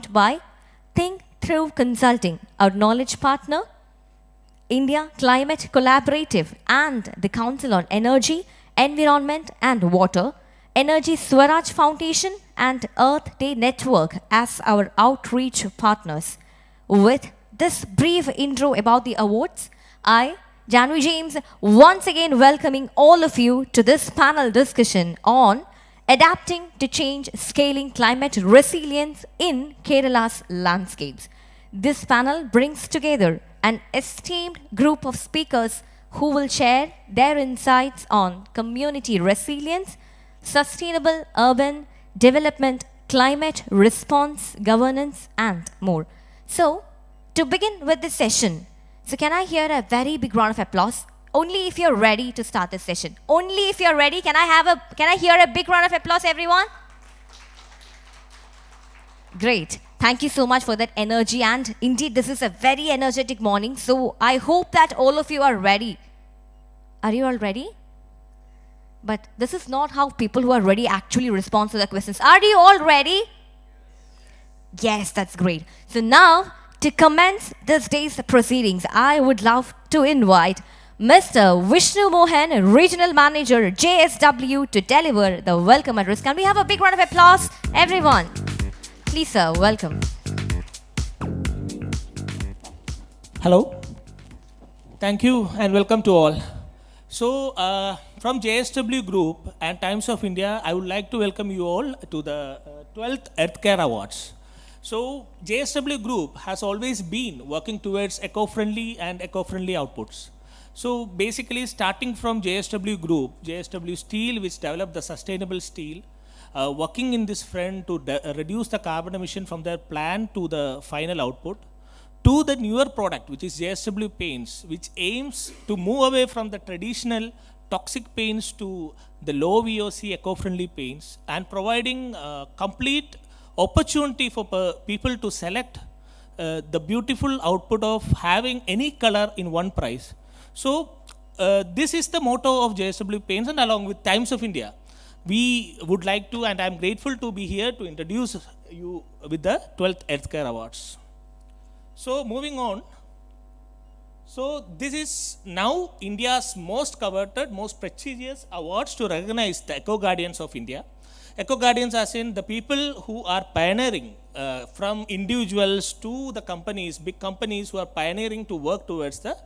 by Think Through Consulting, our knowledge partner, India Climate Collaborative, and the Council on Energy, Environment and Water, Energy Swaraj Foundation, and Earth Day Network as our outreach partners. With this brief intro about the awards, I, Janvi James, once again welcoming all of you to this panel discussion on adapting to change, scaling climate resilience in Kerala's landscapes. This panel brings together an esteemed group of speakers who will share their insights on community resilience, sustainable urban development, climate response, governance, and more. So, to begin with this session, can I hear a very big round of applause? Only if you're ready to start this session. Only if you're ready. Can I hear a big round of applause, everyone? Great. Thank you so much for that energy. And indeed, this is a very energetic morning. So I hope that all of you are ready. Are you all ready? But this is not how people who are ready actually respond to the questions. Are you all ready? Yes, that's great. So now, to commence this day's proceedings, I would love to invite Mr. Vishnu Mohan, Regional Manager, JSW, to deliver the welcome address. Can we have a big round of applause, everyone? Please, sir, welcome. Hello. Thank you and welcome to all. So, from JSW Group and Times of India, I would like to welcome you all to the 12th Earthcare Awards. So, JSW Group has always been working towards eco-friendly and eco-friendly outputs. So basically, starting from JSW Group, JSW Steel, which developed the sustainable steel, working in this front to reduce the carbon emission from their plant to the final output, to the newer product, which is JSW Paints, which aims to move away from the traditional toxic paints to the low VOC eco-friendly paints, and providing complete opportunity for people to select the beautiful output of having any color in one price. So, this is the motto of JSW Paints, and along with Times of India, we would like to, and I am grateful to be here to introduce you with the 12th Earthcare Awards. So, moving on. So, this is now India's most coveted, most prestigious awards to recognize the Eco Guardians of India. Eco Guardians as in the people who are pioneering, from individuals to the companies, big companies who are pioneering to work towards the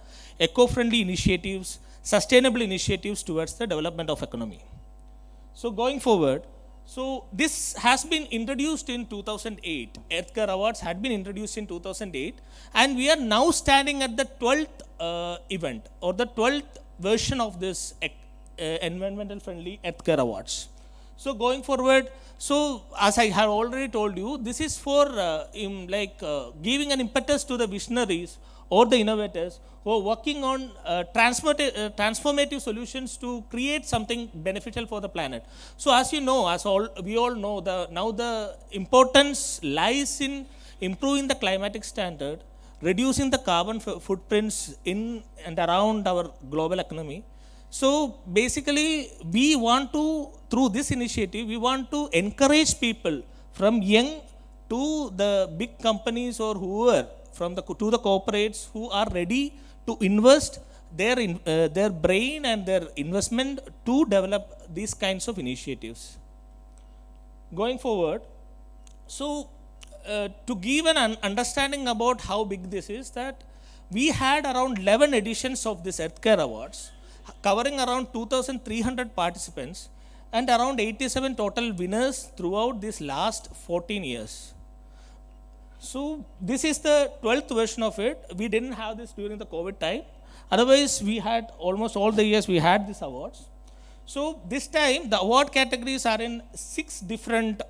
eco-friendly initiatives, sustainable initiatives towards the development of economy. So going forward, so this has been introduced in 2008. Earthcare Awards had been introduced in 2008, and we are now standing at the 12th event or the 12th version of this environmental friendly Earthcare Awards. So going forward, so as I have already told you, this is for giving an impetus to the visionaries or the innovators who are working on transformative solutions to create something beneficial for the planet. So as you know, we all know, now the importance lies in improving the climatic standard, reducing the carbon footprints in and around our global economy. So basically, we want to, through this initiative, we want to encourage people from young to the big companies or whoever, to the corporates who are ready to invest their brain and their investment to develop these kinds of initiatives. Going forward, so to give an understanding about how big this is, that we had around 11 editions of this Earthcare Awards, covering around 2,300 participants and around 87 total winners throughout this last 14 years. So this is the 12th version of it. We didn't have this during the COVID time. Otherwise, we had almost all the years we had these awards. So this time, the award categories are in six different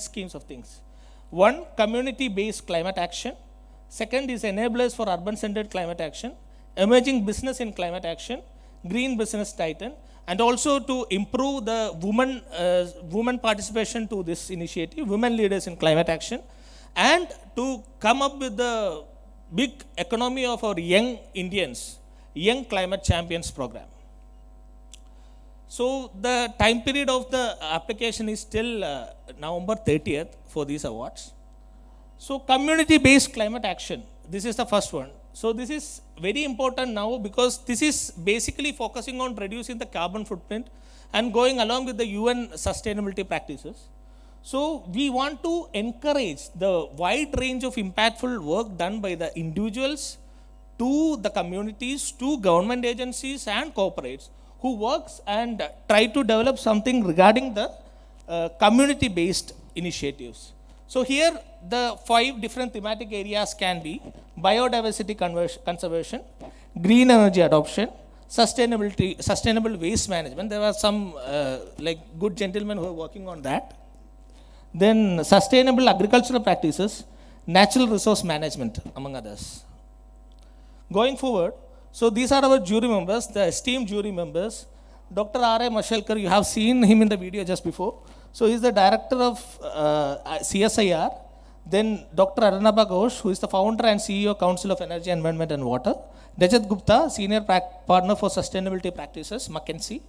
schemes of things. One, community-based climate action. Second is enablers for urban-centered climate action. Emerging business in climate action, green business titan, and also to improve the women participation to this initiative, women leaders in climate action, and to come up with the big economy of our young Indians, young climate champions program. So the time period of the application is till November 30th for these awards. So community-based climate action, this is the first one. So this is very important now because this is basically focusing on reducing the carbon footprint and going along with the UN sustainability practices. So we want to encourage the wide range of impactful work done by the individuals to the communities, to government agencies and corporates who works and try to develop something regarding the community-based initiatives. So here the 5 different thematic areas can be biodiversity conservation, green energy adoption, sustainable waste management. There are some like good gentlemen who are working on that. Then sustainable agricultural practices, natural resource management, among others. Going forward, so these are our jury members, the esteemed jury members. Dr. R.A. Mashelkar, you have seen him in the video just before. So he is the director of CSIR. Then Dr. Arnaba Ghosh, who is the founder and CEO, Council of Energy, Environment and Water. Rajat Gupta, senior partner for sustainability practices, McKinsey.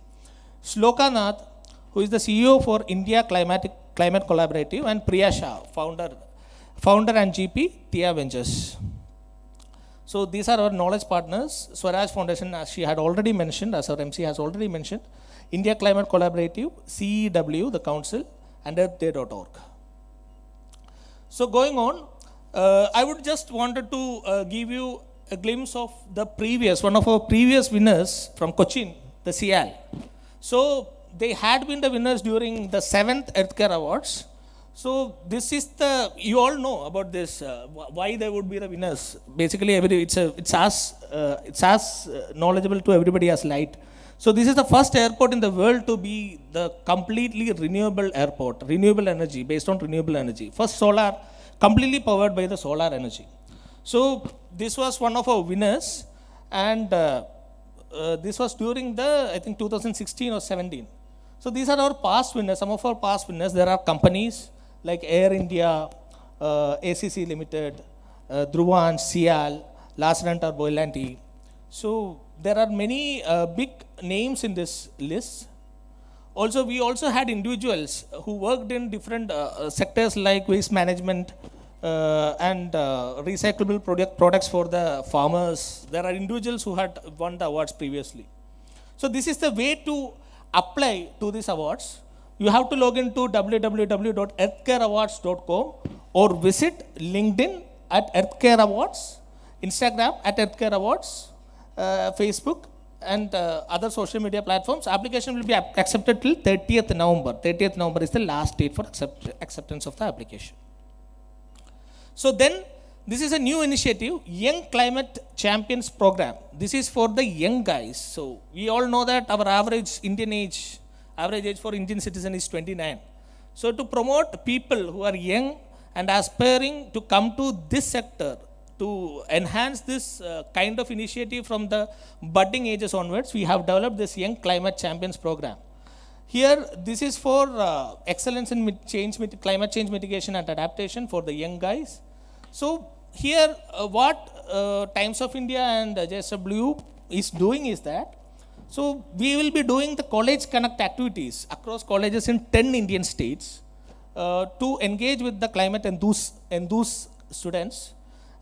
Shloka Nath, who is the CEO for India Climate Collaborative, and Priya Shah, founder and GP, Tia Ventures. So these are our knowledge partners. Swaraj Foundation, as she had already mentioned, as our MC has already mentioned, India Climate Collaborative, CEW, the council, and earthday.org. So going on, I would just wanted to give you a glimpse of one of our previous winners from Cochin, the CIAL. So they had been the winners during the 7th Earthcare Awards. So this is you all know about this, why they would be the winners. Basically, it's as knowledgeable to everybody as light. So this is the first airport in the world to be the completely renewable airport, renewable energy, based on renewable energy. First solar, completely powered by the solar energy. So this was one of our winners, and this was during I think 2016 or 17. So these are our past winners, some of our past winners. There are companies like Air India, ACC Limited, Dhruvan, Cial, Larsen & Toubro L&T. So there are many big names in this list. Also, we also had individuals who worked in different sectors like waste management and recyclable products for the farmers. There are individuals who had won the awards previously. So this is the way to apply to these awards. You have to log into www.earthcareawards.com or visit LinkedIn at Earthcare Awards, Instagram at Earthcare Awards, Facebook, and other social media platforms. Application will be accepted till 30th November. 30th November is the last date for acceptance of the application. So then, this is a new initiative, Young Climate Champions Program. This is for the young guys. So we all know that our average age for Indian citizen is 29. So to promote people who are young and aspiring to come to this sector, to enhance this kind of initiative from the budding ages onwards, we have developed this Young Climate Champions Program. Here, this is for excellence in climate change mitigation and adaptation for the young guys. So here, what Times of India and JSW is doing is that, so we will be doing the College Connect activities across colleges in 10 Indian states to engage with the climate enthused students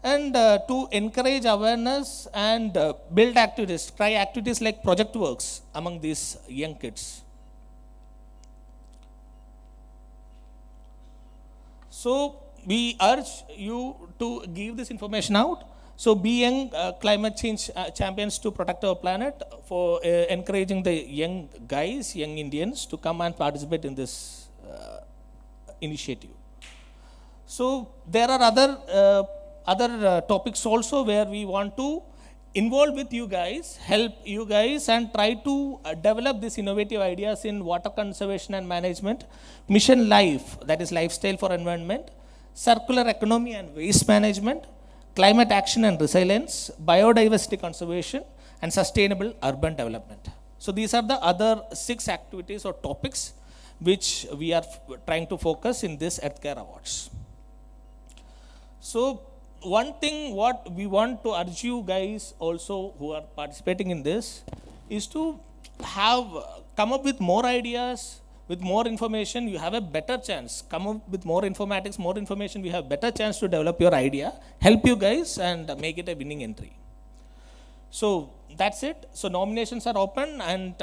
and to encourage awareness and build activities, try activities like project works among these young kids. So we urge you to give this information out. So be young climate change champions to protect our planet, for encouraging the young guys, young Indians to come and participate in this initiative. So there are other topics also where we want to involve with you guys, help you guys, and try to develop these innovative ideas in water conservation and management, Mission Life, that is lifestyle for environment, circular economy and waste management, climate action and resilience, biodiversity conservation, and sustainable urban development. So these are the other 6 activities or topics which we are trying to focus in this Earthcare Awards. So one thing what we want to urge you guys also who are participating in this is to have come up with more ideas, with more information, you have a better chance. Come up with more informatics, more information, we have better chance to develop your idea, help you guys, and make it a winning entry. So that's it. So nominations are open, and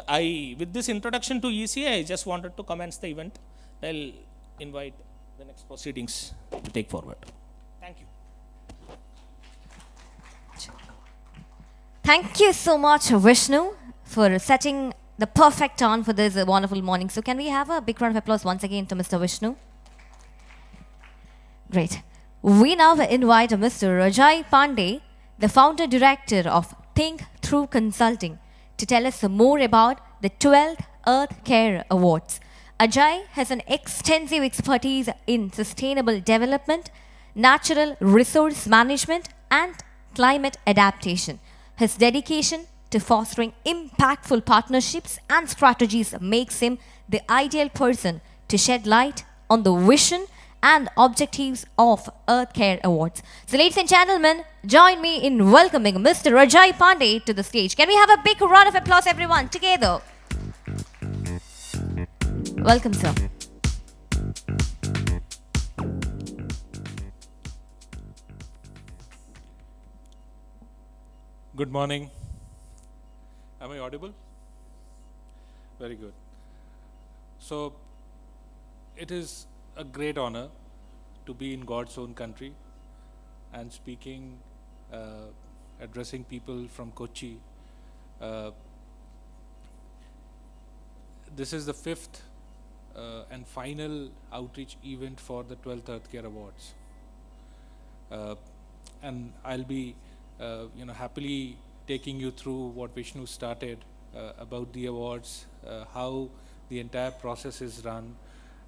with this introduction to ECA, I just wanted to commence the event. I'll invite the next proceedings to take forward. Thank you. Thank you so much, Vishnu, for setting the perfect tone for this wonderful morning. So can we have a big round of applause once again to Mr. Vishnu? Great. We now invite Mr. Rajai Pandey, the founder director of Think Through Consulting, to tell us more about the 12th Earth Care Awards. Ajay has an extensive expertise in sustainable development, natural resource management, and climate adaptation. His dedication to fostering impactful partnerships and strategies makes him the ideal person to shed light on the vision and objectives of Earth Care Awards. So ladies and gentlemen, join me in welcoming Mr. Rajai Pandey to the stage. Can we have a big round of applause, everyone, together? Welcome, sir. Good morning. Am I audible? Very good. So, it is a great honor to be in God's own country and speaking, addressing people from Kochi. This is the fifth and final outreach event for the 12th Earth Care Awards. And I'll be happily taking you through what Vishnu started about the awards, how the entire process is run,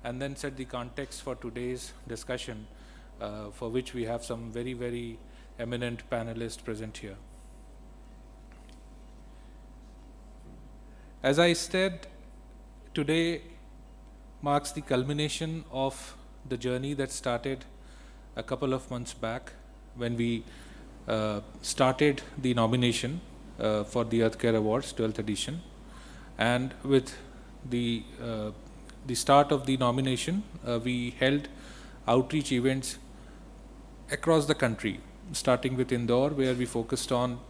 and then set the context for today's discussion, for which we have some very, very eminent panelists present here. As I said, today marks the culmination of the journey that started a couple of months back when we started the nomination for the Earth Care Awards 12th edition, and with the start of the nomination, we held outreach events across the country, starting with Indore, where we focused on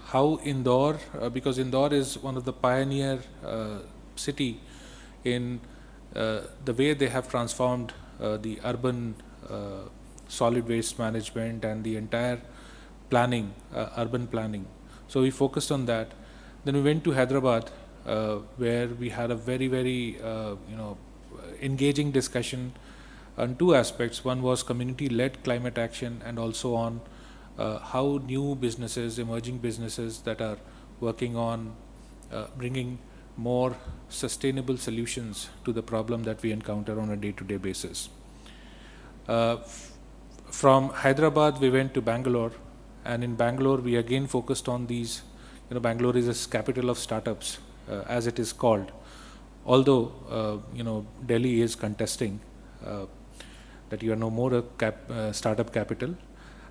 how Indore, because Indore is one of the pioneer city in the way they have transformed the urban solid waste management and the entire planning, urban planning. So we focused on that. Then we went to Hyderabad, where we had a very, very engaging discussion on two aspects. One was community-led climate action, and also on how new businesses, emerging businesses that are working on bringing more sustainable solutions to the problem that we encounter on a day-to-day basis. From Hyderabad, we went to Bangalore, and in Bangalore, we again focused on these. Bangalore is a capital of startups, as it is called. Although, Delhi is contesting that you are no more a startup capital.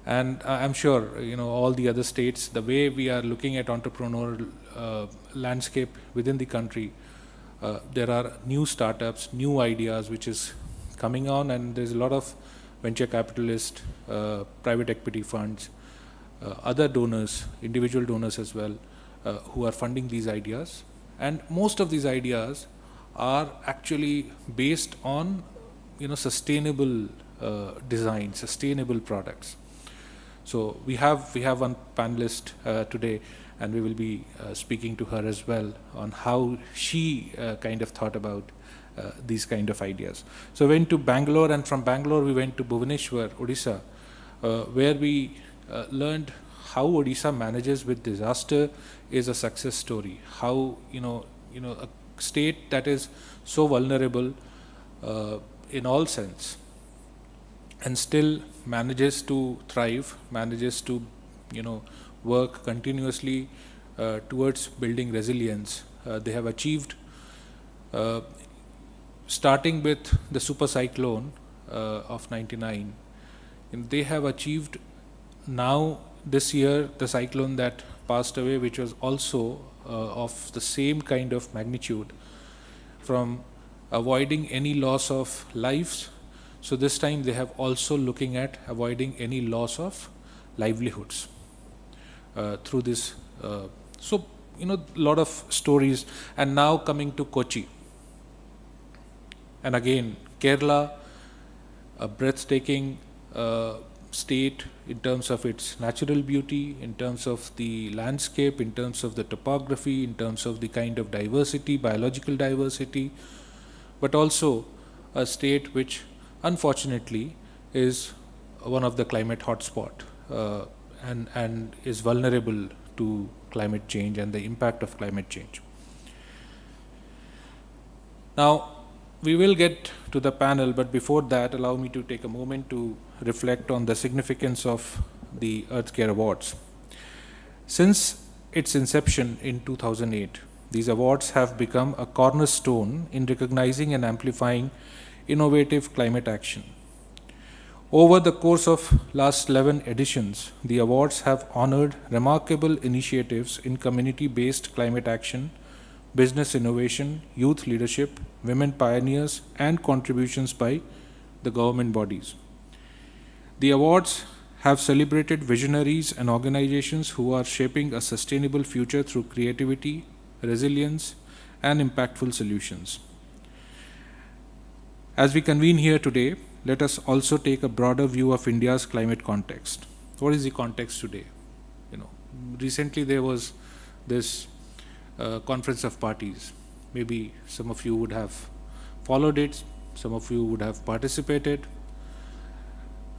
And I'm sure, all the other states, the way we are looking at entrepreneurial landscape within the country, there are new startups, new ideas which is coming on, and there's a lot of venture capitalists, private equity funds, other donors, individual donors as well, who are funding these ideas. And most of these ideas are actually based on, sustainable design, sustainable products. So we have one panelist today, and we will be speaking to her as well on how she kind of thought about these kind of ideas. So we went to Bangalore, and from Bangalore we went to Bhubaneswar, Odisha, where we learned how Odisha manages with disaster is a success story. How a state that is so vulnerable in all sense, and still manages to thrive, manages to work continuously towards building resilience. They have achieved, starting with the super cyclone of '99, they have achieved now this year the cyclone that passed away, which was also of the same kind of magnitude, from avoiding any loss of lives. So this time they have also looking at avoiding any loss of livelihoods through this. So, a lot of stories. And now coming to Kochi. And again, Kerala, a breathtaking state in terms of its natural beauty, in terms of the landscape, in terms of the topography, in terms of the kind of diversity, biological diversity, but also a state which unfortunately is one of the climate hotspot and is vulnerable to climate change and the impact of climate change. Now, we will get to the panel, but before that, allow me to take a moment to reflect on the significance of the EarthCare Awards. Since its inception in 2008, these awards have become a cornerstone in recognizing and amplifying innovative climate action. Over the course of last 11 editions, the awards have honored remarkable initiatives in community-based climate action, business innovation, youth leadership, women pioneers, and contributions by the government bodies. The awards have celebrated visionaries and organizations who are shaping a sustainable future through creativity, resilience, and impactful solutions. As we convene here today, let us also take a broader view of India's climate context. What is the context today? Recently there was this conference of parties. Maybe some of you would have followed it, some of you would have participated.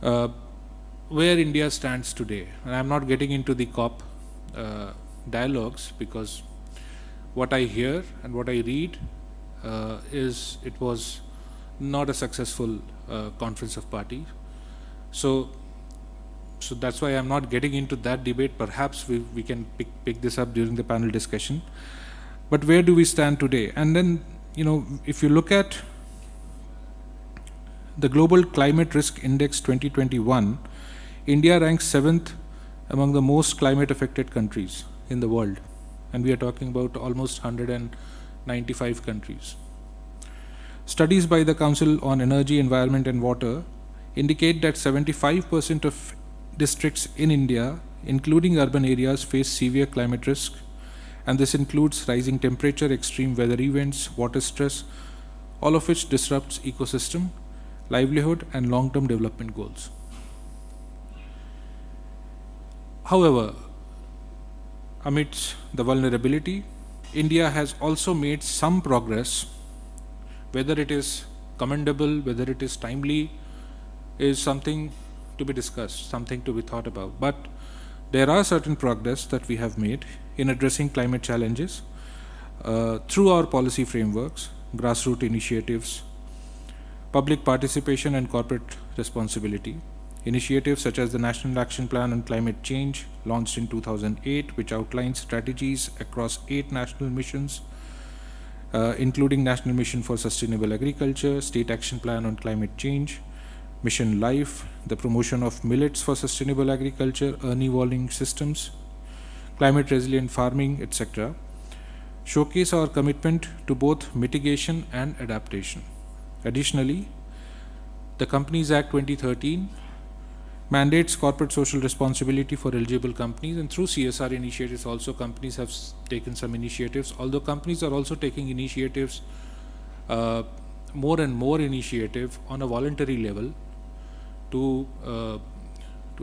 Where India stands today, and I'm not getting into the COP dialogues, because what I hear and what I read is it was not a successful conference of parties. So that's why I'm not getting into that debate. Perhaps we can pick this up during the panel discussion. But where do we stand today? And then, if you look at the Global Climate Risk Index 2021, India ranks 7th among the most climate affected countries in the world. And we are talking about almost 195 countries. Studies by the Council on Energy, Environment and Water indicate that 75% of districts in India, including urban areas, face severe climate risk, and this includes rising temperature, extreme weather events, water stress, all of which disrupts ecosystem, livelihood, and long-term development goals. However, amidst the vulnerability, India has also made some progress. Whether it is commendable, whether it is timely, is something to be discussed, something to be thought about. But there are certain progress that we have made in addressing climate challenges through our policy frameworks, grassroots initiatives, public participation and corporate responsibility. Initiatives such as the National Action Plan on Climate Change, launched in 2008, which outlines strategies across 8 national missions, including National Mission for Sustainable Agriculture, State Action Plan on Climate Change, Mission Life, the promotion of millets for sustainable agriculture, early warning systems, climate resilient farming, etc., showcase our commitment to both mitigation and adaptation. Additionally, the Companies Act 2013 mandates corporate social responsibility for eligible companies, and through CSR initiatives also companies have taken some initiatives, although companies are also taking initiatives, more and more initiative on a voluntary level to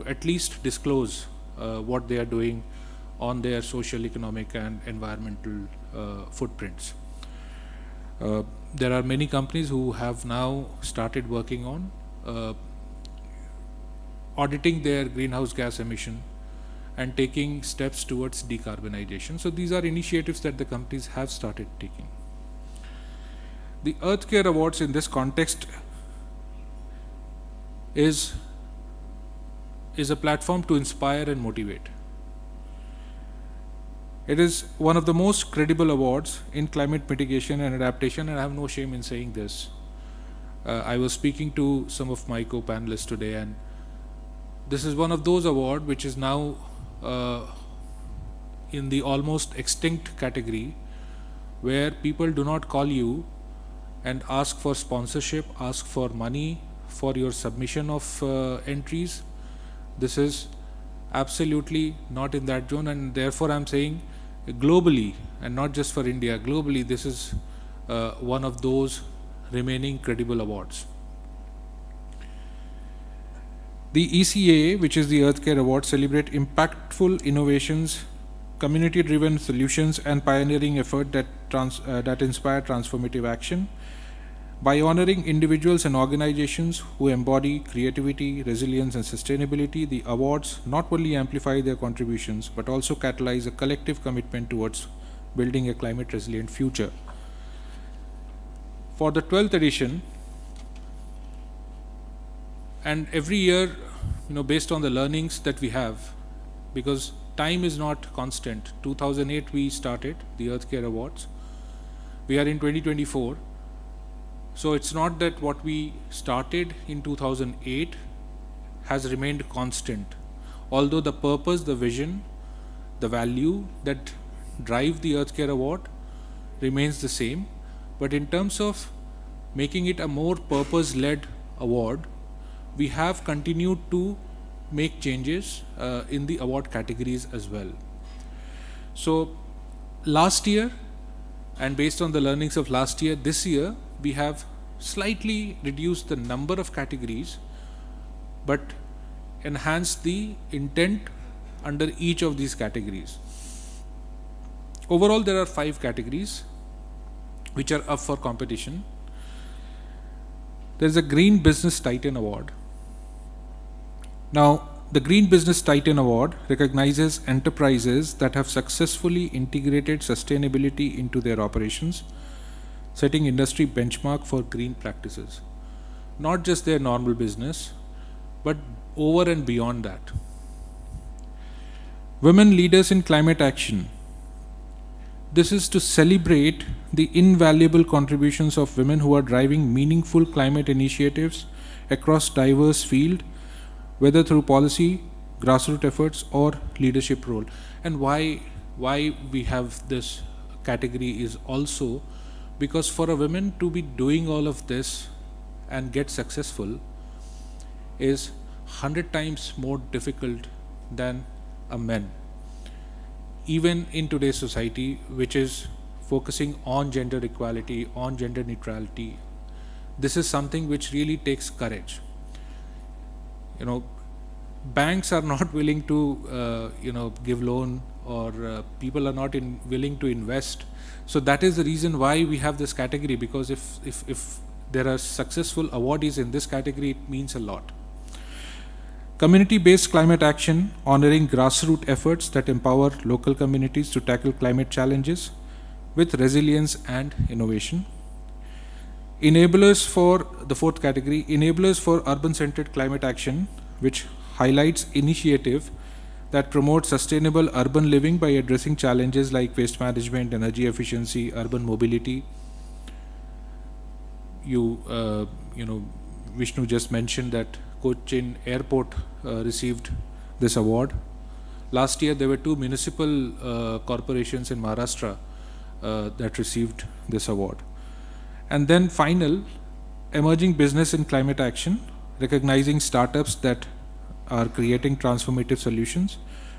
at least disclose what they are doing on their social, economic and environmental footprints. There are many companies who have now started working on auditing their greenhouse gas emission and taking steps towards decarbonization. So these are initiatives that the companies have started taking. The EarthCare Awards in this context is a platform to inspire and motivate. It is one of the most credible awards in climate mitigation and adaptation, and I have no shame in saying this. I was speaking to some of my co-panelists today, and this is one of those awards which is now in the almost extinct category, where people do not call you and ask for sponsorship, ask for money for your submission of entries. This is absolutely not in that zone, and therefore I'm saying globally, and not just for India, globally, this is one of those remaining credible awards. The ECA, which is the Earthcare Award, celebrate impactful innovations, community-driven solutions, and pioneering effort that inspire transformative action. By honoring individuals and organizations who embody creativity, resilience, and sustainability, the awards not only amplify their contributions but also catalyze a collective commitment towards building a climate-resilient future. For the 12th edition, and every year, based on the learnings that we have, because time is not constant. 2008 we started the Earthcare Awards. We are in 2024. So it's not that what we started in 2008 has remained constant. Although the purpose, the vision, the value that drive the Earthcare Award remains the same. But in terms of making it a more purpose-led award, we have continued to make changes in the award categories as well. So last year, and based on the learnings of last year, this year we have slightly reduced the number of categories but enhanced the intent under each of these categories. Overall, there are 5 categories which are up for competition. There is a Green Business Titan Award. Now, the Green Business Titan Award recognizes enterprises that have successfully integrated sustainability into their operations, setting industry benchmark for green practices. Not just their normal business, but over and beyond that. Women Leaders in Climate Action. This is to celebrate the invaluable contributions of women who are driving meaningful climate initiatives across diverse fields, whether through policy, grassroots efforts, or leadership role. And why we have this category is also because for a woman to be doing all of this and get successful is 100 times more difficult than a man. Even in today's society, which is focusing on gender equality, on gender neutrality, this is something which really takes courage. Banks are not willing to give loan, or people are not willing to invest. So that is the reason why we have this category, because if there are successful awardees in this category, it means a lot. Community-based climate action, honoring grassroots efforts that empower local communities to tackle climate challenges with resilience and innovation. Enablers for the 4th category, enablers for urban-centered climate action, which highlights initiative that promote sustainable urban living by addressing challenges like waste management, energy efficiency, urban mobility. Vishnu just mentioned that Cochin Airport received this award. Last year, there were 2 municipal corporations in Maharashtra that received this award. And then final, emerging business in climate action, recognizing startups that are creating transformative solutions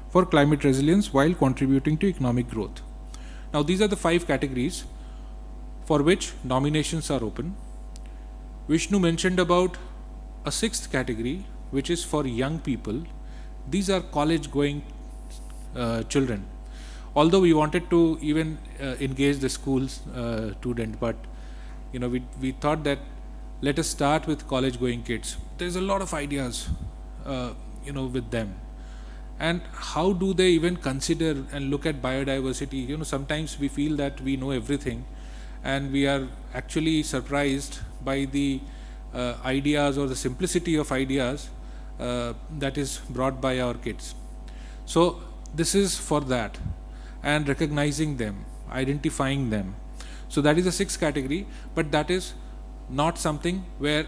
for climate resilience while contributing to economic growth. Now, these are the 5 categories for which nominations are open. Vishnu mentioned about a 6th category, which is for young people. These are college-going children. Although we wanted to even engage the school student, but we thought that let us start with college-going kids. There's a lot of ideas, with them. And how do they even consider and look at biodiversity? Sometimes we feel that we know everything, and we are actually surprised by the ideas or the simplicity of ideas that is brought by our kids. So this is for that, and recognizing them, identifying them. So that is the 6th category, but that is not something where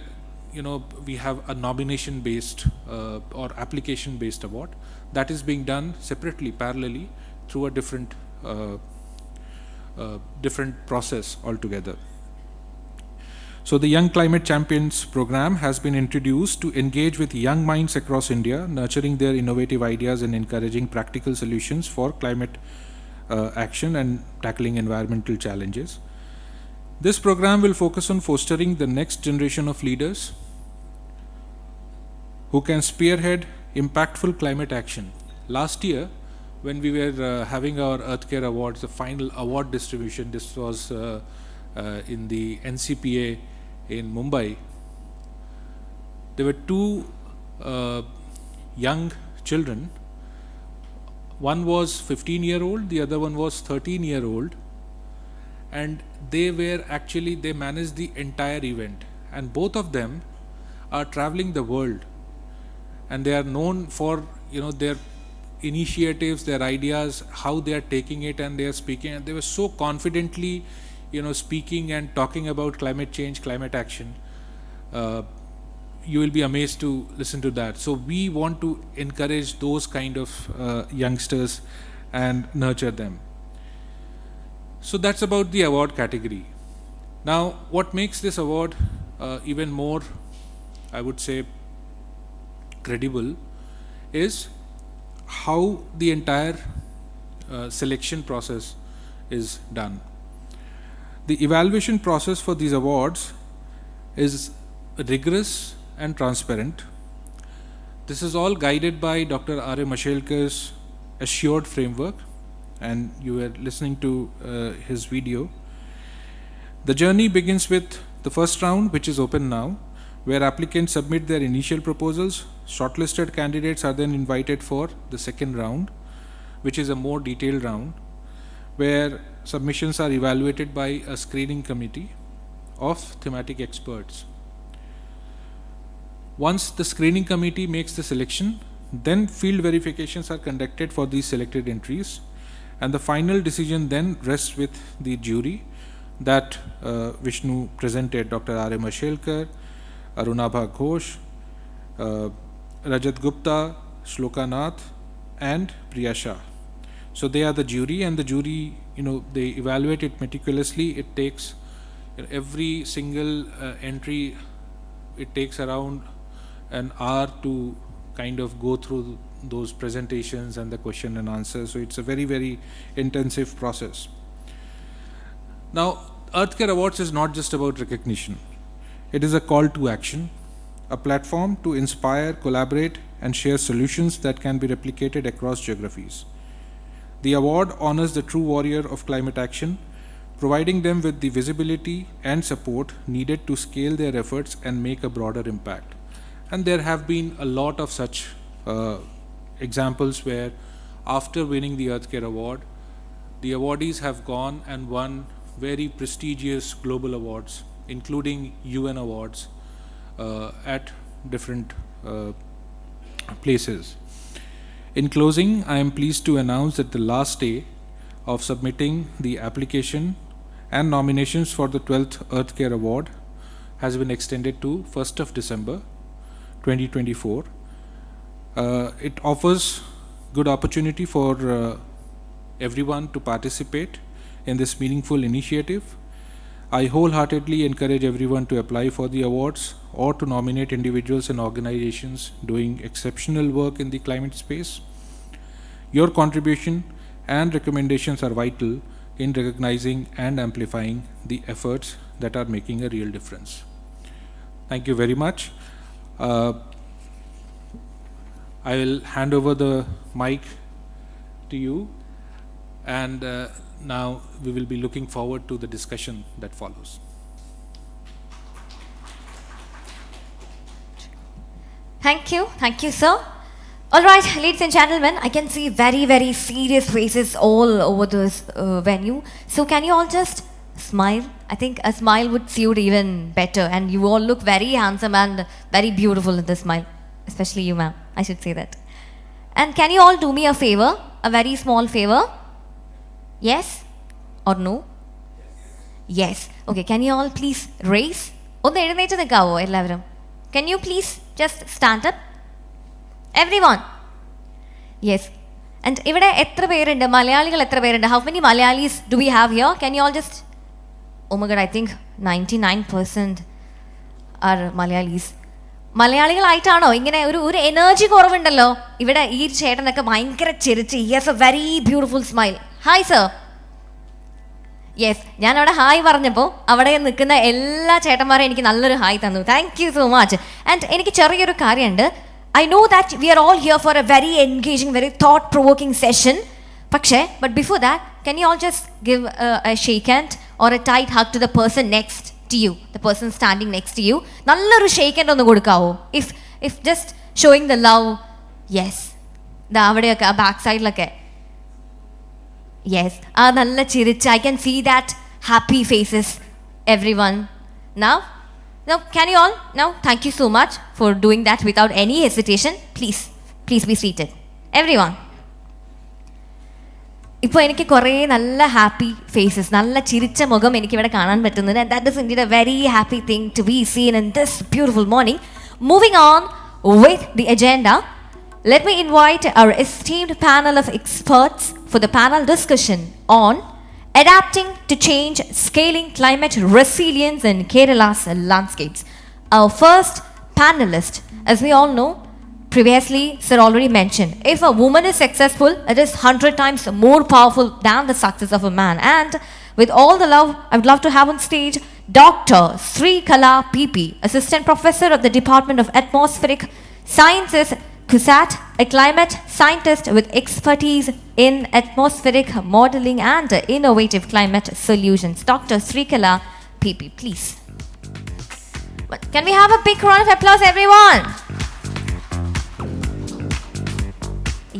we have a nomination based or application based award. That is being done separately, parallelly, through a different process altogether. So the Young Climate Champions program has been introduced to engage with young minds across India, nurturing their innovative ideas and encouraging practical solutions for climate action and tackling environmental challenges. This program will focus on fostering the next generation of leaders who can spearhead impactful climate action. Last year, when we were having our Earthcare Awards, the final award distribution, this was in the NCPA in Mumbai. There were two young children. One was 15-year-old, the other one was 13-year-old, and they managed the entire event, and both of them are traveling the world, and they are known for their initiatives, their ideas, how they are taking it, and they are speaking, and they were so confidently speaking and talking about climate change, climate action. You will be amazed to listen to that. So we want to encourage those kind of youngsters and nurture them. So that's about the award category. Now, what makes this award even more, I would say, credible is how the entire selection process is done. The evaluation process for these awards is rigorous and transparent. This is all guided by Dr. R.A. Mashelkar's assured framework, and you were listening to his video. The journey begins with the first round, which is open now, where applicants submit their initial proposals. Shortlisted candidates are then invited for the second round, which is a more detailed round, where submissions are evaluated by a screening committee of thematic experts. Once the screening committee makes the selection, then field verifications are conducted for these selected entries, and the final decision then rests with the jury that Vishnu presented: Dr. R.A. Mashelkar, Arunabha Ghosh, Rajat Gupta, Shloka Nath, and Priya Shah. So they are the jury, and the jury, they evaluate it meticulously. It takes every single entry, it takes around an hour to kind of go through those presentations and the question and answer. So it's a very, very intensive process. Now, Earthcare Awards is not just about recognition. It is a call to action, a platform to inspire, collaborate, and share solutions that can be replicated across geographies. The award honors the true warrior of climate action, providing them with the visibility and support needed to scale their efforts and make a broader impact. And there have been a lot of such examples where, after winning the Earthcare Award, the awardees have gone and won very prestigious global awards, including UN awards at different places. In closing, I am pleased to announce that the last day of submitting the application and nominations for the 12th Earthcare Award has been extended to 1st of December 2024. It offers good opportunity for everyone to participate in this meaningful initiative. I wholeheartedly encourage everyone to apply for the awards or to nominate individuals and organizations doing exceptional work in the climate space. Your contribution and recommendations are vital in recognizing and amplifying the efforts that are making a real difference. Thank you very much. I will hand over the mic to you, and now we will be looking forward to the discussion that follows. Thank you, sir. All right, ladies and gentlemen, I can see very, very serious faces all over this venue. So can you all just smile? I think a smile would suit even better, and you all look very handsome and very beautiful in this smile, especially you, ma'am. I should say that. And can you all do me a favor, a very small favor? Yes or no? Yes. Okay, can you all please raise? Can you please just stand up? Everyone. Yes. And ഇവിടെ എത്ര പേരുണ്ട് മലയാളികൾ എത്ര പേരുണ്ട്? How many Malayalis do we have here? Can you all just, oh my god, I think 99% are Malayalis. മലയാളികളായിട്ടാണോ ഇങ്ങനെ ഒരു energy കുറവുണ്ടല്ലോ? ഇവിടെ ഈ ചേട്ടനൊക്കെ ഭയങ്കര ചിരിച്ച്, he has a very beautiful smile. Hi sir. Yes, ഞാൻ അവിടെ ഹായ് പറഞ്ഞപ്പോൾ അവിടെ നിൽക്കുന്ന എല്ലാ ചേട്ടന്മാരും എനിക്ക് നല്ലൊരു ഹായ് തന്നു. Thank you so much. And എനിക്ക് ചെറിയൊരു കാര്യമുണ്ട്. I know that we are all here for a very engaging, very thought-provoking session. But before that, can you all just give a shake hand or a tight hug to the person next to you, the person standing next to you? Nalloru shake hand onu kodukavo. If just showing the love. Yes. Da avadeyokka back side like. Yes. Nalla chiricha. I can see that happy faces, everyone. Now, can you all? Now, thank you so much for doing that without any hesitation. Please be seated. Everyone. ഇപ്പോൾ എനിക്ക് കുറേ നല്ല happy faces, നല്ല ചിരിച്ച മുഖം എനിക്കിവിടെ കാണാൻ പറ്റുന്നത്. And that is indeed a very happy thing to be seen in this beautiful morning. Moving on with the agenda, let me invite our esteemed panel of experts for the panel discussion on adapting to change, scaling climate resilience in Kerala's landscapes. Our first panelist, as we all know, previously sir already mentioned, if a woman is successful, it is 100 times more powerful than the success of a man. And with all the love, I would love to have on stage Dr. Sri Kala PP, Assistant Professor of the Department of Atmospheric Sciences, CUSAT, a climate scientist with expertise in atmospheric modeling and innovative climate solutions. Dr. Sri Kala PP, please. Can we have a big round of applause, everyone?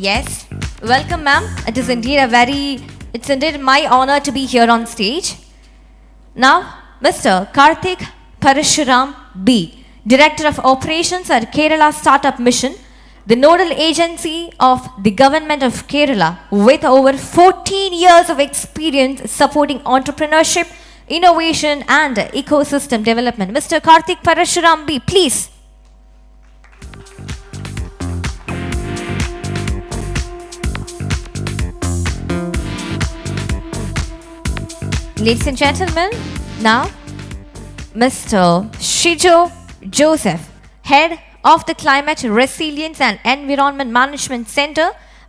Yes, welcome ma'am. It's indeed my honor to be here on stage. Now, Mr. Karthik Parashuram B, Director of Operations at Kerala Startup Mission, the nodal agency of the government of Kerala with over 14 years of experience supporting entrepreneurship, innovation and ecosystem development. Mr. Karthik Parashuram B, please. Ladies and gentlemen, now Mr. Shijo Joseph, Head of the Climate Resilience and Environment Management Center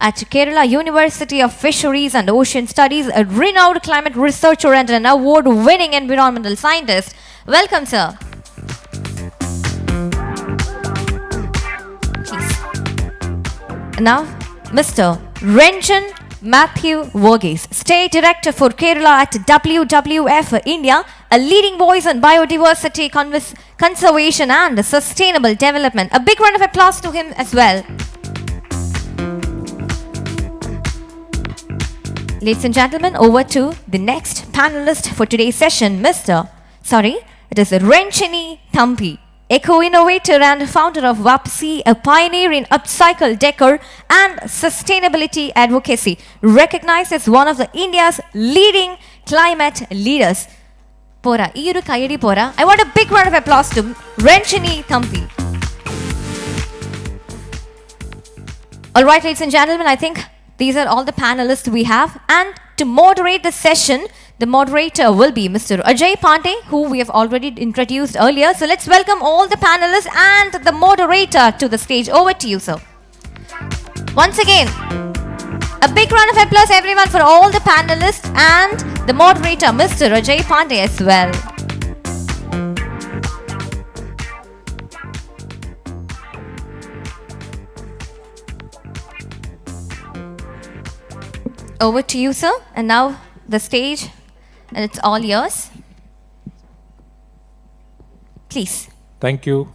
at Kerala University of Fisheries and Ocean Studies, a renowned climate researcher and an award-winning environmental scientist. Welcome, sir. Please. Now, Mr. Renjan Matthew Verghese, State Director for Kerala at WWF India, a leading voice on biodiversity conservation and sustainable development. A big round of applause to him as well. Ladies and gentlemen, over to the next panelist for today's session, it is Renchini Thampi, eco-innovator and founder of WAPSI, a pioneer in upcycle decor and sustainability advocacy, recognized as one of the India's leading climate leaders. Pora, iru kayadi pora. I want a big round of applause to Renchini Thampi. All right, ladies and gentlemen, I think these are all the panelists we have. And to moderate the session, the moderator will be Mr. Ajay Pandey, who we have already introduced earlier. So let's welcome all the panelists and the moderator to the stage. Over to you, sir. Once again, a big round of applause, everyone, for all the panelists and the moderator, Mr. Ajay Pandey, as well. Over to you, sir. And now the stage, and it's all yours. Please. Thank you.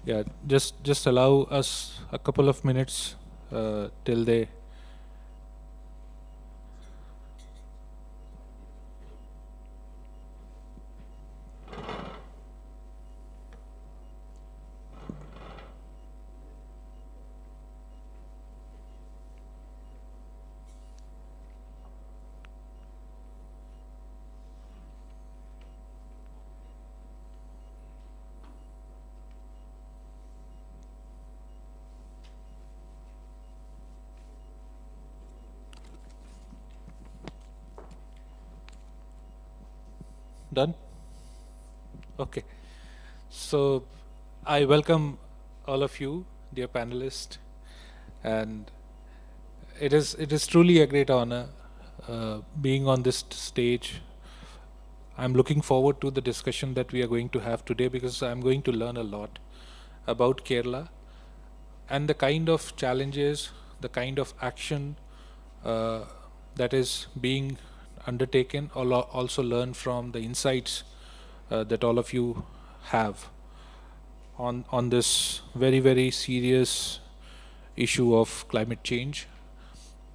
Yeah, just allow us a couple of minutes till they. Done? Okay. So I welcome all of you, dear panelists, and it is truly a great honor being on this stage. I'm looking forward to the discussion that we are going to have today because I'm going to learn a lot about Kerala and the kind of challenges, the kind of action uh, that is being undertaken. Also learn from the insights that all of you have on this very serious issue of climate change.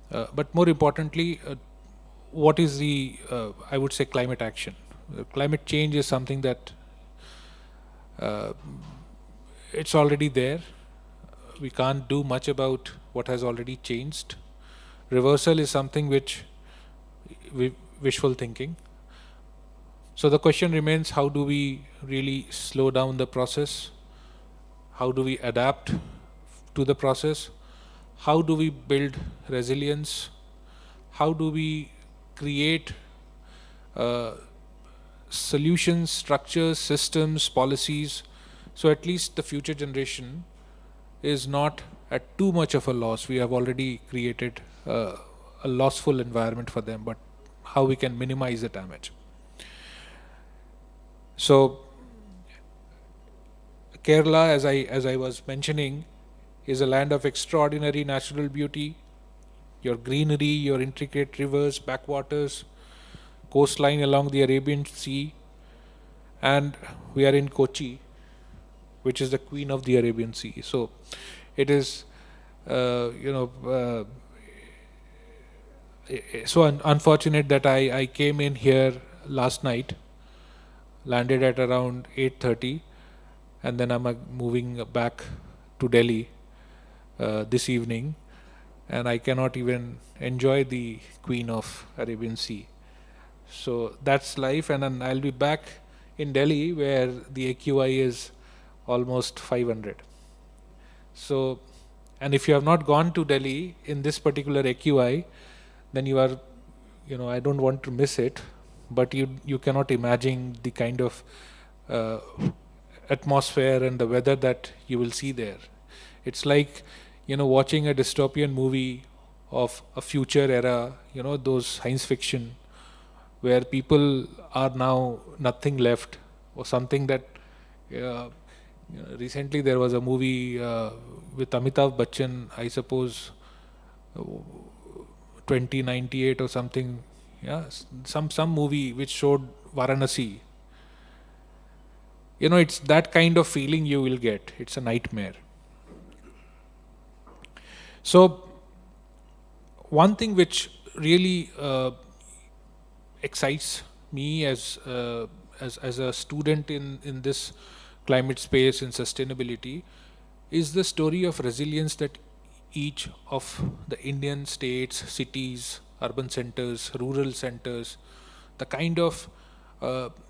But more importantly, what is the I would say climate action? Climate change is something that uh, it's already there. We can't do much about what has already changed. Reversal is something which wishful thinking. So the question remains: how do we really slow down the process? How do we adapt to the process? How do we build resilience? How do we create uh, solutions, structures, systems, policies, so at least the future generation is not at too much of a loss? We have already created a lossful environment for them, but how we can minimize the damage? So Kerala, as I was mentioning, is a land of extraordinary natural beauty. Your greenery, your intricate rivers, backwaters, coastline along the Arabian Sea, and we are in Kochi, which is the queen of the Arabian Sea. So it is, so unfortunate that I came in here last night, landed at around 8:30, and then I'm moving back to Delhi this evening, and I cannot even enjoy the Queen of Arabian Sea. So that's life, and then I'll be back in Delhi where the AQI is almost 500. So, and if you have not gone to Delhi in this particular AQI, then you are, I don't want to miss it, but you cannot imagine the kind of uh, atmosphere and the weather that you will see there. It's like, watching a dystopian movie of a future era, those science fiction where people are now nothing left, or something that recently there was a movie with Amitabh Bachchan, I suppose 2098 or something. Yeah, some movie which showed Varanasi. It's that kind of feeling you will get. It's a nightmare. So one thing which really excites me as a student in this climate space and sustainability is the story of resilience that each of the Indian states, cities, urban centers, rural centers, the kind of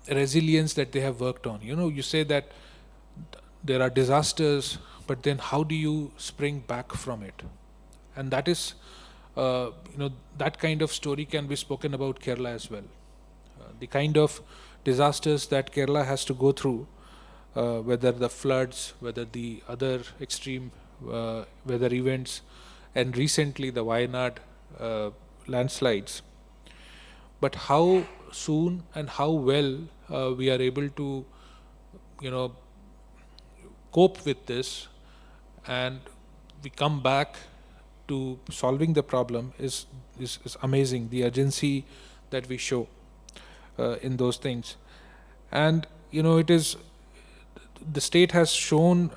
resilience that they have worked on. You say that there are disasters, but then how do you spring back from it? And that is, that kind of story can be spoken about Kerala as well. The kind of disasters that Kerala has to go through, whether the floods, whether the other extreme weather events, and recently the Wayanad landslides. But how soon and how well we are able to, cope with this, and we come back to solving the problem is amazing. The urgency that we show in those things, and it is the state has shown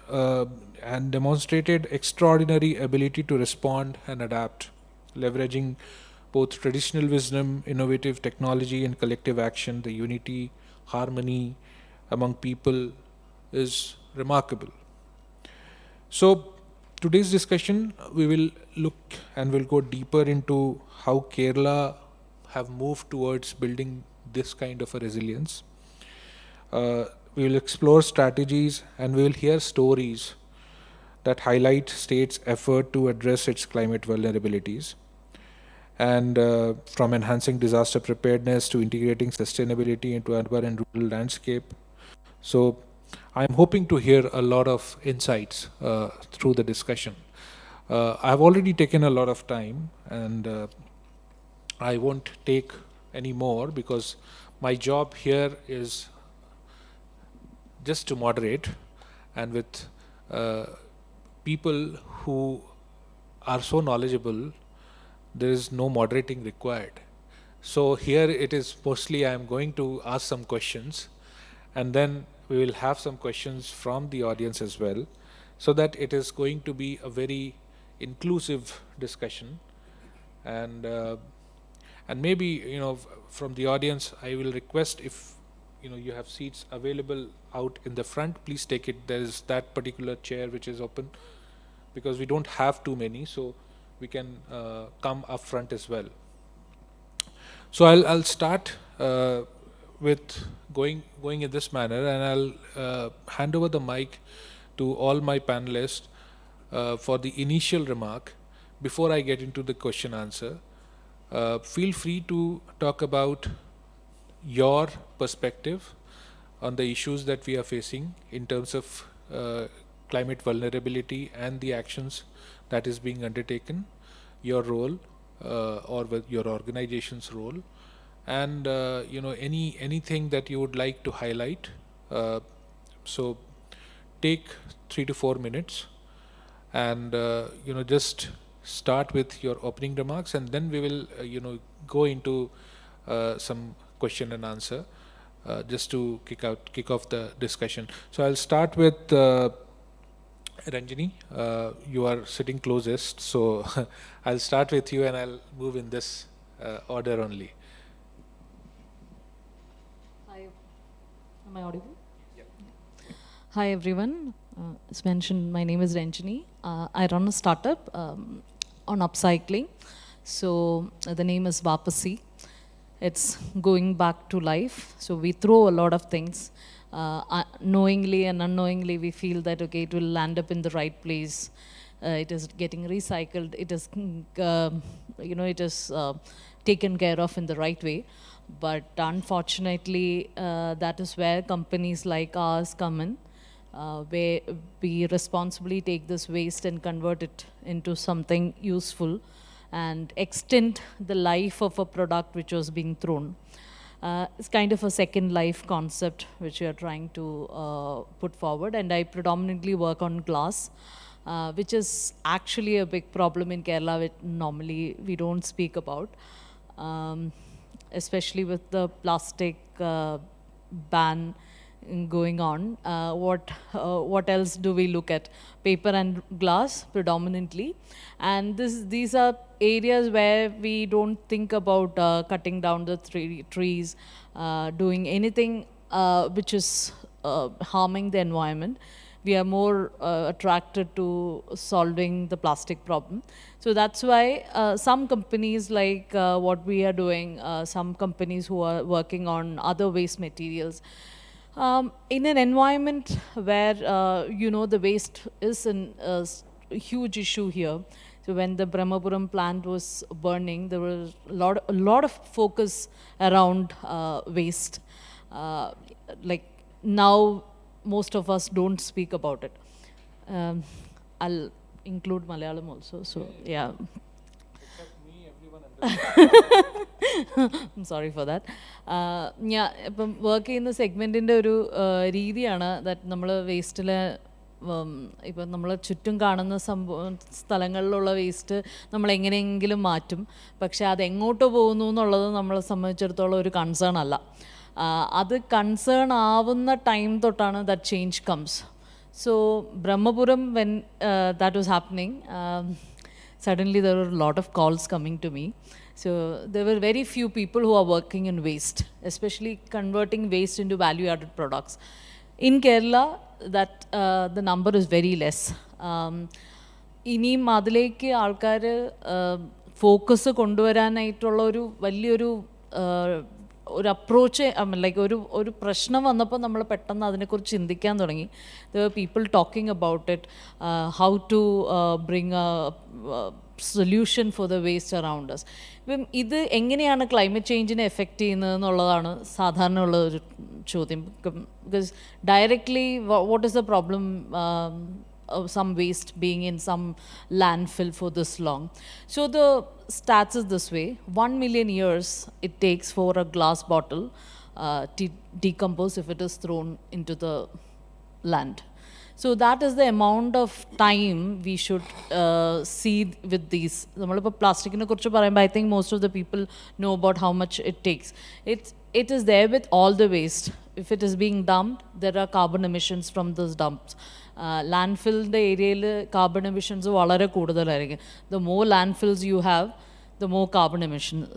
and demonstrated extraordinary ability to respond and adapt, leveraging both traditional wisdom, innovative technology, and collective action. The unity, harmony among people is remarkable. So today's discussion, we will look and we'll go deeper into how Kerala have moved towards building this kind of a resilience. We will explore strategies and we will hear stories that highlight state's effort to address its climate vulnerabilities. and from enhancing disaster preparedness to integrating sustainability into urban and rural landscape. So I'm hoping to hear a lot of insights through the discussion. I've already taken a lot of time, and I won't take any more because my job here is just to moderate, and with people who are so knowledgeable, there is no moderating required. So here it is mostly I am going to ask some questions, and then we will have some questions from the audience as well, so that it is going to be a very inclusive discussion. And maybe, you know, from the audience, I will request, if you know you have seats available out in the front, please take it. There is that particular chair which is open, because we don't have too many, so we can come up front as well. So I'll start with going in this manner, and I'll hand over the mic to all my panelists for the initial remark before I get into the question answer. Feel free to talk about your perspective on the issues that we are facing in terms of climate vulnerability and the actions that is being undertaken, your role or with your organization's role, and you know, anything that you would like to highlight. So take 3 to 4 minutes, and you know, just start with your opening remarks, and then we will you know, go into some question and answer just to kick off the discussion. So I'll start with Ranjini. You are sitting closest, so I'll start with you, and I'll move in this order only. Hi, am I audible? Hi everyone. As mentioned, my name is Ranjini. I run a startup on upcycling. So the name is Vapasi. It's going back to life. So we throw a lot of things. Knowingly and unknowingly, we feel that, okay, it will land up in the right place. It is getting recycled. It is, you know, it is taken care of in the right way. But unfortunately, that is where companies like ours come in, where we responsibly take this waste and convert it into something useful and extend the life of a product which was being thrown. It's kind of a second life concept which we are trying to put forward, and I predominantly work on glass, which is actually a big problem in Kerala, which normally we don't speak about, especially with the plastic ban going on. What else do we look at? Paper and glass predominantly, and these are areas where we don't think about cutting down the trees, doing anything which is harming the environment. We are more attracted to solving the plastic problem. So that's why some companies like what we are doing, some companies who are working on other waste materials, in an environment where you know, the waste is a huge issue here. So when the Brahmapuram plant was burning, there was a lot of focus around waste. Like now, most of us don't speak about it. I'll include Malayalam also. So yeah. I'm sorry for that. ഞാൻ ഇപ്പം work ചെയ്യുന്ന സെഗ്മെൻറ്റിൻ്റെ ഒരു രീതിയാണ് that നമ്മൾ വേസ്റ്റിലെ ഇപ്പം നമ്മൾ ചുറ്റും കാണുന്ന സ്ഥലങ്ങളിലുള്ള വേസ്റ്റ് നമ്മൾ എങ്ങനെയെങ്കിലും മാറ്റും. പക്ഷേ അതെങ്ങോട്ട് പോകുന്നു എന്നുള്ളത് നമ്മളെ സംബന്ധിച്ചിടത്തോളം ഒരു കൺസേൺ അല്ല. അത് കൺസേൺ ആവുന്ന ടൈം തൊട്ടാണ് that change comes. So Brahmapuram when that was happening, suddenly there were a lot of calls coming to me. So there were very few people who are working in waste, especially converting waste into value-added products. In Kerala, that the number is very less. ഇനിയും അതിലേക്ക് ആൾക്കാർ focus കൊണ്ടുവരാനായിട്ടുള്ള ഒരു വലിയൊരു ഒരു approach like ഒരു പ്രശ്നം വന്നപ്പോൾ നമ്മൾ പെട്ടെന്ന് അതിനെക്കുറിച്ച് ചിന്തിക്കാൻ തുടങ്ങി. People talking about it, how to bring a solution for the waste around us. ഇപ്പം ഇത് എങ്ങനെയാണ് ക്ലൈമറ്റ് ചേഞ്ചിനെ എഫക്റ്റ് ചെയ്യുന്നത് എന്നുള്ളതാണ് സാധാരണ ഉള്ള ഒരു ചോദ്യം. Because directly what is the problem some waste being in some landfill for this long. So the stats is this way: 1 million years it takes for a glass bottle to decompose if it is thrown into the land. So that is the amount of time we should see with these. നമ്മളിപ്പോൾ പ്ലാസ്റ്റിക്കിനെ കുറിച്ച് പറയുമ്പോൾ I think most of the people know about how much it takes. It is there with all the waste. If it is being dumped, there are carbon emissions from those dumps. ലാൻഡ്ഫില്ലിൻ്റെ ഏരിയയിൽ carbon emissions വളരെ കൂടുതലായിരിക്കും. The more landfills you have, the more carbon emission.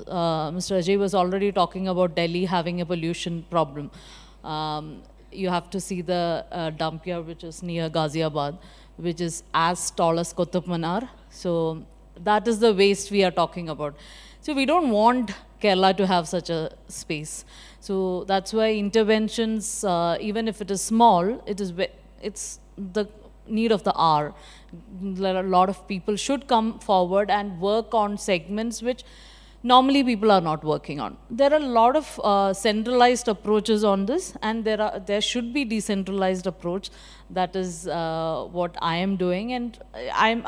Mr. Ajay was already talking about Delhi having a pollution problem. You have to see the dump yard which is near Ghaziabad, which is as tall as Qutub Minar. So that is the waste we are talking about. So we don't want Kerala to have such a space. So that's why interventions, even if it is small, it's the need of the hour. A lot of people should come forward and work on segments which normally people are not working on. There are a lot of centralized approaches on this, and there should be decentralized approach. That is what I am doing, and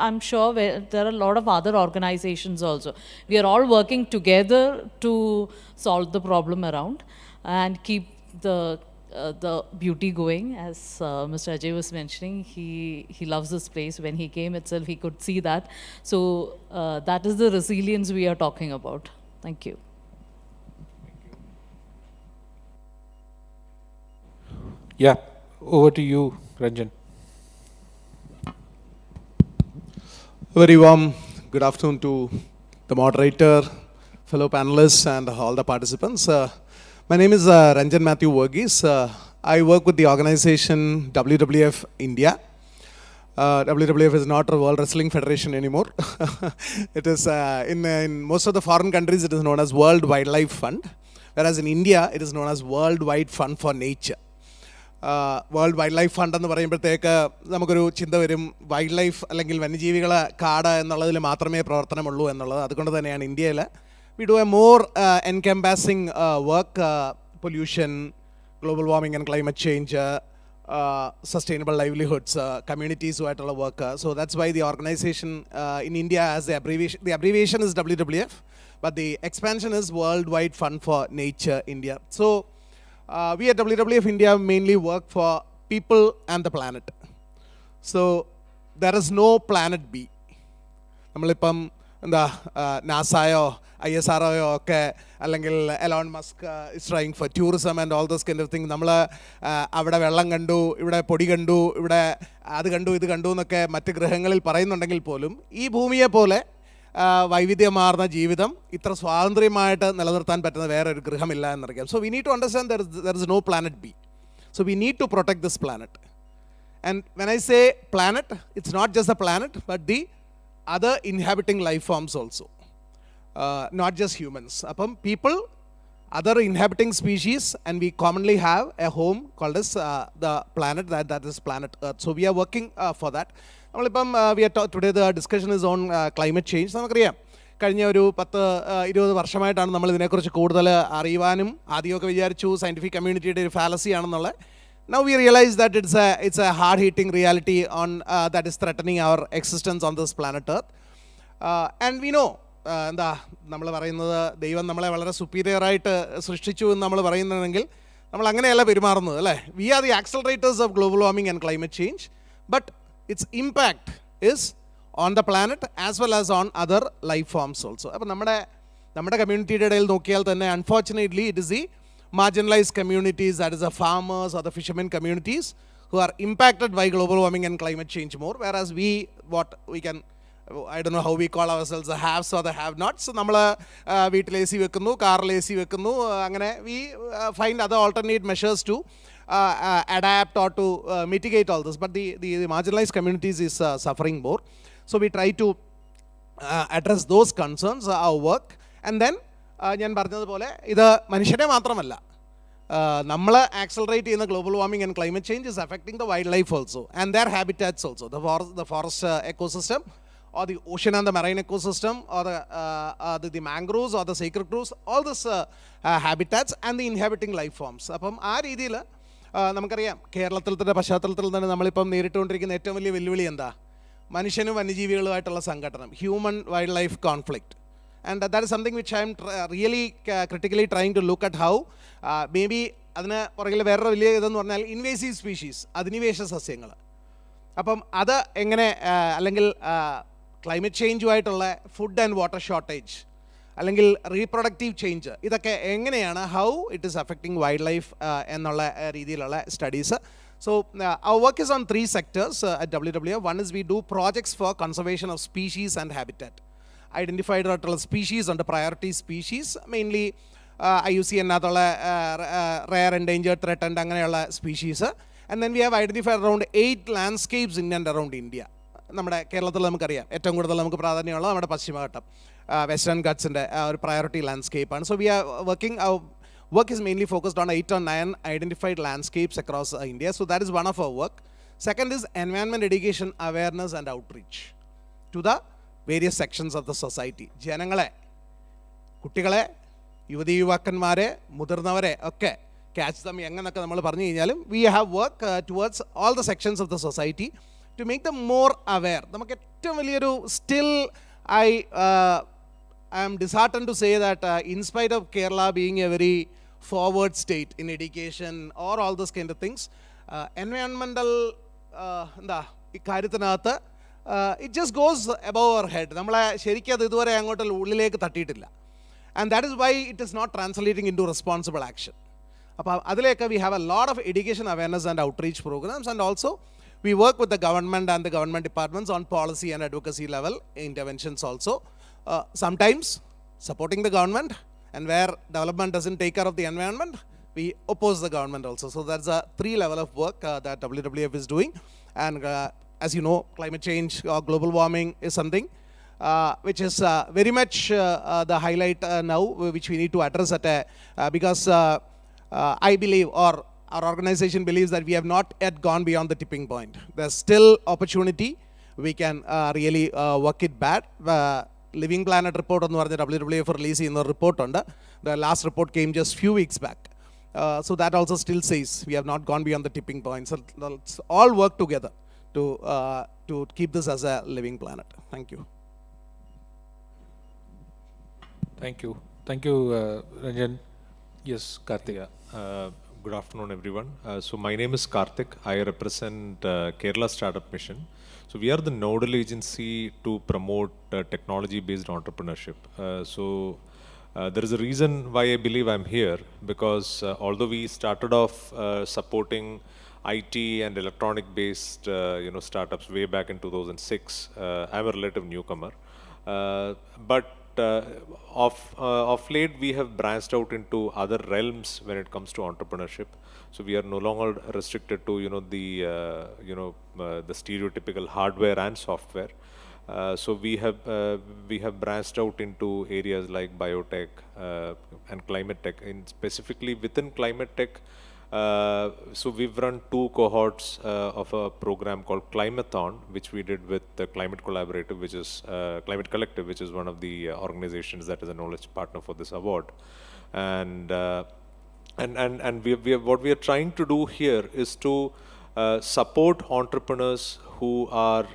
I'm sure there are a lot of other organizations also. We are all working together to solve the problem around and keep the beauty going. As Mr. Ajay was mentioning, he loves this place. When he came itself, he could see that. So that is the resilience we are talking about. Thank you. Yeah, over to you, Ranjan. Very warm good afternoon to the moderator, fellow panelists, and all the participants. My name is Ranjan Matthew Verghese. I work with the organization WWF India. WWF is not a World Wrestling Federation anymore. It is in most of the foreign countries it is known as World Wildlife Fund, whereas in India it is known as Worldwide Fund for Nature. World wild life fund എന്ന് പറയുമ്പോഴത്തേക്ക് നമുക്കൊരു ചിന്ത വരും, wild life അല്ലെങ്കിൽ വന്യജീവികളെ കാട് എന്നുള്ളതിൽ മാത്രമേ പ്രവർത്തനമുള്ളൂ എന്നുള്ളത്. അതുകൊണ്ട് തന്നെയാണ് ഇന്ത്യയിൽ we do a more encompassing work, pollution, global warming and climate change, sustainable livelihoods, communities who are work. So that's why the organization in India has the abbreviation is WWF, but the expansion is Worldwide Fund for Nature India. So we at WWF India mainly work for people and the planet. So there is no planet B. നമ്മളിപ്പം എന്താ നാസായോ ISRO ഒക്കെ അല്ലെങ്കിൽ Elon Musk is trying for tourism and all those kind of thing. നമ്മൾ അവിടെ വെള്ളം കണ്ടു, ഇവിടെ പൊടി കണ്ടു, ഇവിടെ അത് കണ്ടു, ഇത് കണ്ടു എന്നൊക്കെ മറ്റ് ഗ്രഹങ്ങളിൽ പറയുന്നുണ്ടെങ്കിൽ പോലും ഈ ഭൂമിയെ പോലെ വൈവിധ്യമാർന്ന ജീവിതം ഇത്ര സ്വാതന്ത്ര്യമായിട്ട് നിലനിർത്താൻ പറ്റുന്ന വേറെ ഒരു ഗ്രഹമില്ല എന്നറിയാം. So we need to understand there is no planet B. So we need to protect this planet. And when I say planet, it's not just a planet but the other inhabiting life forms also, not just humans. Appam people, other inhabiting species, and we commonly have a home called as the planet, that is planet Earth. So we are working for that. We are today the discussion is on climate change. നമുക്കറിയാം, കഴിഞ്ഞ ഒരു 10-20 വർഷമായിട്ടാണ് നമ്മൾ ഇതിനെക്കുറിച്ച് കൂടുതൽ അറിയുവാനും ആദ്യമൊക്കെ വിചാരിച്ചു scientific കമ്മ്യൂണിറ്റിയുടെ ഒരു ഫാലസി ആണെന്നുള്ള. Now we realize that it's a hard-hitting reality that is threatening our existence on this planet Earth. And we know, എന്താ നമ്മൾ പറയുന്നത്, ദൈവം നമ്മളെ വളരെ സുപ്പീരിയറായിട്ട് സൃഷ്ടിച്ചു എന്ന് നമ്മൾ പറയുന്നതെങ്കിൽ നമ്മൾ അങ്ങനെയല്ല പെരുമാറുന്നത്, അല്ലേ? We are the accelerators of global warming and climate change, but its impact is on the planet as well as on other life forms also. അപ്പോൾ നമ്മുടെ കമ്മ്യൂണിറ്റിയുടെ ഇടയിൽ നോക്കിയാൽ തന്നെ unfortunately it is the marginalized communities, that is the farmers or the fishermen communities, who are impacted by global warming and climate change more, whereas we can, I don't know how we call ourselves, the haves or the have nots. നമ്മൾ വീട്ടിൽ AC വെക്കുന്നു, കാറിൽ AC വെക്കുന്നു, അങ്ങനെ we find other alternate measures to adapt or to mitigate all this, but the marginalized communities is suffering more. So we try to address those concerns, our work, and then ഞാൻ പറഞ്ഞതുപോലെ ഇത് മനുഷ്യനെ മാത്രമല്ല, നമ്മൾ accelerate ചെയ്യുന്ന global warming and climate change is affecting the wild life also and their habitats also, the forest ecosystem or the ocean and the marine ecosystem or the mangroves or the sacred groves, all this habitats and the inhabiting life forms. അപ്പം ആ രീതിയിൽ നമുക്കറിയാം കേരളത്തിലത്തെ പശ്ചാത്തലത്തിൽ തന്നെ നമ്മളിപ്പം നേരിട്ടുകൊണ്ടിരിക്കുന്ന ഏറ്റവും വലിയ വെല്ലുവിളി എന്താ? മനുഷ്യനും വന്യജീവികളുമായിട്ടുള്ള സംഘട്ടനം, human wildlife conflict. And that is something which I am really critically trying to look at how maybe അതിന് പുറകിൽ വേറൊരു വലിയ ഇതെന്ന് പറഞ്ഞാൽ ഇൻവേസീവ് സ്പീഷീസ്, അധിനിവേശ സസ്യങ്ങൾ. അപ്പം അത് എങ്ങനെ, അല്ലെങ്കിൽ ക്ലൈമറ്റ് ചേഞ്ചുമായിട്ടുള്ള ഫുഡ് ആൻഡ് വാട്ടർ ഷോർട്ടേജ്, അല്ലെങ്കിൽ റീപ്രൊഡക്റ്റീവ് ചേഞ്ച്, ഇതൊക്കെ എങ്ങനെയാണ്, how it is affecting wildlife എന്നുള്ള രീതിയിലുള്ള studies. So our work is on 3 sectors at WWF. One is we do projects for conservation of species and habitat. Identified species under priority species, mainly IUCN rare, endangered, threatened അങ്ങനെയുള്ള species. And then we have identified around 8 landscapes in and around India. നമ്മുടെ കേരളത്തിൽ നമുക്കറിയാം ഏറ്റവും കൂടുതൽ നമുക്ക് പ്രാധാന്യമുള്ള നമ്മുടെ പശ്ചിമഘട്ടം, വെസ്റ്റേൺ ഗട്ട്സിൻ്റെ ഒരു പ്രയോറിറ്റി ലാൻഡ്സ്കേപ്പാണ്. So we are working, our work is mainly focused on 8 or 9 identified landscapes across India. So that is one of our work. Second is environment education, awareness and outreach to the various sections of the society. ജനങ്ങളെ, കുട്ടികളെ, യുവതി യുവാക്കന്മാരെ, മുതിർന്നവരെ ഒക്കെ catch dum young എന്നൊക്കെ നമ്മൾ പറഞ്ഞു കഴിഞ്ഞാലും we have work towards all the sections of the society to make them more aware. നമുക്ക് ഏറ്റവും വലിയൊരു still I am disheartened to say that in spite of Kerala being a very forward state in education or all those kind of things, environmental എന്താ ഇക്കാര്യത്തിനകത്ത് it just goes above our head. നമ്മളെ ശരിക്കും അത് ഇതുവരെ അങ്ങോട്ട് ഉള്ളിലേക്ക് തട്ടിയിട്ടില്ല. And that is why it is not translating into responsible action. അപ്പോൾ അതിലേക്ക് we have a lot of education, awareness and outreach programs, and also we work with the government and the government departments on policy and advocacy level interventions also. Sometimes supporting the government, and where development doesn't take care of the environment, we oppose the government also. So that's a 3 level of work that WWF is doing. And as you know, climate change or global warming is something which is very much the highlight now, which we need to address at because I believe, or our organization believes, that we have not yet gone beyond the tipping point. There's still opportunity. We can really work it bad. Living Planet report on the WWF release in the report under the last report came just few weeks back. So that also still says we have not gone beyond the tipping point. So let's all work together to keep this as a living planet. Thank you. Thank you, Ranjan. Yes, Karthika. Good afternoon, everyone. So my name is Karthik. I represent Kerala Startup Mission. So we are the nodal agency to promote technology-based entrepreneurship. There is a reason why I believe I'm here, because although we started off supporting IT and electronic-based startups way back in 2006, I'm a relative newcomer. But of late we have branched out into other realms when it comes to entrepreneurship. So we are no longer restricted to the stereotypical hardware and software. So we have branched out into areas like biotech and climate tech. And specifically within climate tech, so we've run 2 cohorts of a program called Climathon, which we did with the Climate Collaborative, which is Climate Collective, which is one of the organizations that is a knowledge partner for this award. And what we are trying to do here is to support entrepreneurs who are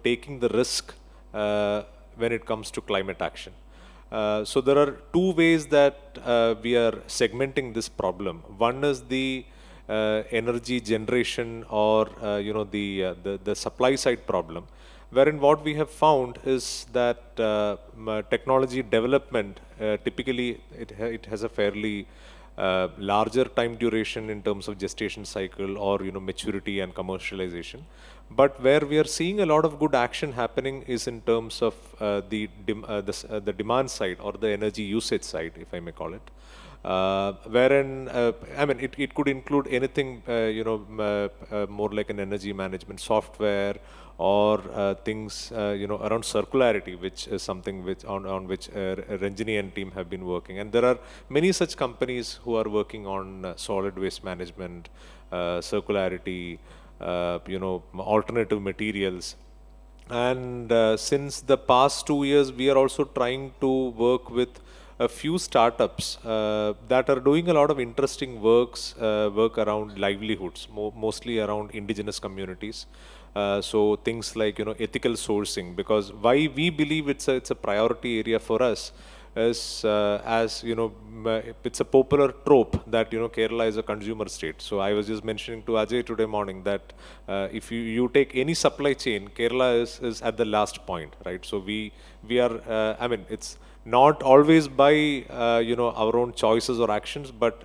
taking the risk when it comes to climate action. So there are 2 ways that we are segmenting this problem. One is the energy generation or the supply side problem, wherein what we have found is that technology development typically it has a fairly larger time duration in terms of gestation cycle or maturity and commercialization. But where we are seeing a lot of good action happening is in terms of the demand side or the energy usage side, if I may call it. Wherein I mean it could include anything more like an energy management software or things around circularity, which is something which on which Ranjini and team have been working. And there are many such companies who are working on solid waste management, circularity, alternative materials. And since the past 2 years, we are also trying to work with a few startups that are doing a lot of interesting work around livelihoods, mostly around indigenous communities. So things like ethical sourcing, because why we believe it's a priority area for us is as it's a popular trope that Kerala is a consumer state. So I was just mentioning to Ajay today morning that if you take any supply chain, Kerala is at the last point, right? So we are I mean, it's not always by our own choices or actions, but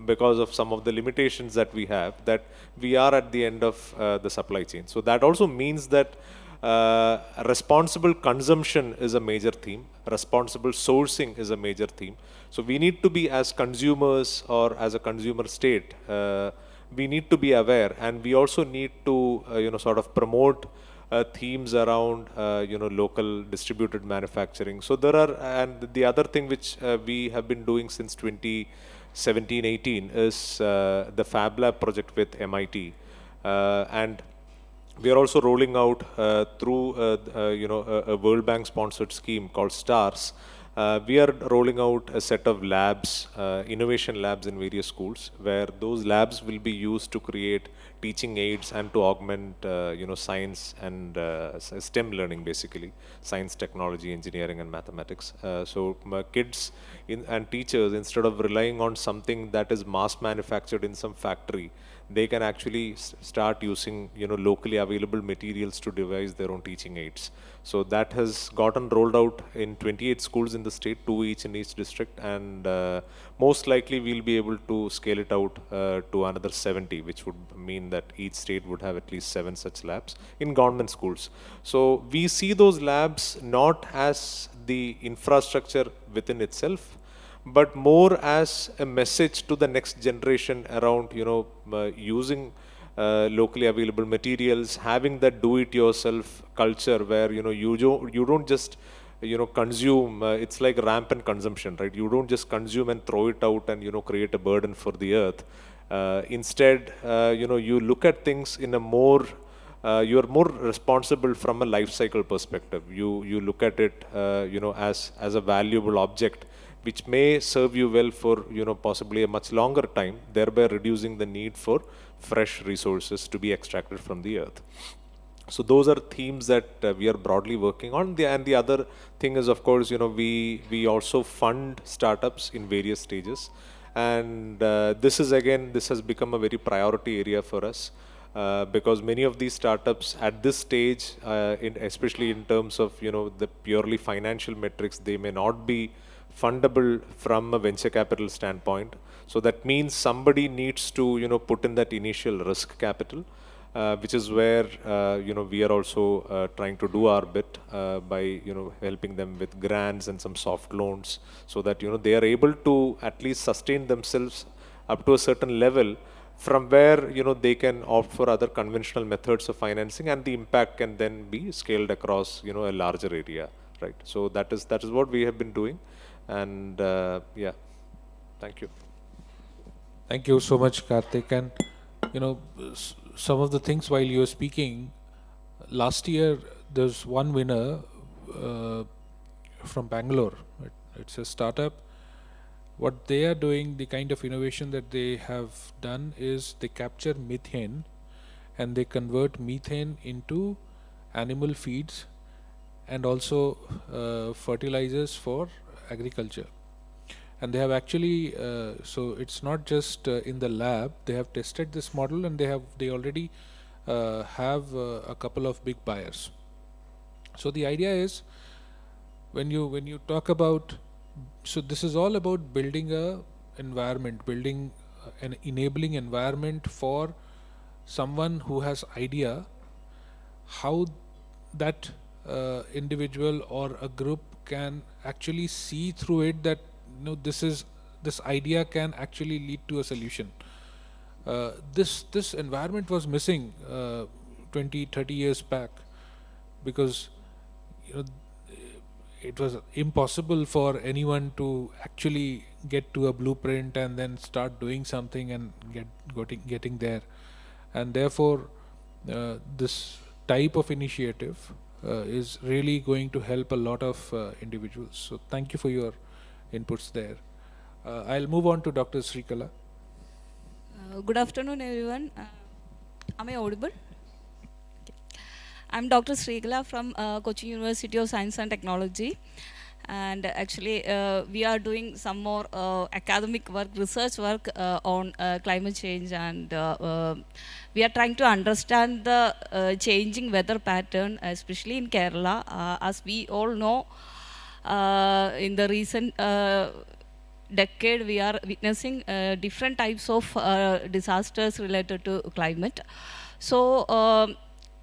because of some of the limitations that we have, that we are at the end of the supply chain. So that also means that responsible consumption is a major theme. Responsible sourcing is a major theme. So we need to be, as consumers or as a consumer state, we need to be aware, and we also need to sort of promote themes around local distributed manufacturing. So there are, and the other thing which we have been doing since 2017-18 is the Fab Lab project with MIT, and we are also rolling out through a World Bank sponsored scheme called STARS. We are rolling out a set of labs, innovation labs in various schools, where those labs will be used to create teaching aids and to augment science and STEM learning, basically science, technology, engineering, and mathematics. So kids and teachers, instead of relying on something that is mass manufactured in some factory, they can actually start using locally available materials to devise their own teaching aids. So that has gotten rolled out in 28 schools in the state, 2 each in each district, and most likely we'll be able to scale it out to another 70, which would mean that each state would have at least 7 such labs in government schools. So we see those labs not as the infrastructure within itself, but more as a message to the next generation around using locally available materials, having that do-it-yourself culture where you don't just consume. It's like rampant consumption, right? You don't just consume and throw it out and create a burden for the earth. Instead, you look at things in a more you are more responsible from a life cycle perspective. You look at it as a valuable object which may serve you well for possibly a much longer time, thereby reducing the need for fresh resources to be extracted from the earth. So those are themes that we are broadly working on. And the other thing is, of course, we also fund startups in various stages, and this has become a very priority area for us. Because many of these startups at this stage, especially in terms of the purely financial metrics, they may not be fundable from a venture capital standpoint. So that means somebody needs to put in that initial risk capital, which is where we are also trying to do our bit by helping them with grants and some soft loans, so that they are able to at least sustain themselves up to a certain level, from where they can opt for other conventional methods of financing, and the impact can then be scaled across a larger area, right? So that is what we have been doing, and yeah, thank you. Thank you so much, Karthik. And some of the things while you were speaking, last year there's one winner from Bangalore. It's a startup. What they are doing, the kind of innovation that they have done is they capture methane and they convert methane into animal feeds and also fertilizers for agriculture. And they have actually, so it's not just in the lab, they have tested this model, and they already have a couple of big buyers. So the idea is, when you talk about, so this is all about building a environment, building an enabling environment for someone who has idea, how that individual or a group can actually see through it that this idea can actually lead to a solution. This environment was missing 20-30 years back. because you know, it was impossible for anyone to actually get to a blueprint and then start doing something and getting there. And therefore, this type of initiative is really going to help a lot of individuals. So thank you for your inputs there. I'll move on to Dr. Srikala. Good afternoon, everyone. Am I audible? I'm Dr. Srikala from Kochi University of Science and Technology. And actually, we are doing some more academic work, research work on climate change, and we are trying to understand the changing weather pattern, especially in Kerala. As we all know, in the recent decade, we are witnessing different types of disasters related to climate. So,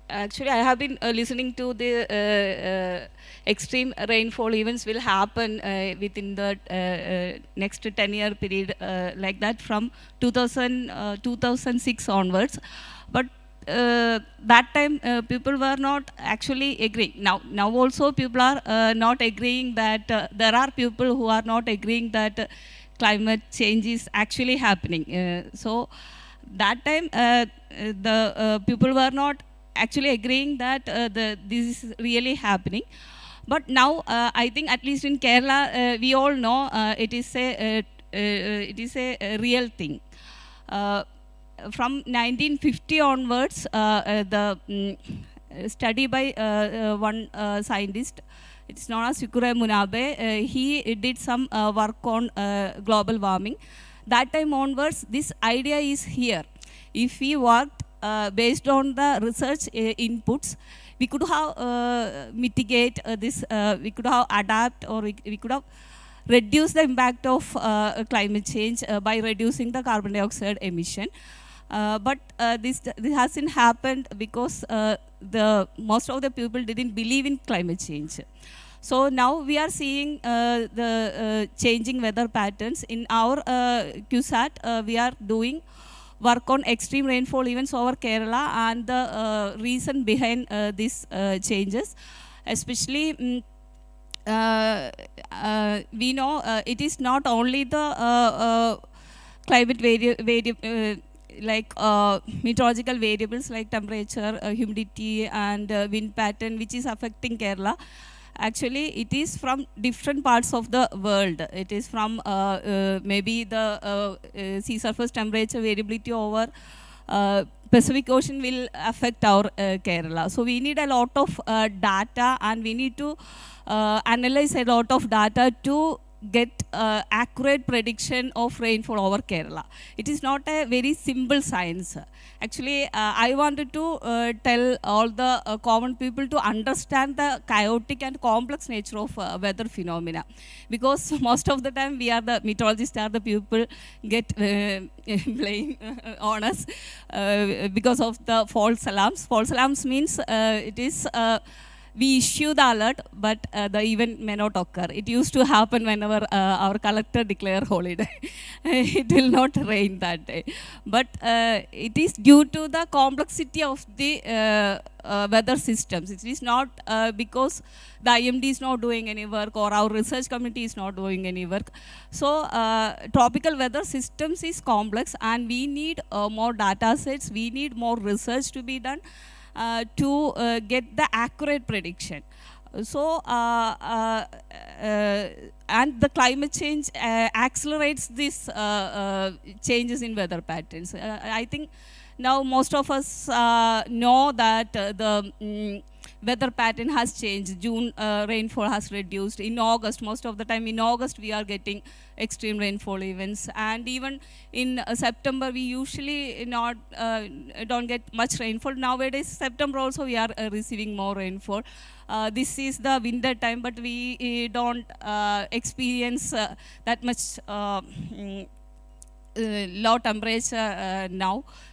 actually, I have been listening to the extreme rainfall events will happen within the next 10-year period, like that from 2006 onwards. But that time people were not actually agreeing. Now also people are not agreeing that there are people who are not agreeing that climate change is actually happening. So that time the people were not actually agreeing that this is really happening. But now I think at least in Kerala we all know it is a real thing. From 1950 onwards, the study by one scientist, it's known as Yukure Munabe, he did some work on global warming. That time onwards, this idea is here. If we worked based on the research inputs, we could have mitigate this, we could have adapt, or we could have reduce the impact of climate change by reducing the carbon dioxide emission. But this hasn't happened because most of the people didn't believe in climate change. So now we are seeing the changing weather patterns. In our QSAT, we are doing work on extreme rainfall events over Kerala and the reason behind these changes. Especially, we know it is not only the climate like meteorological variables like temperature, humidity, and wind pattern, which is affecting Kerala. Actually, it is from different parts of the world. It is from maybe the sea surface temperature variability over Pacific Ocean will affect our Kerala. So we need a lot of data, and we need to analyze a lot of data to get accurate prediction of rainfall over Kerala. It is not a very simple science. Actually, I wanted to tell all the common people to understand the chaotic and complex nature of weather phenomena. Because most of the time we are the meteorologists, are the people get blame on us because of the false alarms. False alarms means it is we issue the alert, but the event may not occur. It used to happen whenever our collector declare holiday. It will not rain that day. But it is due to the complexity of the weather systems. It is not because the IMD is not doing any work or our research committee is not doing any work. So tropical weather systems is complex, and we need more data sets. We need more research to be done to get the accurate prediction. So, and the climate change accelerates these changes in weather patterns. I think now most of us know that the weather pattern has changed. June rainfall has reduced. In August, most of the time in August we are getting extreme rainfall events, and even in September we usually not don't get much rainfall. Nowadays September also we are receiving more rainfall. This is the winter time, but we don't experience that much low temperature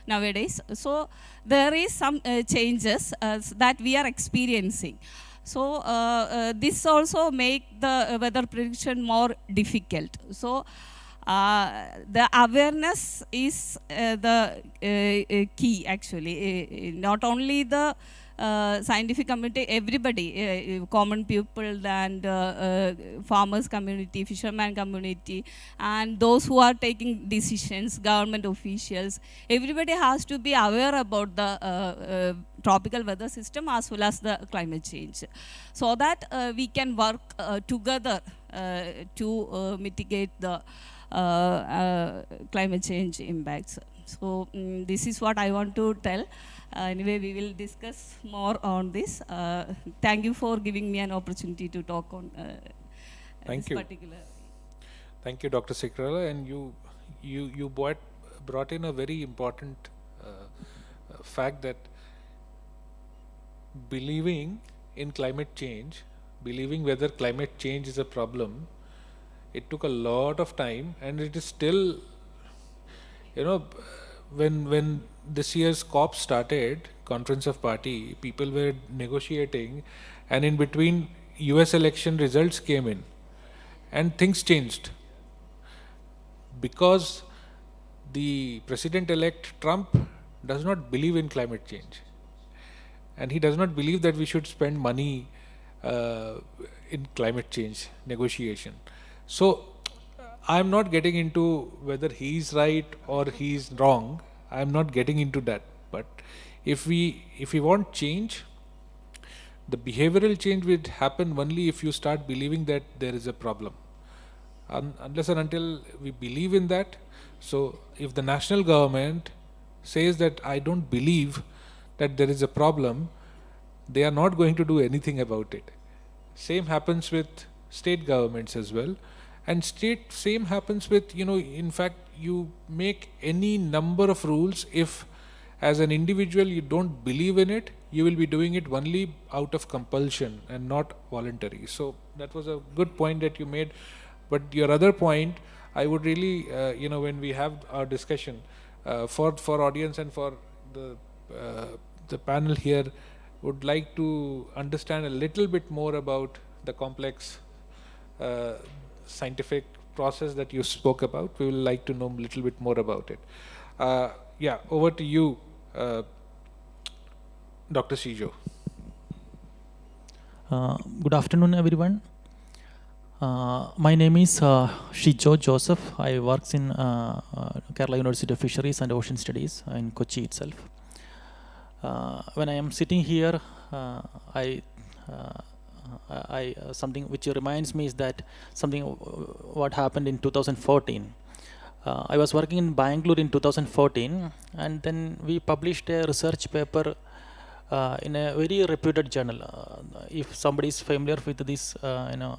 nowadays. So there is some changes that we are experiencing. So this also make the weather prediction more difficult. So the awareness is the key actually. Not only the scientific community, everybody, common people and farmers community, fisherman community, and those who are taking decisions, government officials, everybody has to be aware about the tropical weather system as well as the climate change, so that we can work together to mitigate the climate change impacts. So this is what I want to tell. Anyway, we will discuss more on this. Thank you for giving me an opportunity to talk on Thank this you. particular. Thank you, Dr. Sikrala, and you brought in a very important fact that believing in climate change, believing whether climate change is a problem, it took a lot of time, and it is still, you know, when this year's COP started, Conference of Party, people were negotiating, and in between US election results came in, and things changed. Because the president-elect Trump does not believe in climate change. And he does not believe that we should spend money in climate change negotiation. So I'm not getting into whether he's right or he's wrong. I'm not getting into that. But if we want change, the behavioral change will happen only if you start believing that there is a problem. Unless and until we believe in that. So if the national government says that I don't believe that there is a problem, they are not going to do anything about it. Same happens with state governments as well. And same happens with, in fact, you make any number of rules. If as an individual you don't believe in it, you will be doing it only out of compulsion and not voluntary. So that was a good point that you made. But your other point, I would really, when we have our discussion, for audience and for the panel here, would like to understand a little bit more about the complex scientific process that you spoke about. We would like to know a little bit more about it. Yeah, over to you, Dr. Shijo. Good afternoon, everyone. My name is Shijo Joseph. I work in Kerala University of Fisheries and Ocean Studies in Kochi itself. When I am sitting here, something which reminds me is that something what happened in 2014. I was working in Bangalore in 2014, and then we published a research paper in a very reputed journal. If somebody is familiar with this,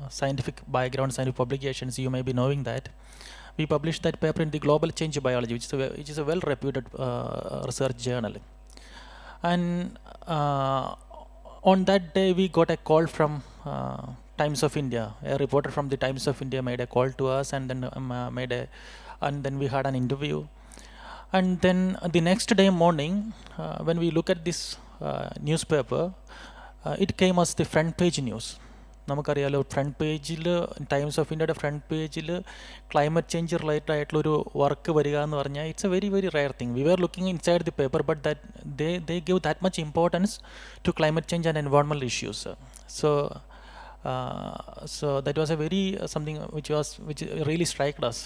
scientific background, scientific publications, you may be knowing that. We published that paper in the Global Change Biology, which is a well-reputed research journal. And on that day, we got a call from Times of India. A reporter from the Times of India made a call to us, and then we had an interview. And then the next day morning, when we look at this newspaper, it came as the front page news. നമുക്കറിയാലോ front പേജിൽ Times of ഇന്ത്യയുടെ front പേജിൽ climate change related ആയിട്ടുള്ളൊരു work വരിക എന്ന് പറഞ്ഞാൽ it's a very very rare thing. We are looking inside the paper, but they give that much importance to climate change and environmental issues. So that was a very something which really struck us.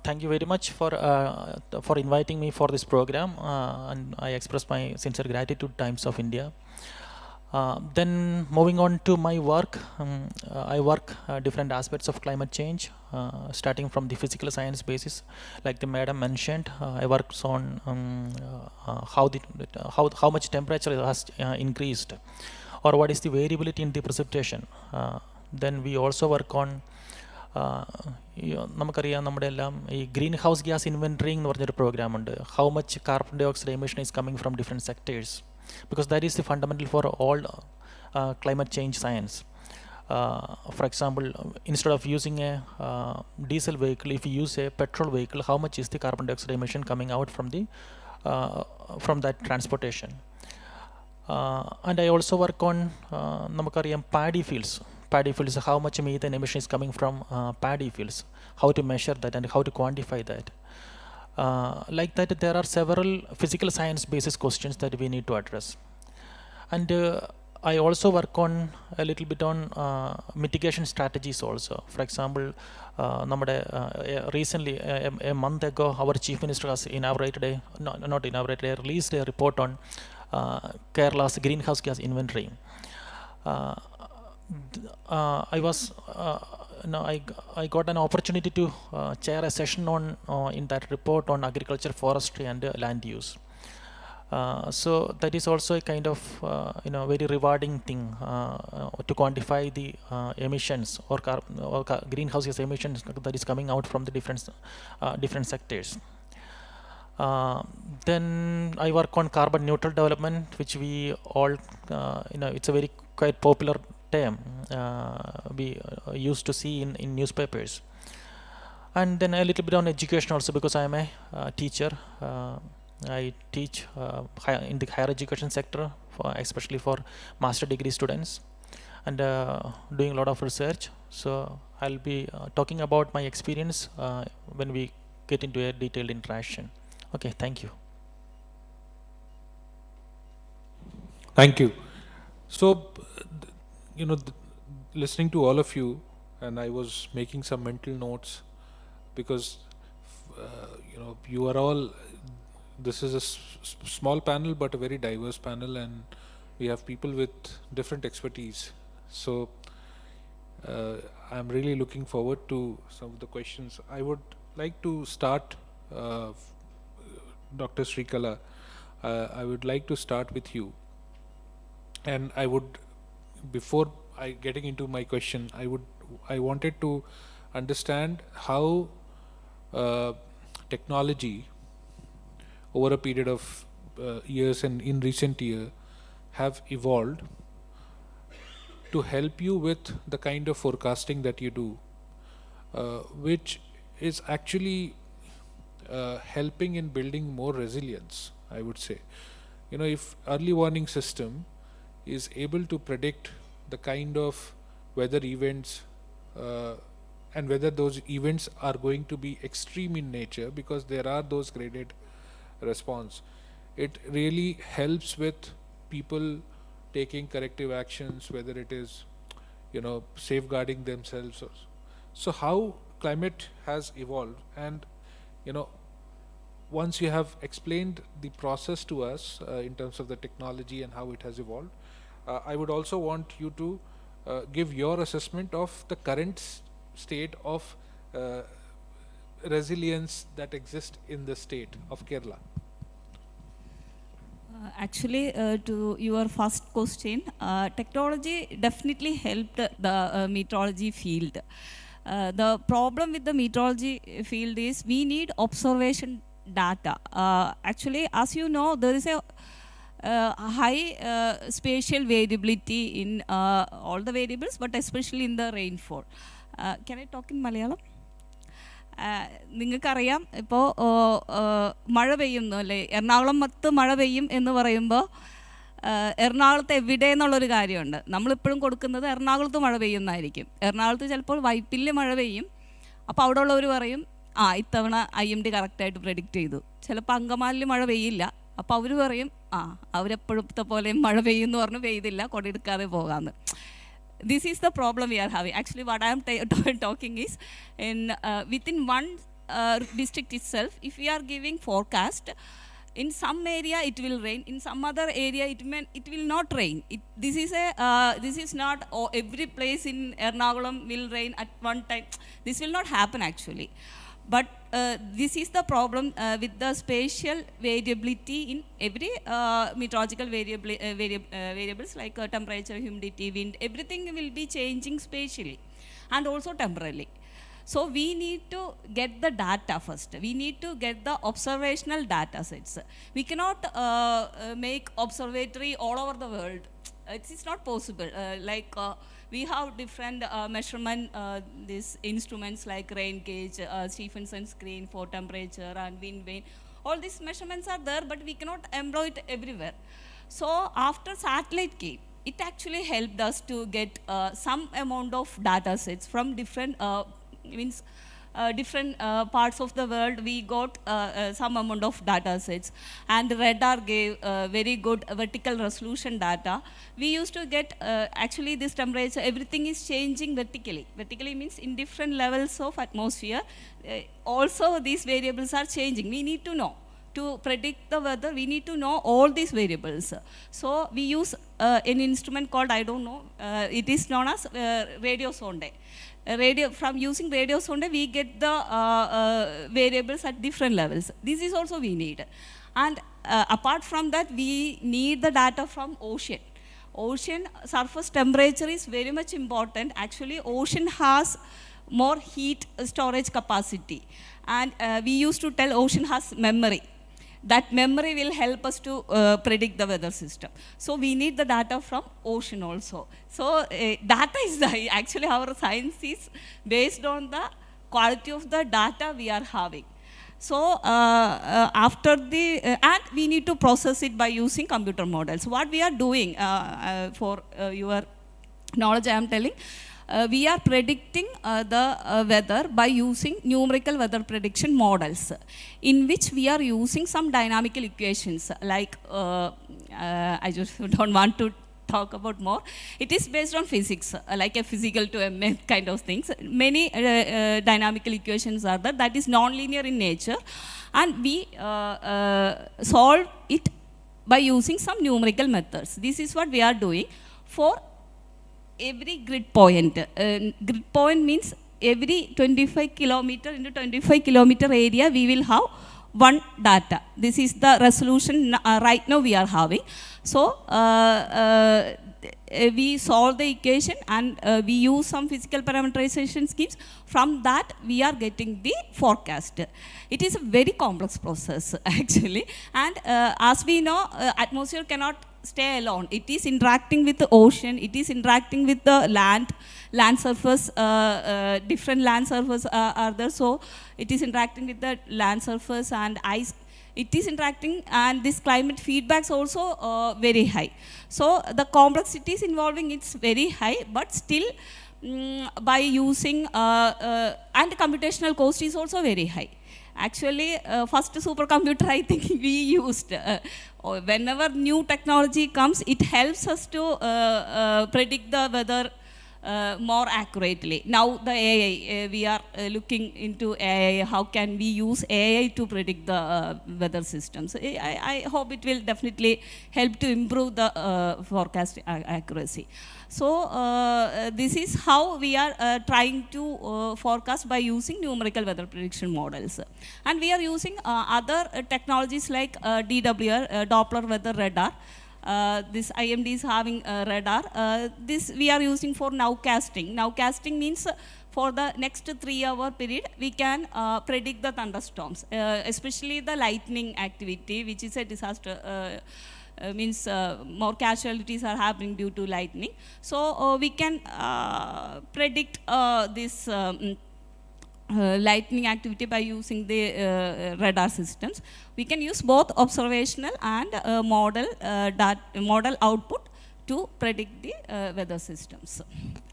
Thank you very much for inviting me for this program, and I express my sincere gratitude to Times of India. Then moving on to my work, I work different aspects of climate change, starting from the physical science basis, like the madam mentioned. I work on how much temperature has increased, or what is the variability in the precipitation. Then we also work on നമുക്കറിയാം നമ്മുടെ എല്ലാം ഈ green house gas ഇൻവെൻറ്ററിങ് എന്ന് പറഞ്ഞൊരു program ഉണ്ട്. How much carbon dioxide emission is coming from different sectors, because that is the fundamental for all climate change science. For example, instead of using a diesel vehicle, if you use a petrol vehicle, how much is the carbon dioxide emission coming out from that transportation? And I also work on നമുക്കറിയാം paddy fields, how much methane emission is coming from paddy fields, how to measure that and how to quantify that. Like that, there are several physical science basis questions that we need to address. And I also work on a little bit on mitigation strategies also. For example, recently, a month ago, our Chief Minister has inaugurated not inaugurated, released a report on Kerala's greenhouse gas inventory. I was I got an opportunity to chair a session on in that report on agriculture, forestry, and land use. So that is also a kind of very rewarding thing to quantify the emissions or greenhouse gas emissions that is coming out from the different sectors. Then I work on carbon neutral development, which we all it's a very quite popular term we used to see in newspapers. And then a little bit on education also, because I am a teacher. I teach in the higher education sector, especially for master degree students, and doing a lot of research. So I'll be talking about my experience when we get into a detailed interaction. Okay, thank you. Thank you. So, listening to all of you, and I was making some mental notes because, you are all, this is a small panel, but a very diverse panel, and we have people with different expertise. So, I'm really looking forward to some of the questions. I would like to start, Dr. Srikala, I would like to start with you. And I would, before getting into my question, I wanted to understand how technology over a period of years and in recent year have evolved to help you with the kind of forecasting that you do, which is actually helping in building more resilience, I would say. If early warning system is able to predict the kind of weather events and whether those events are going to be extreme in nature, because there are those graded response, it really helps with people taking corrective actions, whether it is safeguarding themselves. So how climate has evolved, and once you have explained the process to us in terms of the technology and how it has evolved, I would also want you to give your assessment of the current state of resilience that exists in the state of Kerala. Actually, to your first question, technology definitely helped the meteorology field. The problem with the meteorology field is we need observation data. Actually, as you know, there is a high spatial variability in all the variables, but especially in the rainfall. Can I talk in Malayalam? നിങ്ങൾക്കറിയാം, ഇപ്പോൾ മഴ പെയ്യുന്നു അല്ലേ, എറണാകുളം മൊത്തം മഴ പെയ്യും എന്ന് പറയുമ്പോൾ എറണാകുളത്ത് എവിടെ എന്നുള്ളൊരു കാര്യമുണ്ട്. നമ്മളിപ്പോഴും കൊടുക്കുന്നത് എറണാകുളത്ത് മഴ പെയ്യുന്നതായിരിക്കും. എറണാകുളത്ത് ചിലപ്പോൾ വൈപ്പിൽ മഴ പെയ്യും. അപ്പോൾ അവിടെ ഉള്ളവർ പറയും ഇത്തവണ IMD കറക്റ്റായിട്ട് പ്രെഡിക്റ്റ് ചെയ്തു. ചിലപ്പോൾ അങ്കമാലിൽ മഴ പെയ്യില്ല. അപ്പോൾ അവർ പറയും അവരെപ്പോഴത്തെ പോലെ മഴ പെയ്യുമെന്ന് പറഞ്ഞ് പെയ്തില്ല, കൊടെടുക്കാതെ പോകാമെന്ന്. This is the problem we are having. Actually, what I am talking is, within one district itself, if we are giving forecast, in some area it will rain, in some other area it will not rain. This is not every place in Ernakulam will rain at one time. This will not happen actually. But this is the problem with the spatial variability in every meteorological variables like temperature, humidity, wind, everything will be changing spatially and also temporarily. So we need to get the data first. We need to get the observational data sets. We cannot make observatory all over the world. It is not possible. We have different measurement these instruments like rain gauge, Stephenson screen for temperature and wind vane. All these measurements are there, but we cannot employ it everywhere. So after satellite came, it actually helped us to get some amount of data sets from different different parts of the world, we got some amount of data sets. And radar gave very good vertical resolution data. We used to get, actually this temperature, everything is changing vertically. Vertically means in different levels of atmosphere. Also these variables are changing. We need to know. To predict the weather, we need to know all these variables. So we use an instrument called, I don't know, it is known as radio sonde. From using radio sonde, we get the variables at different levels. This is also we need. And apart from that, we need the data from ocean. Ocean surface temperature is very much important. Actually, ocean has more heat storage capacity. And we used to tell ocean has memory. That memory will help us to predict the weather system. So we need the data from ocean also. So data is the, actually our science is based on the quality of the data we are having. So after the, and we need to process it by using computer models. What we are doing, for your knowledge I am telling, we are predicting the weather by using numerical weather prediction models, in which we are using some dynamical equations, like, I just don't want to talk about more. It is based on physics, like a physical to a math kind of things. Many dynamical equations are there, that is non-linear in nature, and we solve it by using some numerical methods. This is what we are doing for every grid point. Grid point means every 25 kilometer into 25 kilometer area we will have one data. This is the resolution right now we are having. So we solve the equation and we use some physical parameterization schemes. From that we are getting the forecast. It is a very complex process actually, and as we know, atmosphere cannot stay alone. It is interacting with the ocean, it is interacting with the land surface, different land surface are there, so it is interacting with the land surface and ice. It is interacting, and this climate feedback is also very high. So the complexities involving it's very high, but still by using, and computational cost is also very high. Actually, first supercomputer I think we used. Whenever new technology comes, it helps us to predict the weather more accurately. Now the AI, we are looking into AI, how can we use AI to predict the weather systems. I hope it will definitely help to improve the forecast accuracy. So this is how we are trying to forecast by using numerical weather prediction models. And we are using other technologies like DWR, Doppler weather radar. This IMD is having a radar. This we are using for nowcasting. Nowcasting means for the next 3-hour period, we can predict the thunderstorms, especially the lightning activity, which is a disaster. Means more casualties are happening due to lightning. So we can predict this lightning activity by using the radar systems. We can use both observational and model output to predict the weather systems.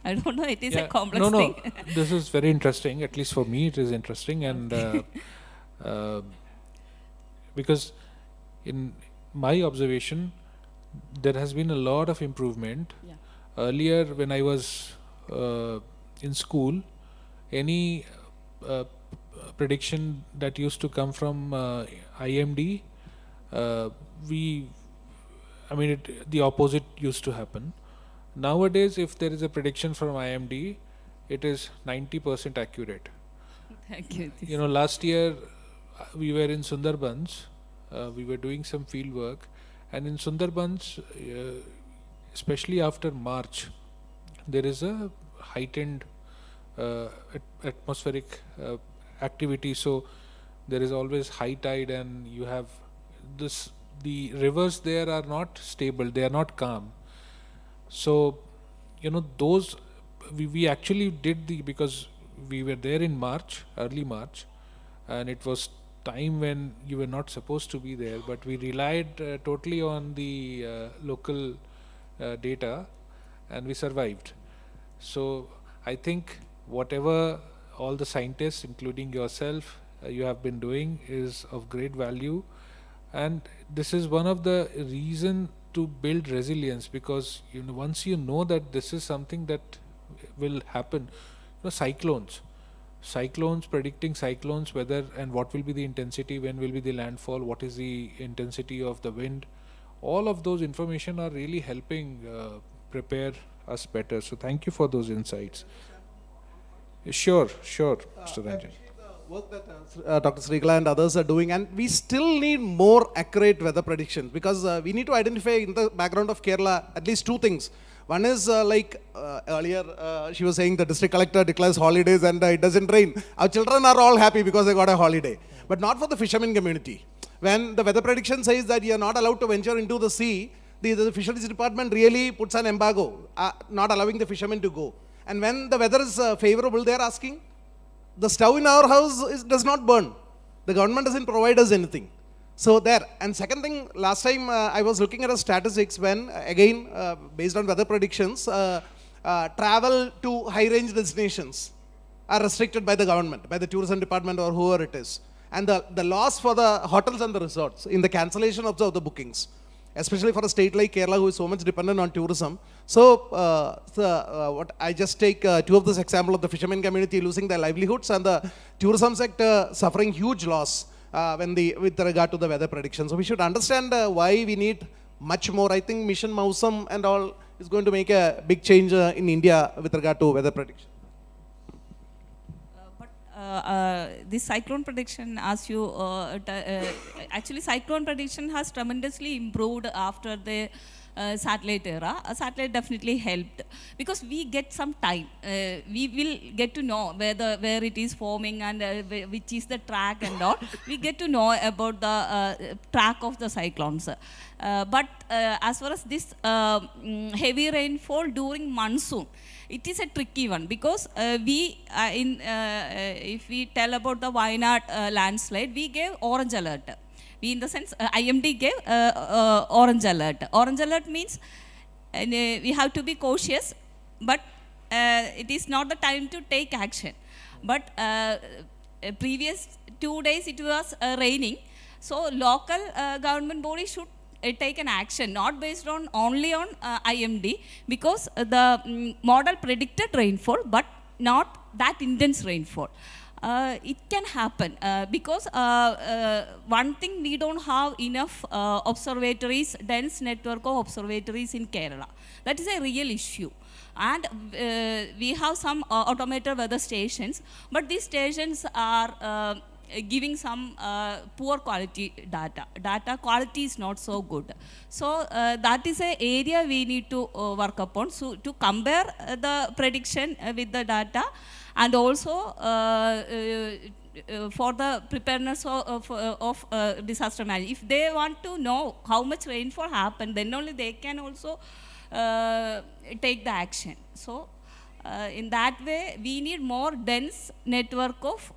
I don't know, it is a complex thing. This is very interesting. At least for me, it is interesting, and because in my observation, there has been a lot of improvement. Yeah. Earlier, when I was in school, any prediction that used to come from IMD, the opposite used to happen. Nowadays, if there is a prediction from IMD, it is 90% accurate. Thank you. You know, last year we were in Sundarbans. We were doing some field work, and in Sundarbans, especially after March, there is a heightened atmospheric activity. So there is always high tide, and you have this. The rivers there are not stable; they are not calm. So, you know, those we actually did because we were there in March, early March, and it was time when you were not supposed to be there, but we relied totally on the local data, and we survived. So I think whatever all the scientists, including yourself, you have been doing is of great value. And this is one of the reason to build resilience, because once you know that this is something that will happen, cyclones, predicting cyclones, whether and what will be the intensity, when will be the landfall, what is the intensity of the wind, all of those information are really helping prepare us better. So thank you for those insights. Sure, Mr. Ranjan. Work that Dr. Srikala and others are doing, and we still need more accurate weather predictions, because we need to identify in the background of Kerala at least two things. One is earlier she was saying the district collector declares holidays and it doesn't rain. Our children are all happy because they got a holiday, but not for the fishermen community. When the weather prediction says that you are not allowed to venture into the sea, the fisheries department really puts an embargo, not allowing the fishermen to go. And when the weather is favorable, they are asking, the stove in our house does not burn. The government doesn't provide us anything. So there. And second thing, last time I was looking at a statistics when, again, based on weather predictions, travel to high-range destinations are restricted by the government, by the tourism department or whoever it is. And the loss for the hotels and the resorts in the cancellation of the bookings, especially for a state like Kerala who is so much dependent on tourism. So, what I just take two of this example of the fishermen community losing their livelihoods and the tourism sector suffering huge loss with regard to the weather prediction. So we should understand why we need much more. I think Mission Mausam and all is going to make a big change in India with regard to weather prediction. This cyclone prediction, as you actually cyclone prediction has tremendously improved after the satellite era. Satellite definitely helped because we get some time. We will get to know where it is forming and which is the track and all. We get to know about the track of the cyclones. But as far as this heavy rainfall during monsoon, it is a tricky one because if we tell about the Wayanad landslide, we gave orange alert. We, in the sense, IMD gave orange alert. Orange alert means we have to be cautious, but it is not the time to take action. But previous 2 days it was raining, so local government body should take an action, not based on only on IMD, because the model predicted rainfall, but not that intense rainfall. It can happen because one thing, we don't have enough observatories, dense network of observatories in Kerala. That is a real issue. And we have some automated weather stations, but these stations are giving some poor quality data. Data quality is not so good. So that is an area we need to work upon. So to compare the prediction with the data, and also for the preparedness of disaster management. If they want to know how much rainfall happened, then only they can also take the action. So in that way, we need more dense network of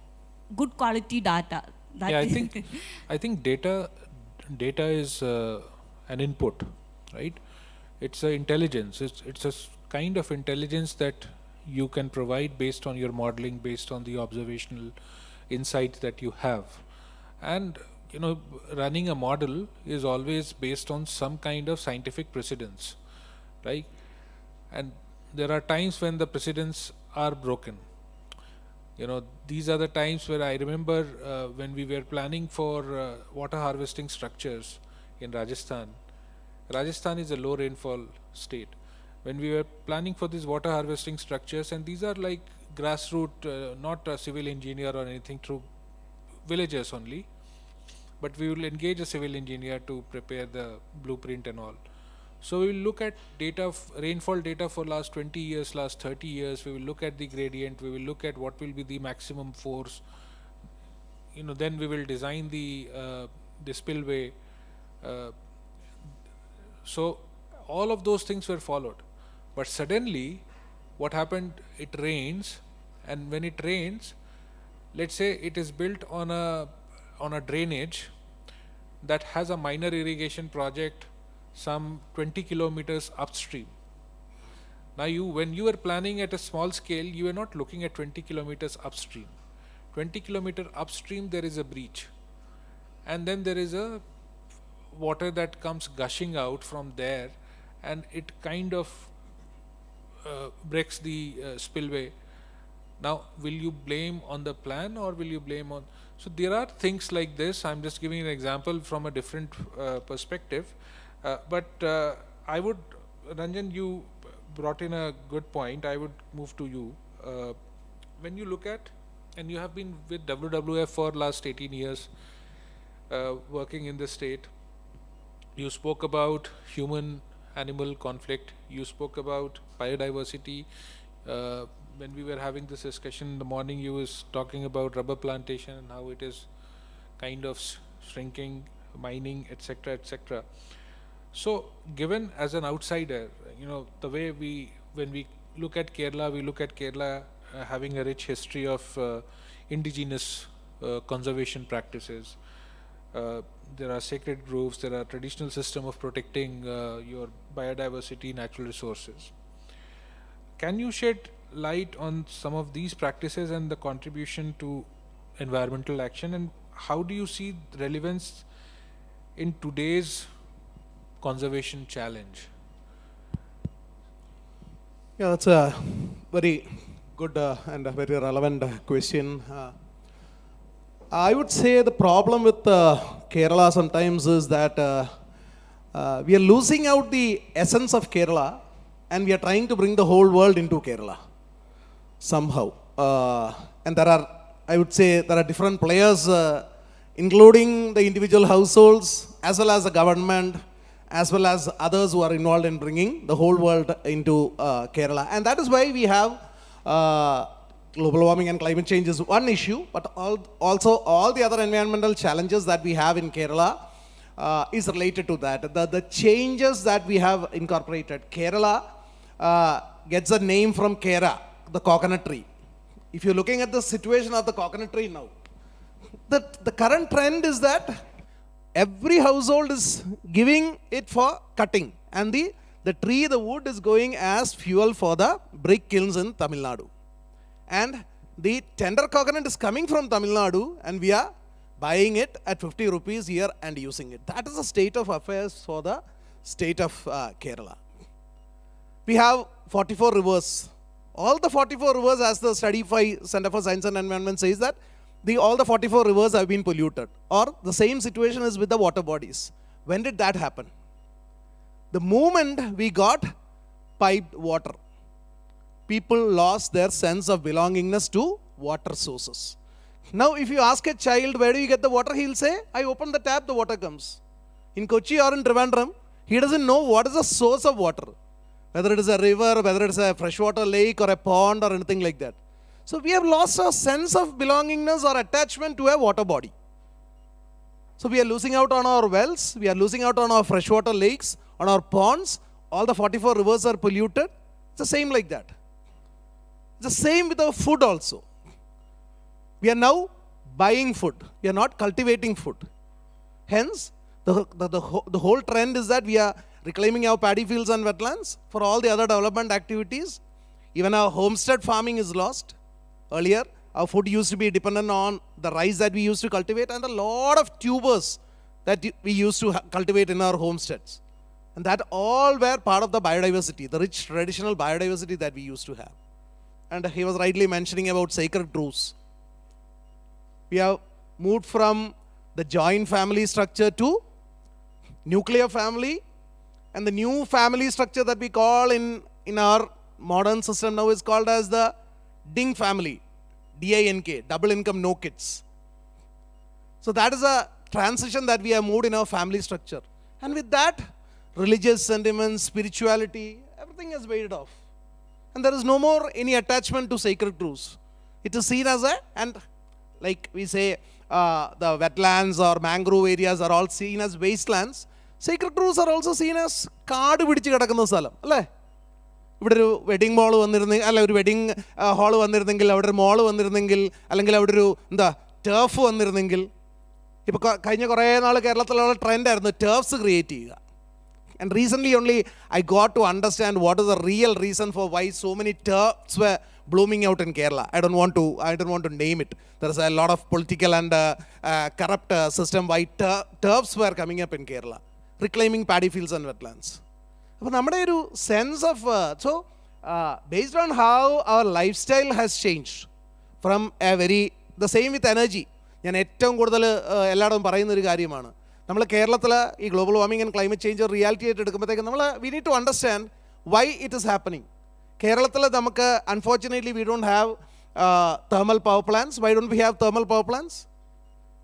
good quality data. Yeah, I think data is an input, right? It's an intelligence. It's a kind of intelligence that you can provide based on your modeling, based on the observational insights that you have. And running a model is always based on some kind of scientific precedence, right? And there are times when the precedents are broken. These are the times where I remember when we were planning for water harvesting structures in Rajasthan. Rajasthan is a low rainfall state. When we were planning for these water harvesting structures, and these are like grassroots, not a civil engineer or anything, through villagers only, but we will engage a civil engineer to prepare the blueprint and all. So we will look at data, rainfall data for last 20 years, last 30 years. We will look at the gradient. We will look at what will be the maximum force. Then we will design the spillway. So all of those things were followed. But suddenly, what happened? It rains, and when it rains, let's say it is built on a drainage that has a minor irrigation project some 20 kilometers upstream. Now when you were planning at a small scale, you were not looking at 20 kilometers upstream. 20 kilometer upstream, there is a breach. And then there is a water that comes gushing out from there, and it kind of breaks the spillway. Now, will you blame on the plan, or will you blame on... So there are things like this. I'm just giving an example from a different perspective. But I would, Ranjan, you brought in a good point. I would move to you. When you look at, and you have been with WWF for last 18 years, working in the state, you spoke about human-animal conflict. You spoke about biodiversity. When we were having this discussion in the morning, you was talking about rubber plantation and how it is kind of shrinking, mining, etc., etc. So, given as an outsider, the way when we look at Kerala having a rich history of indigenous conservation practices. There are sacred groves, there are traditional system of protecting your biodiversity, natural resources. Can you shed light on some of these practices and the contribution to environmental action, and how do you see relevance in today's conservation challenge? Yeah, that's a very good and a very relevant question. I would say the problem with Kerala sometimes is that we are losing out the essence of Kerala, and we are trying to bring the whole world into Kerala somehow. And I would say there are different players, including the individual households, as well as the government, as well as others who are involved in bringing the whole world into Kerala. And that is why we have global warming and climate change is one issue, but also all the other environmental challenges that we have in Kerala is related to that. The changes that we have incorporated. Kerala gets a name from Kera, the coconut tree. If you're looking at the situation of the coconut tree now, the current trend is that every household is giving it for cutting, and the wood is going as fuel for the brick kilns in Tamil Nadu. And the tender coconut is coming from Tamil Nadu, and we are buying it at 50 rupees here and using it. That is the state of affairs for the state of Kerala. We have 44 rivers. All the 44 rivers, as the Study 5 Center for Science and Environment says, that all the 44 rivers have been polluted. Or the same situation is with the water bodies. When did that happen? The moment we got piped water, people lost their sense of belongingness to water sources. Now, if you ask a child, where do you get the water? He'll say, I open the tap, the water comes. In Kochi or in Trivandrum, he doesn't know what is the source of water. Whether it is a river, whether it is a freshwater lake or a pond or anything like that. So we have lost our sense of belongingness or attachment to a water body. So we are losing out on our wells, we are losing out on our freshwater lakes, on our ponds. All the 44 rivers are polluted. It's the same like that. It's the same with our food also. We are now buying food. We are not cultivating food. Hence, the whole trend is that we are reclaiming our paddy fields and wetlands for all the other development activities. Even our homestead farming is lost. Earlier, our food used to be dependent on the rice that we used to cultivate and a lot of tubers that we used to cultivate in our homesteads. And that all were part of the biodiversity, the rich traditional biodiversity that we used to have. And he was rightly mentioning about sacred groves. We have moved from the joint family structure to nuclear family, and the new family structure that we call in our modern system now is called as the DINK family, D-I-N-K, double income, no kids. So that is a transition that we have moved in our family structure. And with that, religious sentiments, spirituality, everything has faded off. And there is no more any attachment to sacred groves. It is seen as and like we say, the wetlands or mangrove areas are all seen as wastelands. Sacred groves are also seen as കാട് പിടിച്ച് കിടക്കുന്ന സ്ഥലം അല്ലേ? ഇവിടെ ഒരു wedding മോൾ വന്നിരുന്നെങ്കിൽ, അല്ല ഒരു വെഡിങ് ഹാൾ വന്നിരുന്നെങ്കിൽ, അവിടെ ഒരു മോൾ വന്നിരുന്നെങ്കിൽ, അല്ലെങ്കിൽ അവിടെ ഒരു ടേഫ് വന്നിരുന്നെങ്കിൽ. ഇപ്പോൾ കഴിഞ്ഞ കുറേ നാൾ കേരളത്തിലുള്ള ട്രെൻഡായിരുന്നു ടേഫ്സ് ക്രിയേറ്റ് ചെയ്യുക. And recently only I got to understand what is the real reason for why so many turfs were blooming out in Kerala. I don't want to name it. There is a lot of political and corrupt system why turfs were coming up in Kerala, reclaiming paddy fields and wetlands. അപ്പോൾ നമ്മുടെ ഒരു sense of based on how our lifestyle has changed from a very, the same with energy. ഞാൻ ഏറ്റവും കൂടുതൽ എല്ലായിടവും പറയുന്ന ഒരു കാര്യമാണ്, നമ്മൾ കേരളത്തിൽ ഈ global warming and climate change ഒരു റിയാലിറ്റി ആയിട്ട് എടുക്കുമ്പോഴത്തേക്കും നമ്മൾ we need to understand why it is happening. കേരളത്തിൽ നമുക്ക് unfortunately we don't have thermal power plants. Why don't we have thermal power plants?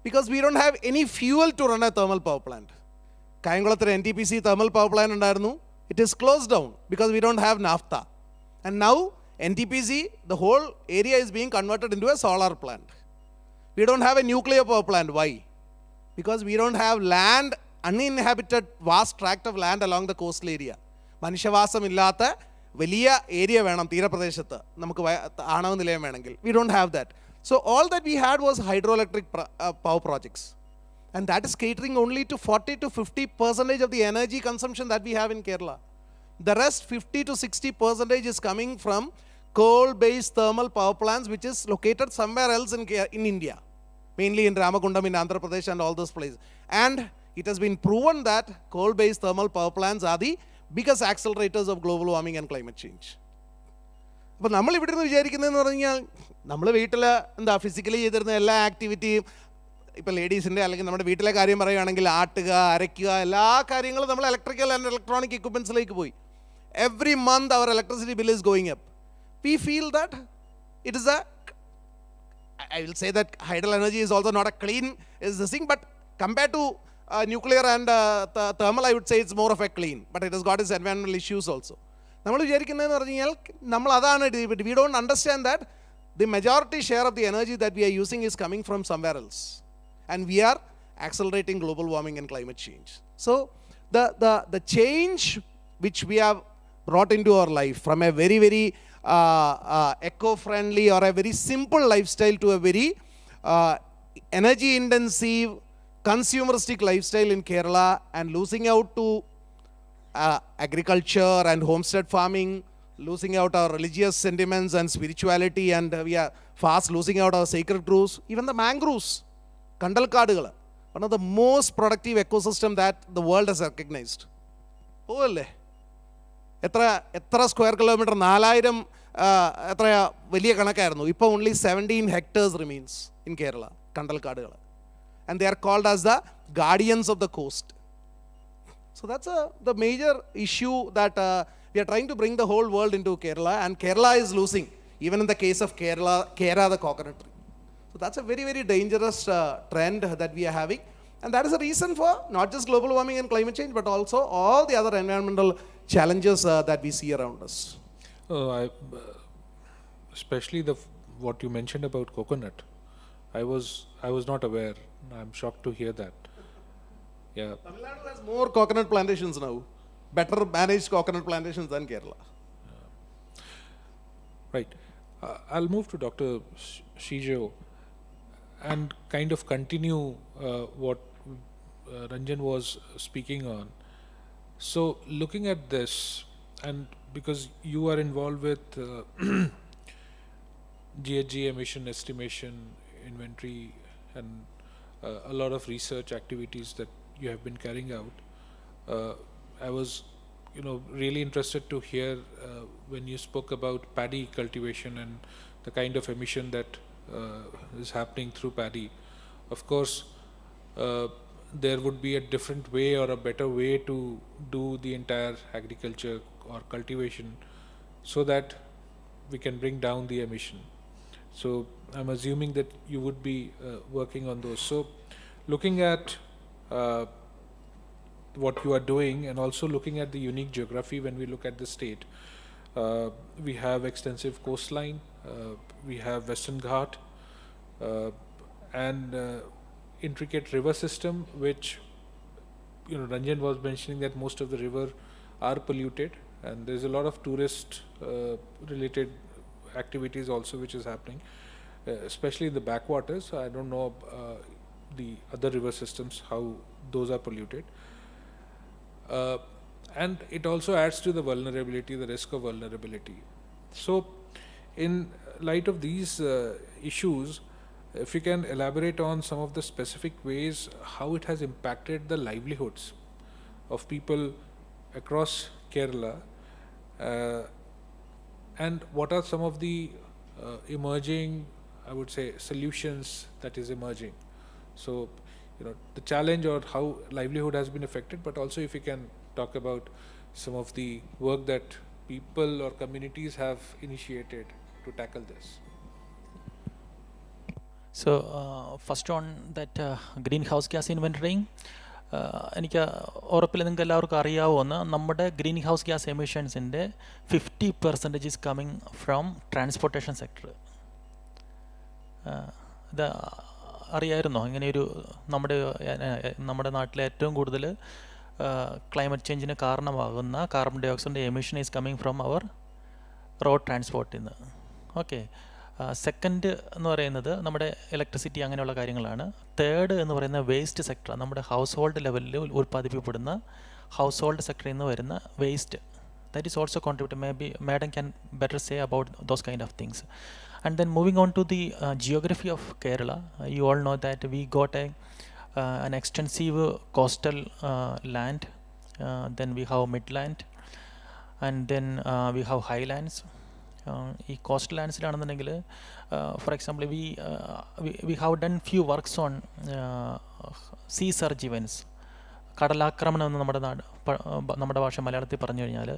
Because we don't have any fuel to run a thermal power plant. കായംകുളത്ത് NTPC thermal power plant ഉണ്ടായിരുന്നു. It is closed down because we don't have naphtha. And now NTPC, the whole area is being converted into a solar plant. We don't have a nuclear power plant. Why? Because we don't have land, uninhabited vast tract of land along the coastal area. മനുഷ്യവാസമില്ലാത്ത വലിയ area വേണം തീരപ്രദേശത്ത് നമുക്ക് ആണവ നിലയം വേണമെങ്കിൽ. We don't have that. So all that we had was hydroelectric power projects. And that is catering only to 40 to 50% of the energy consumption that we have in Kerala. The rest 50 to 60% is coming from coal-based thermal power plants, which is located somewhere else in India, mainly in Ramagundam in Andhra Pradesh and all those places. And it has been proven that coal-based thermal power plants are the biggest accelerators of global warming and climate change. അപ്പോൾ നമ്മൾ ഇവിടെ നിന്ന് വിചാരിക്കുന്നതെന്ന് പറഞ്ഞാൽ നമ്മൾ വീട്ടിൽ എന്താ physically ചെയ്തിരുന്ന എല്ലാ ആക്ടിവിറ്റിയും, ഇപ്പോൾ ലേഡീസിൻ്റെ അല്ലെങ്കിൽ നമ്മുടെ വീട്ടിലെ കാര്യം പറയുകയാണെങ്കിൽ ആട്ടുക, അരയ്ക്കുക, എല്ലാ കാര്യങ്ങളും നമ്മൾ ഇലക്ട്രിക്കൽ ആൻഡ് ഇലക്ട്രോണിക് എക്യുപ്മെൻറ്റ്സിലേക്ക് പോയി. Every month our electricity bill is going up. We feel that it is I will say that hydel energy is also not a clean is the thing, but compared to nuclear and thermal, I would say it's more of a clean, but it has got its environmental issues also. നമ്മൾ വിചാരിക്കുന്നതെന്ന് പറഞ്ഞു കഴിഞ്ഞാൽ നമ്മൾ അതാണ്, we don't understand that the majority share of the energy that we are using is coming from somewhere else, and we are accelerating global warming and climate change. So the change which we have brought into our life from a very, very eco-friendly or a very simple lifestyle to a very energy-intensive, consumeristic lifestyle in Kerala, and losing out to agriculture and homestead farming, losing out our religious sentiments and spirituality, and we are fast losing out our sacred groves. Even the mangroves, കണ്ടൽക്കാടുകൾ, one of the most productive ecosystem that the world has recognized. പോവല്ലേ, എത്ര square kilometre, 4000 എത്ര വലിയ കണക്കായിരുന്നു. ഇപ്പോൾ only 17 hectares remains in Kerala, കണ്ടൽക്കാടുകൾ, and they are called as the guardians of the coast. So that's the major issue that we are trying to bring the whole world into Kerala, and Kerala is losing, even in the case of Kera, the coconut tree. So that's a very, very dangerous trend that we are having, and that is a reason for not just global warming and climate change, but also all the other environmental challenges that we see around us. Especially what you mentioned about coconut, I was not aware. I'm shocked to hear that. Yeah. Tamil Nadu has more coconut plantations now, better managed coconut plantations than Kerala. Right. I'll move to Dr. Shijo and kind of continue what Ranjan was speaking on. So looking at this, and because you are involved with GHG emission estimation, inventory, and a lot of research activities that you have been carrying out, I was really interested to hear when you spoke about paddy cultivation and the kind of emission that is happening through paddy. Of course, there would be a different way or a better way to do the entire agriculture or cultivation so that we can bring down the emission. So I'm assuming that you would be working on those. So looking at what you are doing, and also looking at the unique geography when we look at the state, we have extensive coastline, we have Western Ghat, and intricate river system, which Ranjan was mentioning that most of the river are polluted, and there's a lot of tourist related activities also which is happening, especially in the backwaters. I don't know the other river systems how those are polluted. and it also adds to the vulnerability, the risk of vulnerability. So, in light of these issues, if you can elaborate on some of the specific ways how it has impacted the livelihoods of people across Kerala, uh, and what are some of the emerging, I would say, solutions that is emerging. So, the challenge or how livelihood has been affected, but also if you can talk about some of the work that people or communities have initiated to tackle this. So, first on that greenhouse gas inventorying, എനിക്ക് ഉറപ്പിൽ നിങ്ങൾക്ക് എല്ലാവർക്കും അറിയാവുന്ന നമ്മുടെ greenhouse gas എമിഷൻസിൻ്റെ 50% is coming from transportation sector. ഇത് അറിയായിരുന്നോ? ഇങ്ങനെയൊരു നമ്മുടെ നാട്ടിലെ ഏറ്റവും കൂടുതൽ ക്ലൈമറ്റ് ചേഞ്ചിന് കാരണമാകുന്ന കാർബൺ ഡൈ ഓക്സൈഡിൻ്റെ emission is coming from our road ട്രാൻസ്പോർട്ടിൽ നിന്ന്. ഓക്കെ. സെക്കൻഡ് എന്ന് പറയുന്നത് നമ്മുടെ ഇലക്ട്രിസിറ്റി അങ്ങനെയുള്ള കാര്യങ്ങളാണ്. തേർഡ് എന്ന് പറയുന്ന വേസ്റ്റ് സെക്ടർ, നമ്മുടെ ഹൗസ് ഹോൾഡ് ലെവലിൽ ഉൽപ്പാദിപ്പിക്കപ്പെടുന്ന ഹൗസ് ഹോൾഡ് സെക്ടറിൽ നിന്ന് വരുന്ന waste, that is also contributed. Maybe Madam can better say about those kind of things. And then moving on to the geography of Kerala, you all know that we got an extensive coastal land, then we have midland, and then we have highlands. ഈ coast ലാൻഡ്സിലാണെന്നുണ്ടെങ്കിൽ for example we have done few works on sea surge events, കടലാക്രമണം എന്ന് നമ്മുടെ ഭാഷ മലയാളത്തിൽ പറഞ്ഞു കഴിഞ്ഞാൽ.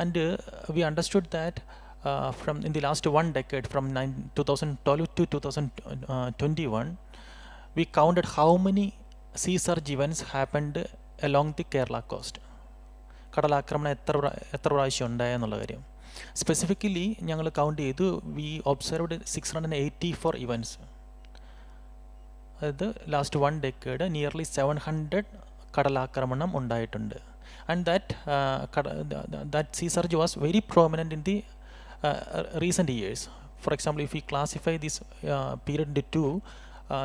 And we understood that from in the last 1 decade, from 2012 to 2021, we counted how many sea surge events happened along the Kerala coast. കടലാക്രമണം എത്ര പ്രാവശ്യം ഉണ്ടായെന്നുള്ള കാര്യം സ്പെസിഫിക്കലി ഞങ്ങൾ കൗണ്ട് ചെയ്തു. We observed 684 events. അതായത് ലാസ്റ്റ് 1 decade നിയർലി 700 കടലാക്രമണം ഉണ്ടായിട്ടുണ്ട്. And that sea surge was very prominent in the recent years. For example, if you classify this period into two,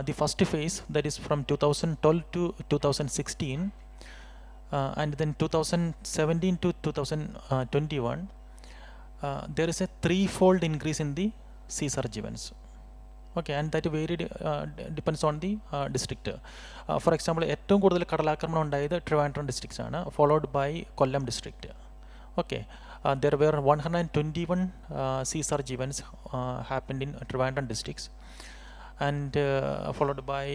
the first phase, that is from 2012 to 2016, and then 2017 to 2021, there is a 3-fold increase in the sea surge events. Okay, and that varied depends on the district. For example, ഏറ്റവും കൂടുതൽ കടലാക്രമണം ഉണ്ടായത് Trivandrum districts ആണ്, followed by Kollam district. Okay, there were 121 sea surge events happened in Trivandrum districts, and followed by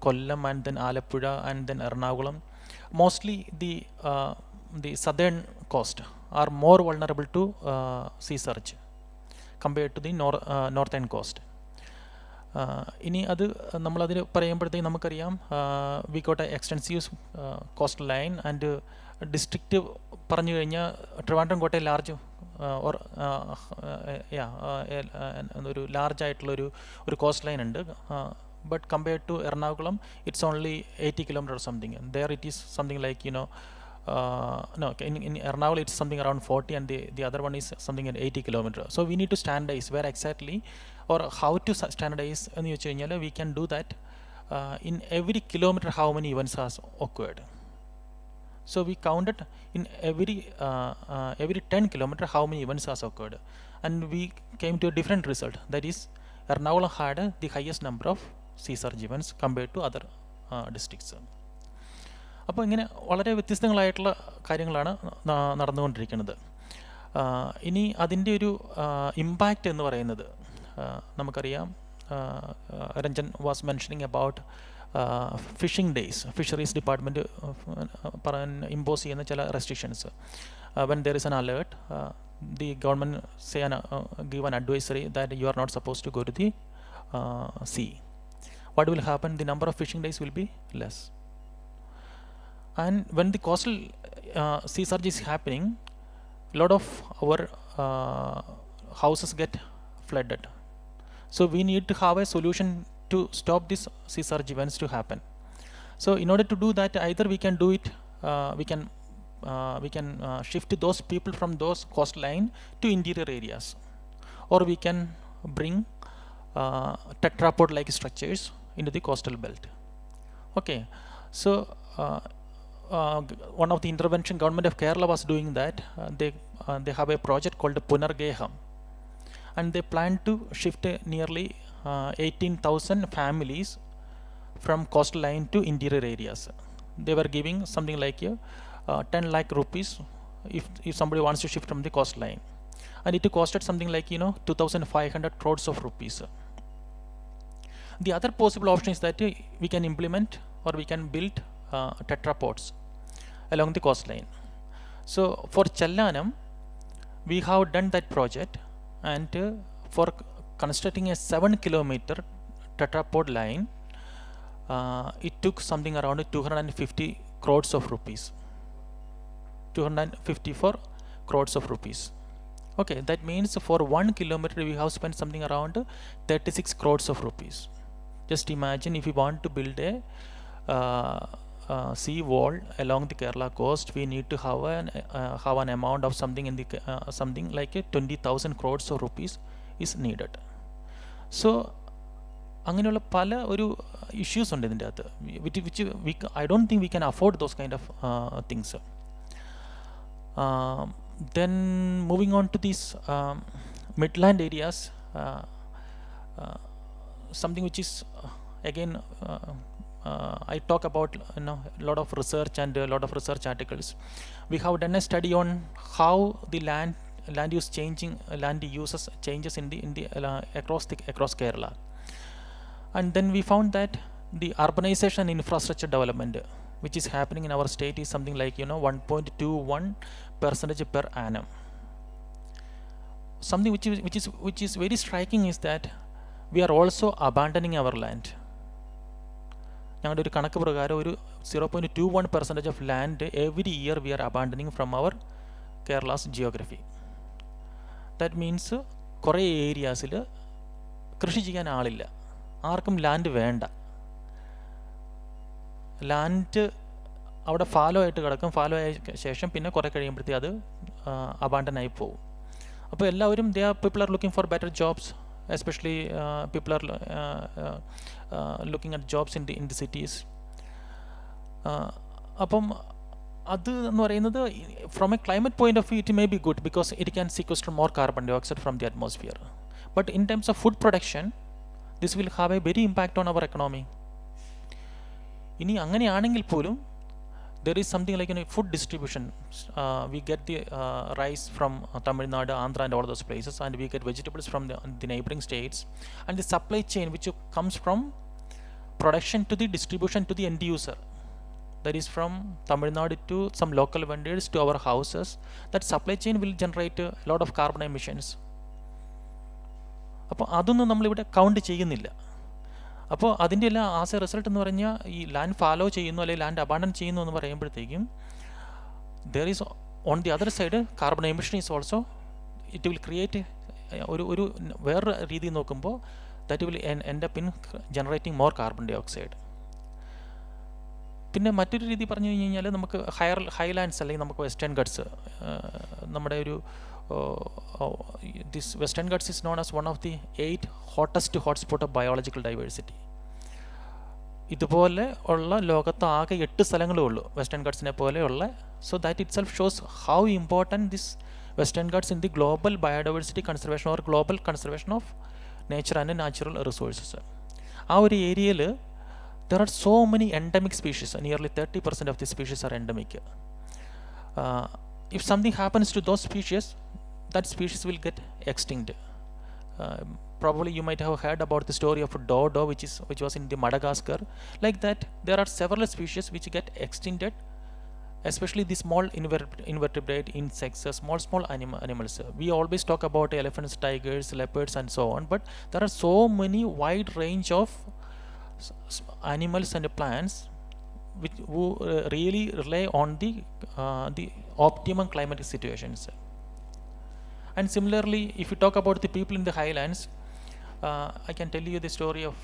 Kollam, and then Alappuzha, and then Ernakulam. Mostly the southern coast are more vulnerable to sea surge compared to the northern coast. ഇനി അത് നമ്മളതിൽ പറയുമ്പോഴത്തേക്ക് നമുക്കറിയാം, we got A extensive cost line and district പറഞ്ഞു കഴിഞ്ഞാൽ Trivandrum got A large or ഒരു large ആയിട്ടുള്ളൊരു cost line ഉണ്ട്. But compared to Ernakulam, it's only 80 kilometers or something. There it is something like, in Ernakulam it's something around 40, and the other one is something at 80 kilometers. So we need to standardize where exactly or how to standardize. We can do that in every kilometer how many events has occurred. So we counted in every 10 kilometers how many events has occurred, and we came to a different result. That is, Ernakulam had the highest number of sea surge events compared to other districts. അപ്പോൾ ഇങ്ങനെ വളരെ വ്യത്യസ്തങ്ങളായിട്ടുള്ള കാര്യങ്ങളാണ് നടന്നുകൊണ്ടിരിക്കുന്നത്. ഇനി അതിൻ്റെ ഒരു impact എന്ന് പറയുന്നത് നമുക്കറിയാം. Ranjan was mentioning about fishing days. Fisheries department impose ചെയ്യുന്ന ചില restrictions. When there is an alert, the government give an advisory that you are not supposed to go to the sea. What will happen? The number of fishing days will be less. And when the coastal sea surge is happening, a lot of our houses get flooded. So we need to have a solution to stop these sea surge events to happen. So in order to do that, either we can do it, we can shift those people from those coastline to interior areas, or we can bring tetrapod like structures into the coastal belt. Okay, so one of the intervention government of Kerala was doing that. They have a project called Punargeham, and they plan to shift nearly 18,000 families from coastal line to interior areas. They were giving something like 10 lakh rupees if somebody wants to shift from the coastline, and it costed something like 2,500 crores of rupees. The other possible option is that we can implement or we can build tetrapods along the coastline. So for Chellanam, we have done that project, and for constructing a 7-kilometer tetrapod line, it took something around 250 crores of rupees. 254 crores of rupees. Okay, that means for 1 kilometer we have spent something around 36 crores of rupees. Just imagine if we want to build a sea wall along the Kerala coast, we need to have an amount of something in the something like 20,000 crores of rupees is needed. So അങ്ങനെയുള്ള പല ഒരു issues ഉണ്ട് ഇതിൻ്റെ അകത്ത്, which I don't think we can afford those kind of things. Then moving on to these midland areas, something which is again I talk about a lot of research and a lot of research articles. We have done a study on how the land use changes in the across Kerala. And then we found that the urbanization and infrastructure development which is happening in our state is something like 1.21% per annum. Something which is very striking is that we are also abandoning our land. ഞങ്ങളുടെ ഒരു കണക്ക് പ്രകാരം ഒരു 0.21% of land every year we are abandoning from our Kerala's geography. That means കുറേ ഏരിയാസിൽ കൃഷി ചെയ്യാൻ ആളില്ല, ആർക്കും ലാൻഡ് വേണ്ട. ലാൻഡ് അവിടെ ഫാലോ ആയിട്ട് കിടക്കും, ഫാലോ ആയ ശേഷം പിന്നെ കുറേ കഴിയുമ്പോഴത്തേക്ക് അത് അബാൻഡനായി പോകും. അപ്പോൾ എല്ലാവരും people are looking for better jobs, especially people are looking at jobs in the cities. അപ്പം അത് എന്ന് പറയുന്നത് from a climate point of view it may be good because it can sequester more carbon dioxide from the atmosphere. But in terms of food production this will have a very impact on our economy. ഇനി അങ്ങനെയാണെങ്കിൽ പോലും there is something like food distribution. We get the rice from Tamil Nadu, Andhra and all those places, and we get vegetables from the neighboring states, and the supply chain which comes from production to the distribution to the end user, that is from Tamil Nadu to some local vendors to our houses, that supply chain will generate a lot of carbon emissions. അപ്പോൾ അതൊന്നും നമ്മളിവിടെ count ചെയ്യുന്നില്ല. അപ്പോൾ അതിൻ്റെ എല്ലാം as A result എന്ന് പറഞ്ഞാൽ ഈ ലാൻഡ് ഫാലോ ചെയ്യുന്നു അല്ലെങ്കിൽ ലാൻഡ് അബാൻഡൻ ചെയ്യുന്നു എന്ന് പറയുമ്പോഴത്തേക്കും there is on the other side carbon emission is also it will create ഒരു വേറെ രീതി നോക്കുമ്പോൾ that will end up in generating more carbon dioxide. പിന്നെ മറ്റൊരു രീതി പറഞ്ഞു കഴിഞ്ഞാൽ നമുക്ക് ഹൈലാൻഡ്സ് അല്ലെങ്കിൽ നമുക്ക് വെസ്റ്റേൺ ഗട്ട്സ്, നമ്മുടെ ഒരു this Western Ghats is known as one of the 8 hottest hotspot of biological diversity. ഇതുപോലെ ഉള്ള ലോകത്ത് ആകെ 8 സ്ഥലങ്ങളേ ഉള്ളൂ വെസ്റ്റേൺ ഗട്ട്സിനെ പോലെയുള്ള. So that it self shows how important this western guts in the global biodiversity conservation or global conservation of nature and natural resources. ആ ഒരു ഏരിയയിൽ there are so many endemic species, nearly 30% of the species are endemic. If something happens to those species, that species will get extinct. Probably you might have heard about the story of dodo which was in the Madagascar. Like that, there are several species which get extincted, especially the small invertebrate insects, small animals. We always talk about elephants, tigers, leopards and so on, but there are so many wide range of animals and plants who really rely on the optimum climatic situations. And similarly, if you talk about the people in the highlands, I can tell you the story of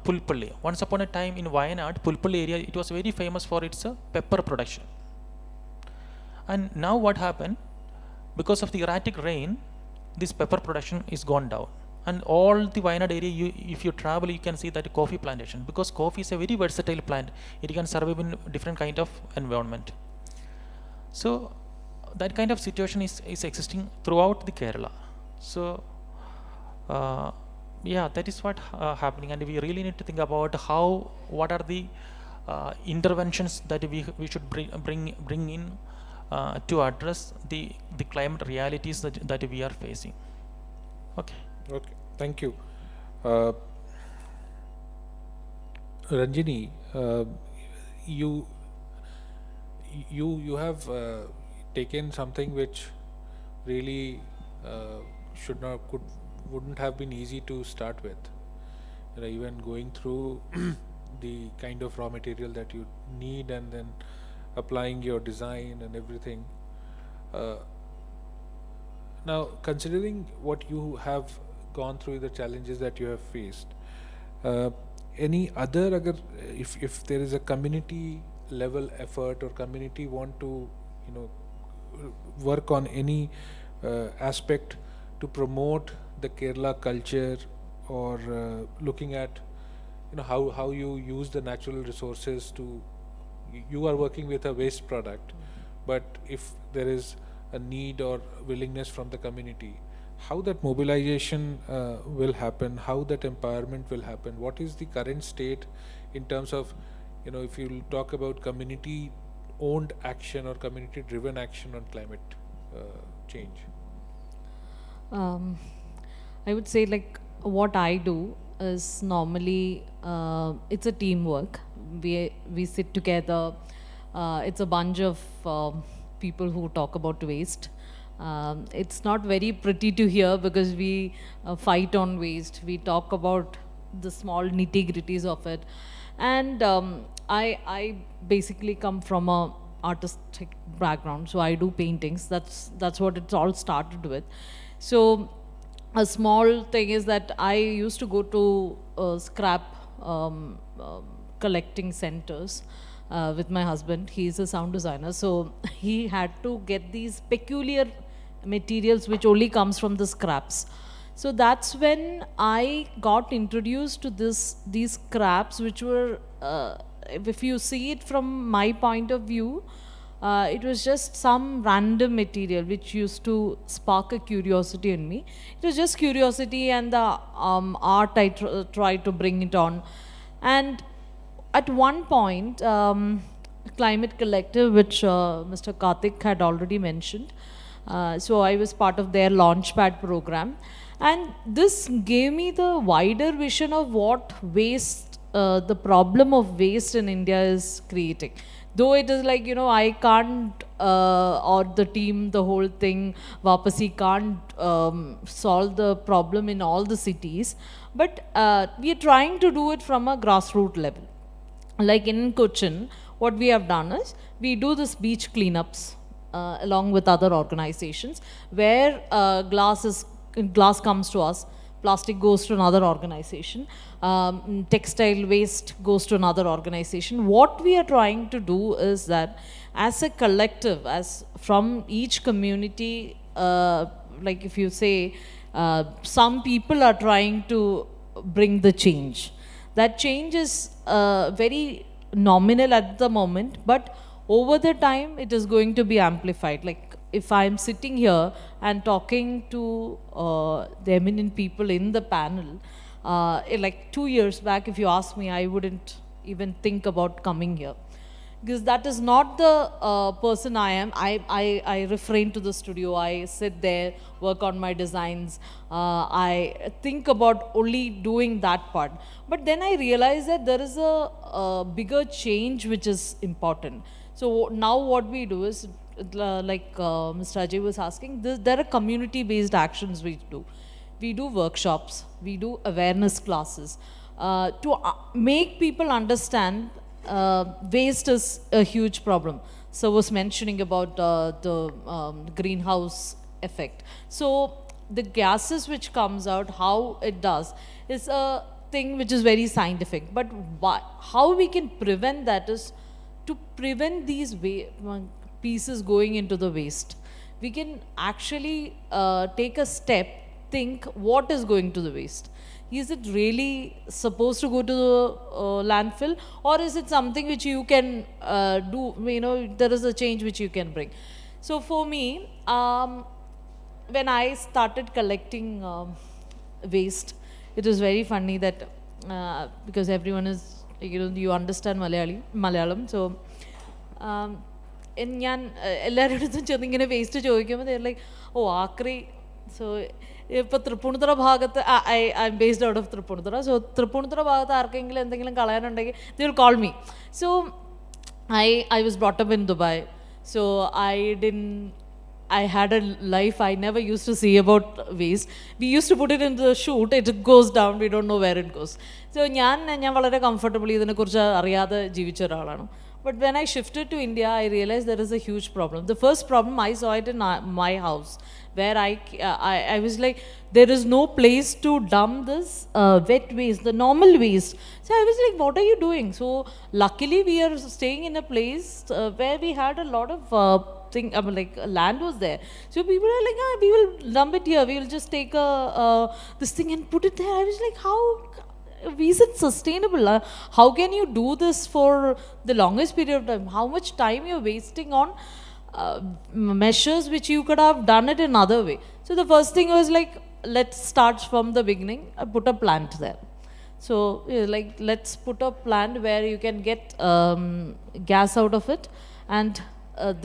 Pulpalli. Once upon a time in Wayanad, Pulpalli area, it was very famous for its pepper production. And now what happened? Because of the erratic rain, this pepper production is gone down. And all the Wayanad area, if you travel, you can see that coffee plantation, because coffee is a very versatile plant. It can survive in different kind of environment. So that kind of situation is existing throughout the Kerala. So yeah, that is what happening, and we really need to think about what are the interventions that we should bring in to address the climate realities that we are facing. Okay. Okay, thank you. Ranjini, you have taken something which really wouldn't have been easy to start with. You know, even going through the kind of raw material that you need and then applying your design and everything. Now, considering what you have gone through, the challenges that you have faced, any other, if there is a community level effort or community want to, you know, work on any aspect to promote the Kerala culture, or looking at, you know, how you use the natural resources to, you are working with a waste product, but if there is a need or willingness from the community, how that mobilization will happen, how that empowerment will happen, what is the current state in terms of, you know, if you talk about community owned action or community driven action on climate change? I would say, like, what I do is normally it's a teamwork. We sit together. It's a bunch of people who talk about waste. It's not very pretty to hear because we fight on waste. We talk about the small nitty-gritties of it. And I basically come from a artistic background, so I do paintings. That's what it's all started with. So a small thing is that I used to go to scrap collecting centers with my husband. He's a sound designer, so he had to get these peculiar materials which only comes from the scraps. So that's when I got introduced to these scraps, which were, if you see it from my point of view, it was just some random material which used to spark a curiosity in me. It was just curiosity, and the art I tried to bring it on. And at one point, Climate Collective, which Mr. Karthik had already mentioned, so I was part of their Launchpad program. And this gave me the wider vision of what waste, the problem of waste in India is creating. Though it is like, you know, I can't, or the team, the whole thing, Vapasi can't solve the problem in all the cities, but we are trying to do it from a grassroots level. Like in Cochin, what we have done is, we do this beach cleanups along with other organizations, where glass comes to us, plastic goes to another organization, textile waste goes to another organization. What we are trying to do is that as a collective, as from each community, like if you say, some people are trying to bring the change. That change is very nominal at the moment, but over the time it is going to be amplified. Like if I'm sitting here and talking to the eminent people in the panel, like 2 years back, if you ask me, I wouldn't even think about coming here. Because that is not the person I am. I refrain to the studio, I sit there, work on my designs, I think about only doing that part. But then I realize that there is a bigger change which is important. So now what we do is, like Mr. Ajay was asking, there are community-based actions we do. We do workshops, we do awareness classes to make people understand waste is a huge problem. So was mentioning about the greenhouse effect. So the gases which comes out, how it does, is a thing which is very scientific. But how we can prevent that is to prevent these pieces going into the waste. We can actually take a step think what is going to the waste. Is it really supposed to go to the landfill, or is it something which you can do, there is a change which you can bring. So for me, when I started collecting waste, it was very funny that because everyone is, you understand Malayalam, so ഞാൻ എല്ലാവരുടെ അടുത്തും ചെന്ന് ഇങ്ങനെ waste ചോദിക്കുമ്പോൾ they're like, oh, ആക്രി. So ഇപ്പോൾ തൃപ്പൂണിത്തുറ ഭാഗത്ത് I am based out of Tripunithura. So Tripunithura ഭാഗത്ത് ആർക്കെങ്കിലും എന്തെങ്കിലും കളയാനുണ്ടെങ്കിൽ they will call me. So I was brought up in Dubai, so I had a life I never used to see about waste. We used to put it into the chute, it goes down, we don't know where it goes. So ഞാൻ വളരെ comfortably ഇതിനെക്കുറിച്ച് അറിയാതെ ജീവിച്ച ഒരാളാണ്. But when I shifted to India, I realized there is a huge problem. The first problem, I saw it in my house, where I was like, there is no place to dump this wet waste, the normal waste. So I was like, what are you doing? So luckily we are staying in a place where we had a lot of land was there. So people are like, we will dump it here. We will just take this thing and put it there. I was like, how is it sustainable? How can you do this for the longest period of time? How much time you're wasting on measures which you could have done it another way? So the first thing was like, let's start from the beginning. I put a plant there. So let's put a plant where you can get gas out of it, and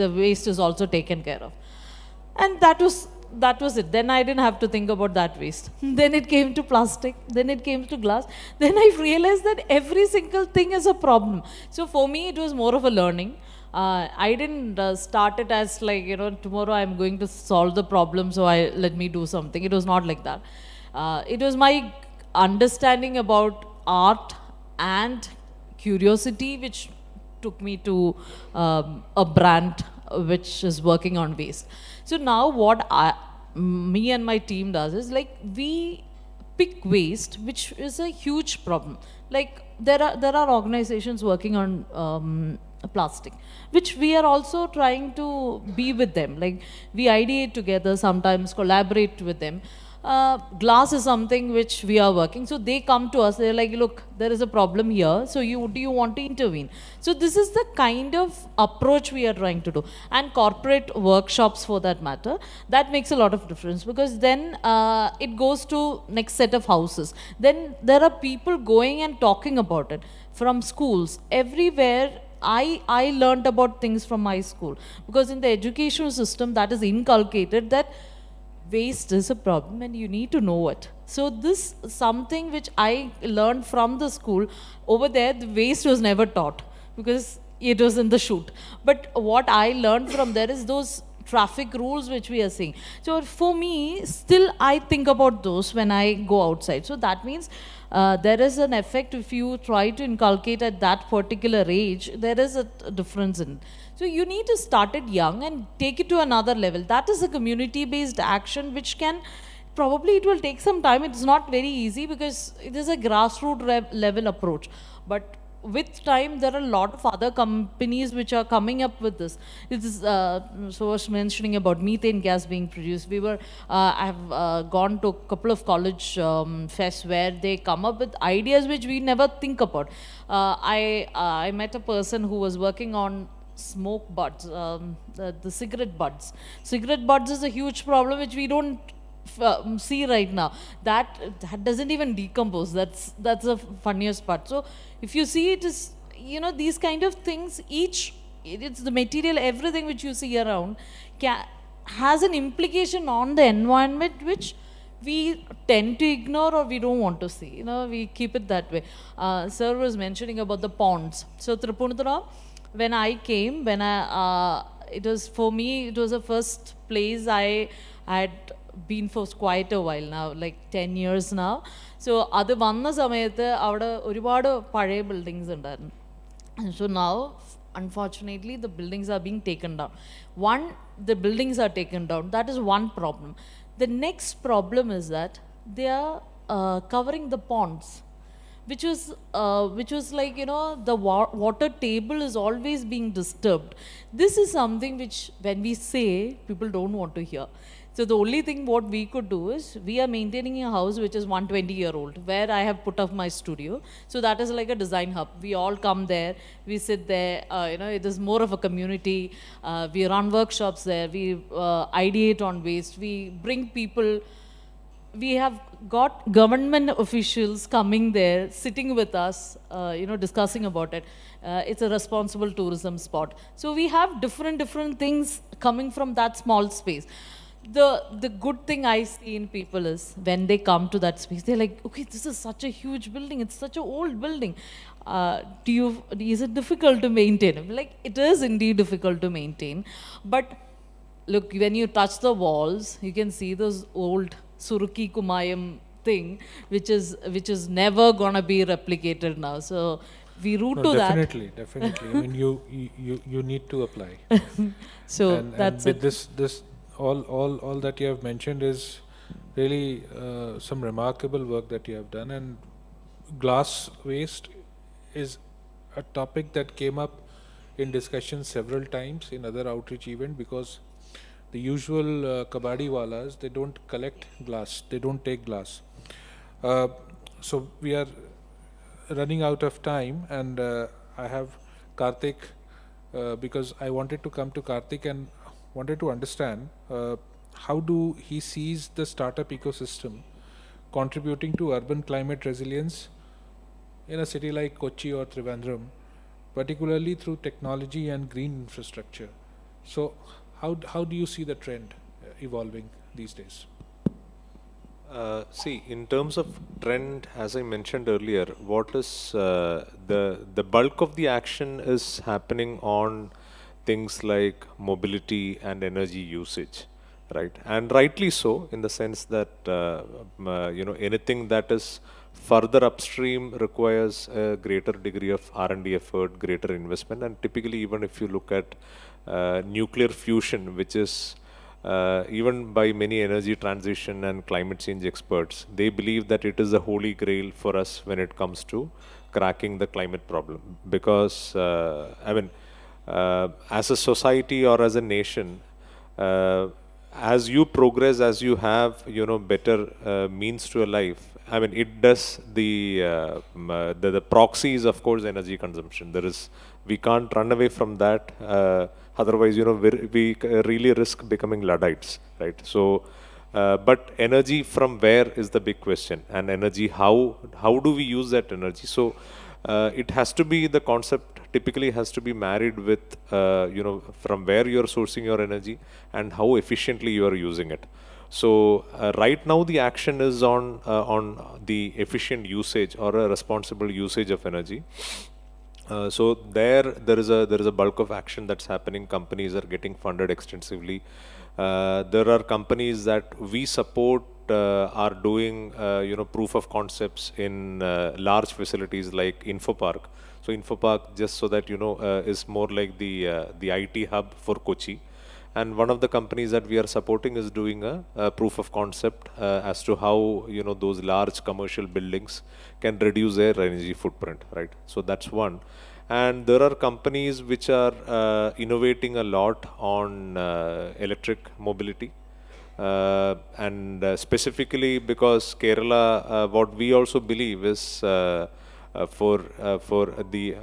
the waste is also taken care of. And that was it. Then I didn't have to think about that waste. Then it came to plastic, then it came to glass. Then I realized that every single thing is a problem. So for me, it was more of a learning. I didn't start it as like, tomorrow I'm going to solve the problem, so let me do something. It was not like that. It was my understanding about art and curiosity which took me to a brand which is working on waste. So now what me and my team does is like, we pick waste, which is a huge problem. Like there are organizations working on plastic, which we are also trying to be with them. Like we ideate together, sometimes collaborate with them. Glass is something which we are working. So they come to us, they're like, look, there is a problem here, so do you want to intervene? So this is the kind of approach we are trying to do. And corporate workshops for that matter, that makes a lot of difference, because then it goes to next set of houses. Then there are people going and talking about it from schools, everywhere. I learned about things from my school, because in the education system that is inculcated that waste is a problem and you need to know it. So this is something which I learned from the school. Over there, the waste was never taught because it was in the chute. But what I learned from there is those traffic rules which we are seeing. So for me, still I think about those when I go outside. So that means there is an effect if you try to inculcate at that particular age, there is a difference in. So you need to start it young and take it to another level. That is a community-based action which can, probably it will take some time. It's not very easy because it is a grassroots level approach. But with time, there are a lot of other companies which are coming up with this. It is, so I was mentioning about methane gas being produced. I have gone to a couple of college fests where they come up with ideas which we never think about. I met a person who was working on smoke buds, the cigarette buds. Cigarette buds is a huge problem which we don't see right now. That doesn't even decompose. That's the funniest part. So if you see, it is, these kind of things, it's the material, everything which you see around has an implication on the environment which we tend to ignore or we don't want to see. We keep it that way. Sir was mentioning about the ponds. So Tripundra, when I came, it was, for me, it was the first place I had been for quite a while now, like 10 years now. So അത് വന്ന സമയത്ത് അവിടെ ഒരുപാട് പഴയ buildings ഉണ്ടായിരുന്നു. So now, unfortunately, the buildings are being taken down. The buildings are taken down. That is one problem. The next problem is that they are covering the ponds, which was like, the water table is always being disturbed. This is something which, when we say, people don't want to hear. So the only thing what we could do is, we are maintaining a house which is 120-year-old, where I have put up my studio. So that is like a design hub. We all come there, we sit there, it is more of a community. We run workshops there, we ideate on waste, we bring people. We have got government officials coming there, sitting with us, discussing about it. It's a responsible tourism spot. So we have different things coming from that small space. The good thing I see in people is, when they come to that space, they're like, okay, this is such a huge building, it's such an old building. Is it difficult to maintain? I'm like, it is indeed difficult to maintain. But look, when you touch the walls, you can see those old Suruki Kumayam thing, which is never gonna be replicated now. So we root to definitely, that. Definitely. I mean, you need to apply. So and with this all that you have mentioned is really some remarkable work that you have done. And glass waste is a topic that came up in discussion several times in other outreach events, because the usual kabadi walas, they don't collect glass, they don't take glass. So we are running out of time, and I have Karthik, because I wanted to come to Karthik and wanted to understand how do he sees the startup ecosystem contributing to urban climate resilience in a city like Kochi or Trivandrum, particularly through technology and green infrastructure. So how do you see the trend evolving these days? See, in terms of trend, as I mentioned earlier, what is the bulk of the action is happening on things like mobility and energy usage, right? And rightly so, in the sense that anything that is further upstream requires a greater degree of R&D effort, greater investment. And typically, even if you look at nuclear fusion, which is even by many energy transition and climate change experts, they believe that it is the holy grail for us when it comes to cracking the climate problem. Because, as a society or as a nation, as you progress, as you have, better means to a life, it does the proxy is, of course, energy consumption. We can't run away from that. Otherwise, we really risk becoming Luddites, right? So, but energy from where is the big question, and energy, how do we use that energy? So, it has to be, the concept typically has to be married with, from where you are sourcing your energy and how efficiently you are using it. So right now the action is on the efficient usage or a responsible usage of energy. So there is a bulk of action that's happening. Companies are getting funded extensively. There are companies that we support are doing proof of concepts in large facilities like InfoPark. So InfoPark, just so that is more like the IT hub for Kochi. And one of the companies that we are supporting is doing a proof of concept as to how those large commercial buildings can reduce their energy footprint, right? So that's one. And there are companies which are innovating a lot on electric mobility. And specifically because Kerala, what we also believe is for the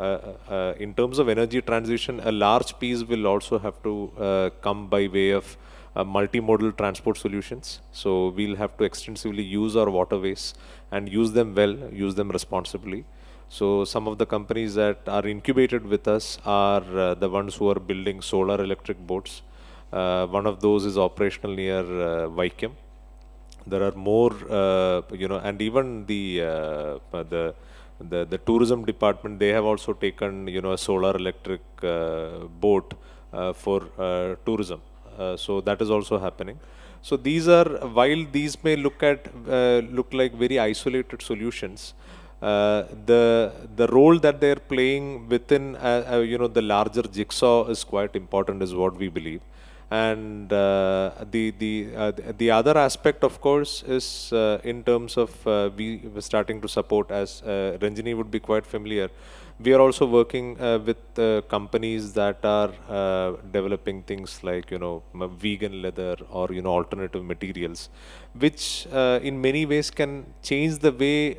in terms of energy transition, a large piece will also have to come by way of multimodal transport solutions. So we'll have to extensively use our waterways and use them well, use them responsibly. So some of the companies that are incubated with us are the ones who are building solar electric boats. One of those is operational near Vaikam. There are more, and even the tourism department, they have also taken, a solar electric boat for tourism. So that is also happening. So these are, while these may look like very isolated solutions, the role that they're playing within the larger jigsaw is quite important, is what we believe. And the other aspect, of course, is in terms of we were starting to support, as Ranjini would be quite familiar. We are also working with companies that are developing things like, vegan leather or, alternative materials, which in many ways can change the way,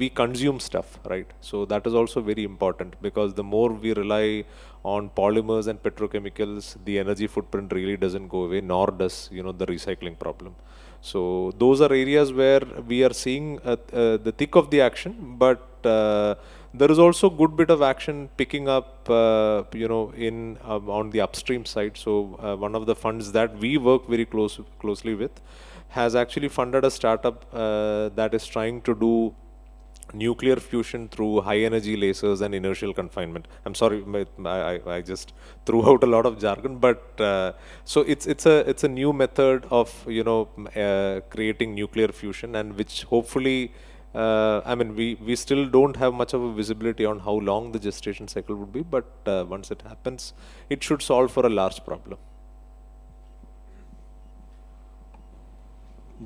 we consume stuff, right? So that is also very important, because the more we rely on polymers and petrochemicals, the energy footprint really doesn't go away, nor does, the recycling problem. So those are areas where we are seeing the thick of the action, but there is also good bit of action picking up, in on the upstream side. So one of the funds that we work very closely with has actually funded a startup that is trying to do nuclear fusion through high energy lasers and inertial confinement. I'm sorry, I just threw out a lot of jargon, but so it's a new method of creating nuclear fusion, and which hopefully, I mean, we still don't have much of a visibility on how long the gestation cycle would be, but once it happens, it should solve for a large problem.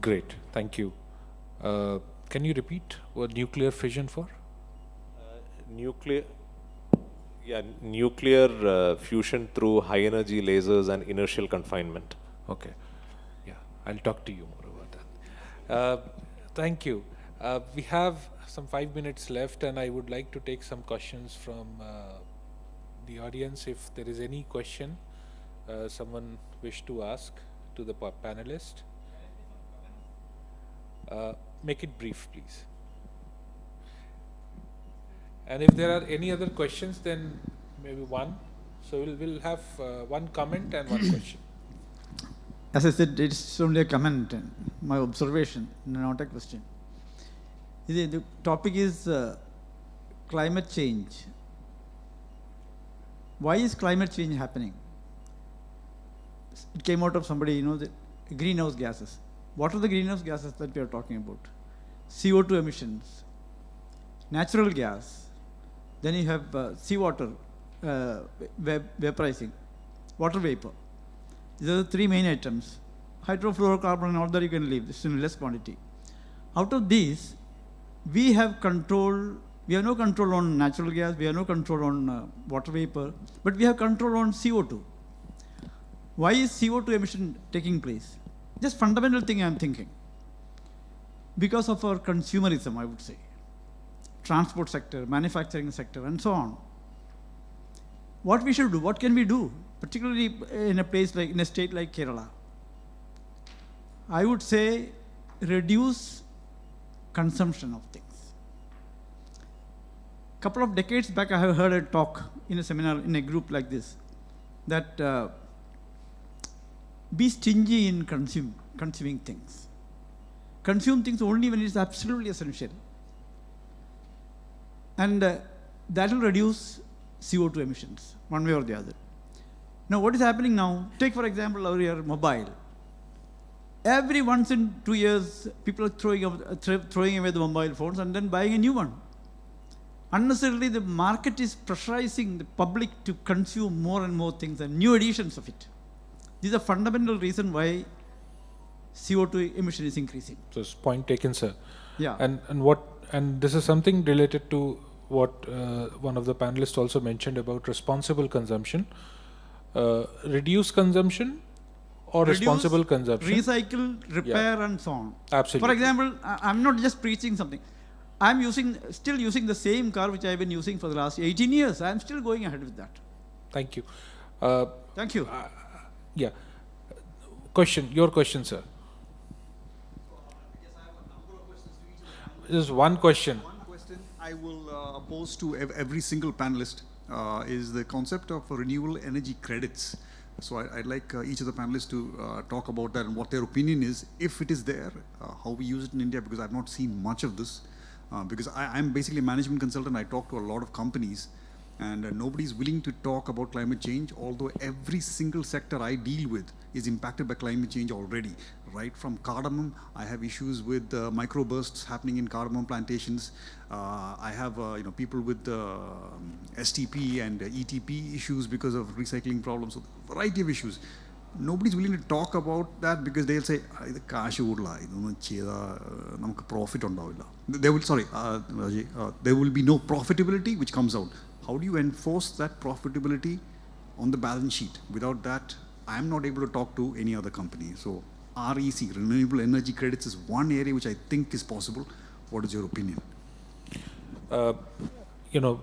Great, thank you. Can you repeat what nuclear fission for? Nuclear fusion through high energy lasers and inertial confinement. Okay, yeah, I'll talk to you more about that. Thank you. We have some 5 minutes left, and I would like to take some questions from the audience. If there is any question someone wish to ask to the panelist. Make it brief, please. And if there are any other questions, then maybe one. So we'll have one comment and one question. As I said, it's only a comment, my observation, not a question. The topic is climate change. Why is climate change happening? It came out of somebody, the greenhouse gases. What are the greenhouse gases that we are talking about? CO2 emissions, natural gas, then you have seawater vaporizing, water vapor. These are the three main items. Hydrofluorocarbon and all that you can leave, this is in less quantity. Out of these, we have no control on natural gas, we have no control on water vapor, but we have control on CO2. Why is CO2 emission taking place? Just fundamental thing I'm thinking. Because of our consumerism, I would say. Transport sector, manufacturing sector, and so on. What we should do, what can we do? Particularly in a state like Kerala. I would say reduce consumption of things. Couple of decades back, I have heard a talk in a seminar in a group like this, that be stingy in consuming things. Consume things only when it is absolutely essential. And that will reduce CO2 emissions, one way or the other. Now, what is happening now? Take, for example, our mobile. Every once in 2 years, people are throwing away the mobile phones and then buying a new one. Unnecessarily, the market is pressurizing the public to consume more and more things and new editions of it. This is a fundamental reason why CO2 emission is increasing. So, point taken, sir. Yeah. And this is something related to what one of the panelists also mentioned about responsible consumption. Reduce consumption or responsible consumption? Recycle, repair, and so on. Absolutely. For example, I'm not just preaching something. I'm still using the same car which I've been using for the last 18 years. I'm still going ahead with that. Thank you. Thank you. Yeah. Your question, sir. Yes, I have a number of questions to each of the panelists. Just one question. One question I will pose to every single panelist is the concept of renewable energy credits. So I'd like each of the panelists to talk about that and what their opinion is, if it is there, how we use it in India, because I've not seen much of this. Because I'm basically a management consultant, I talk to a lot of companies, and nobody's willing to talk about climate change, although every single sector I deal with is impacted by climate change already. Right from cardamom, I have issues with microbursts happening in cardamom plantations. I have people with STP and ETP issues because of recycling problems, so a variety of issues. nobody's willing to talk about that because they'll say, ഇത് കാശ് കൂടുതലാ ഇതൊന്നും ചെയ്താൽ നമുക്ക് profit ഉണ്ടാവില്ല. There will be no profitability which comes out. How do you enforce that profitability on the balance sheet? Without that, I am not able to talk to any other company. So REC, renewable energy credits, is one area which I think is possible. What is your opinion? You know,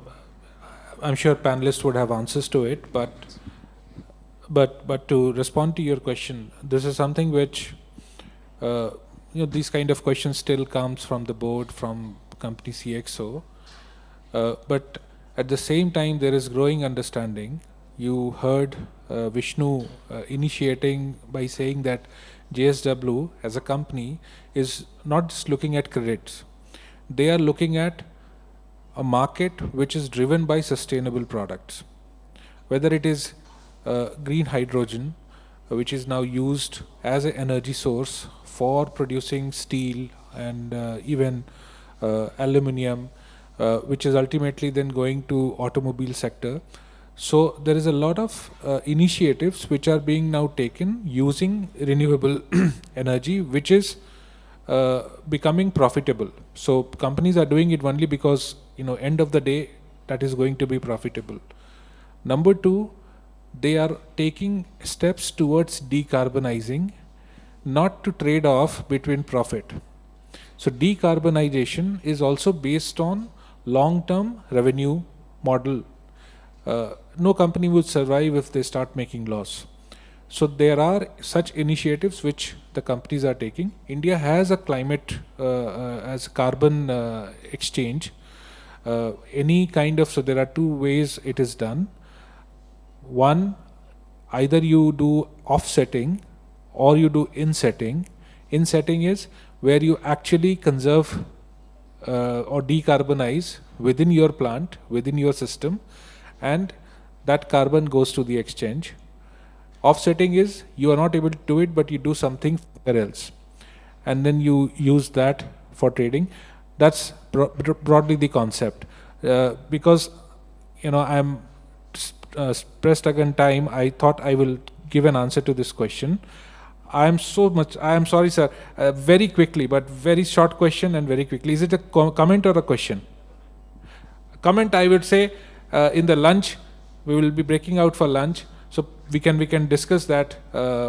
I'm sure panelists would have answers to it, but to respond to your question, this is something which these kind of questions still comes from the board, from company CXO, but at the same time there is growing understanding. You heard Vishnu initiating by saying that JSW as a company is not just looking at credits. They are looking at a market which is driven by sustainable products, whether it is green hydrogen, which is now used as an energy source for producing steel and even aluminium, which is ultimately then going to automobile sector. So there is a lot of initiatives which are being now taken using renewable energy, which is becoming profitable. So companies are doing it only because, end of the day, that is going to be profitable. Number two, they are taking steps towards decarbonizing, not to trade off between profit. So decarbonization is also based on long-term revenue model. No company would survive if they start making loss. So there are such initiatives which the companies are taking. India has a climate, as carbon exchange. Any kind of, so there are two ways it is done. One, either you do offsetting or you do insetting. Insetting is where you actually conserve or decarbonize within your plant, within your system, and that carbon goes to the exchange. Offsetting is you are not able to do it, but you do something else, and then you use that for trading. That's broadly the concept. Because I'm pressed against time, I thought I will give an answer to this question. I am sorry, sir. Very quickly, but very short question and very quickly. Is it a comment or a question? Comment, I would say, in the lunch, we will be breaking out for lunch, so we can discuss that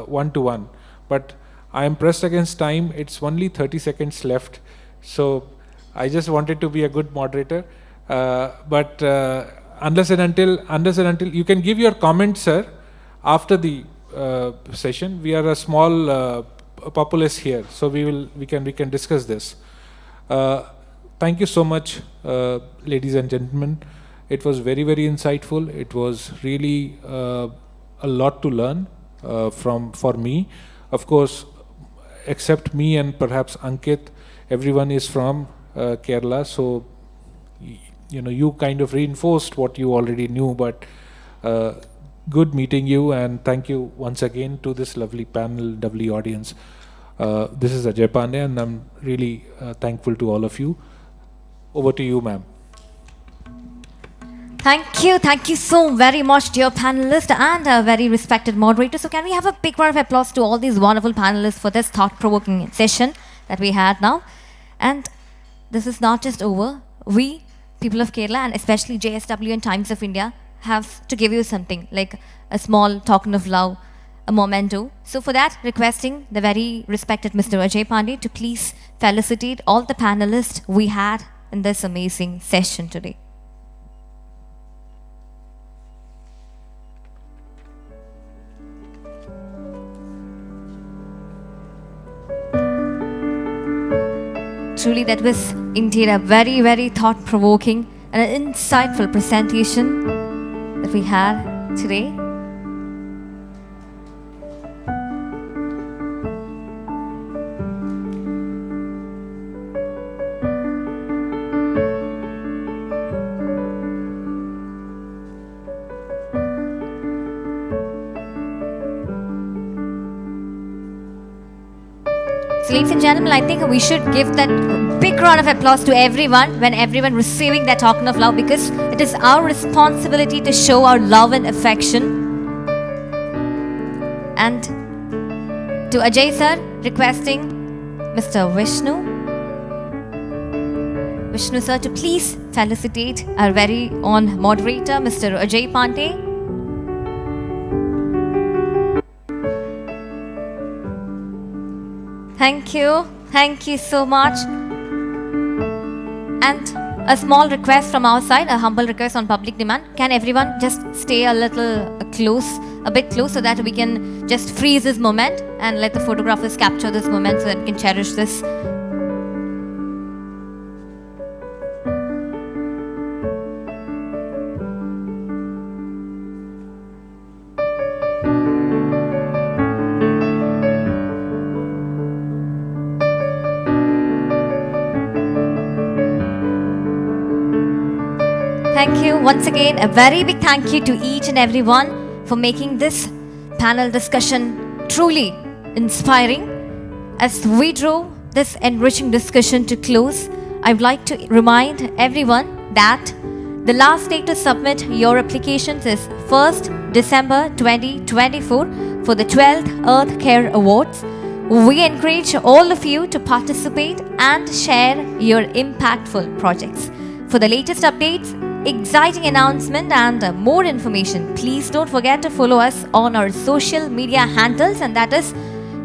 one-to-one. But I am pressed against time. It's only 30 seconds left, so I just wanted to be a good moderator. But unless and until you can give your comments, sir, after the session. We are a small populace here, so we can discuss this. Thank you so much, ladies and gentlemen. It was very, very insightful. It was really a lot to learn for me. Of course, except me and perhaps Ankit, everyone is from Kerala, so you kind of reinforced what you already knew, but good meeting you, and thank you once again to this lovely panel, lovely audience. This is Ajay Pandey, and I'm really thankful to all of you. Over to you, ma'am. Thank you so very much, dear panelists and a very respected moderator. So can we have a big round of applause to all these wonderful panelists for this thought-provoking session that we had now. And this is not just over. We, people of Kerala, and especially JSW and Times of India, have to give you something like a small token of love, a memento. So for that, requesting the very respected Mr. Ajay Pandey to please felicitate all the panelists we had in this amazing session today. Truly, that was indeed a very, very thought-provoking and an insightful presentation that we had today. So ladies and gentlemen, I think we should give that big round of applause to everyone when everyone receiving that token of love, because it is our responsibility to show our love and affection. And to Ajay sir, requesting Mr. Vishnu sir to please felicitate our very own moderator, Mr. Ajay Pandey. Thank you so much. And a small request from our side, a humble request on public demand. Can everyone just stay a bit close so that we can just freeze this moment and let the photographers capture this moment so that we can cherish this. Thank you. Once again, a very big thank you to each and everyone for making this panel discussion truly inspiring. As we draw this enriching discussion to close, I would like to remind everyone that the last day to submit your applications is 1st December 2024 for the 12th Earth Care Awards. We encourage all of you to participate and share your impactful projects. For the latest updates, exciting announcement and more information, please don't forget to follow us on our social media handles, and that is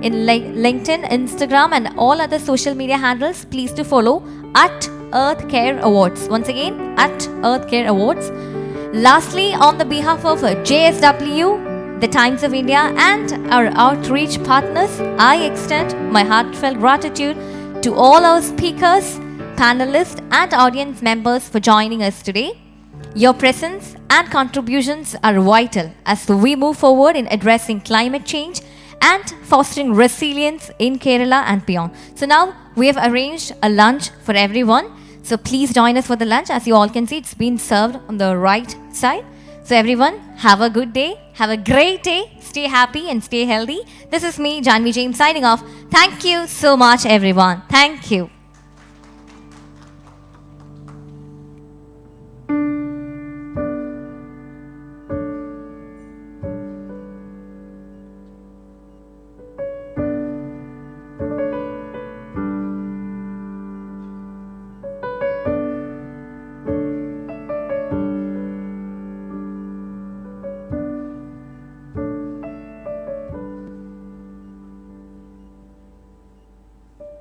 in LinkedIn, Instagram and all other social media handles. Please do follow at Earth Care Awards. Once again, at Earth Care Awards. Lastly, on the behalf of JSW, the Times of India and our outreach partners, I extend my heartfelt gratitude to all our speakers, panelists and audience members for joining us today. Your presence and contributions are vital as we move forward in addressing climate change and fostering resilience in Kerala and beyond. So now we have arranged a lunch for everyone. So please join us for the lunch. As you all can see, it's been served on the right side. So everyone, have a good day. Have a great day. Stay happy and stay healthy. This is me, Janvi James, signing off. Thank you so much, everyone. Thank you.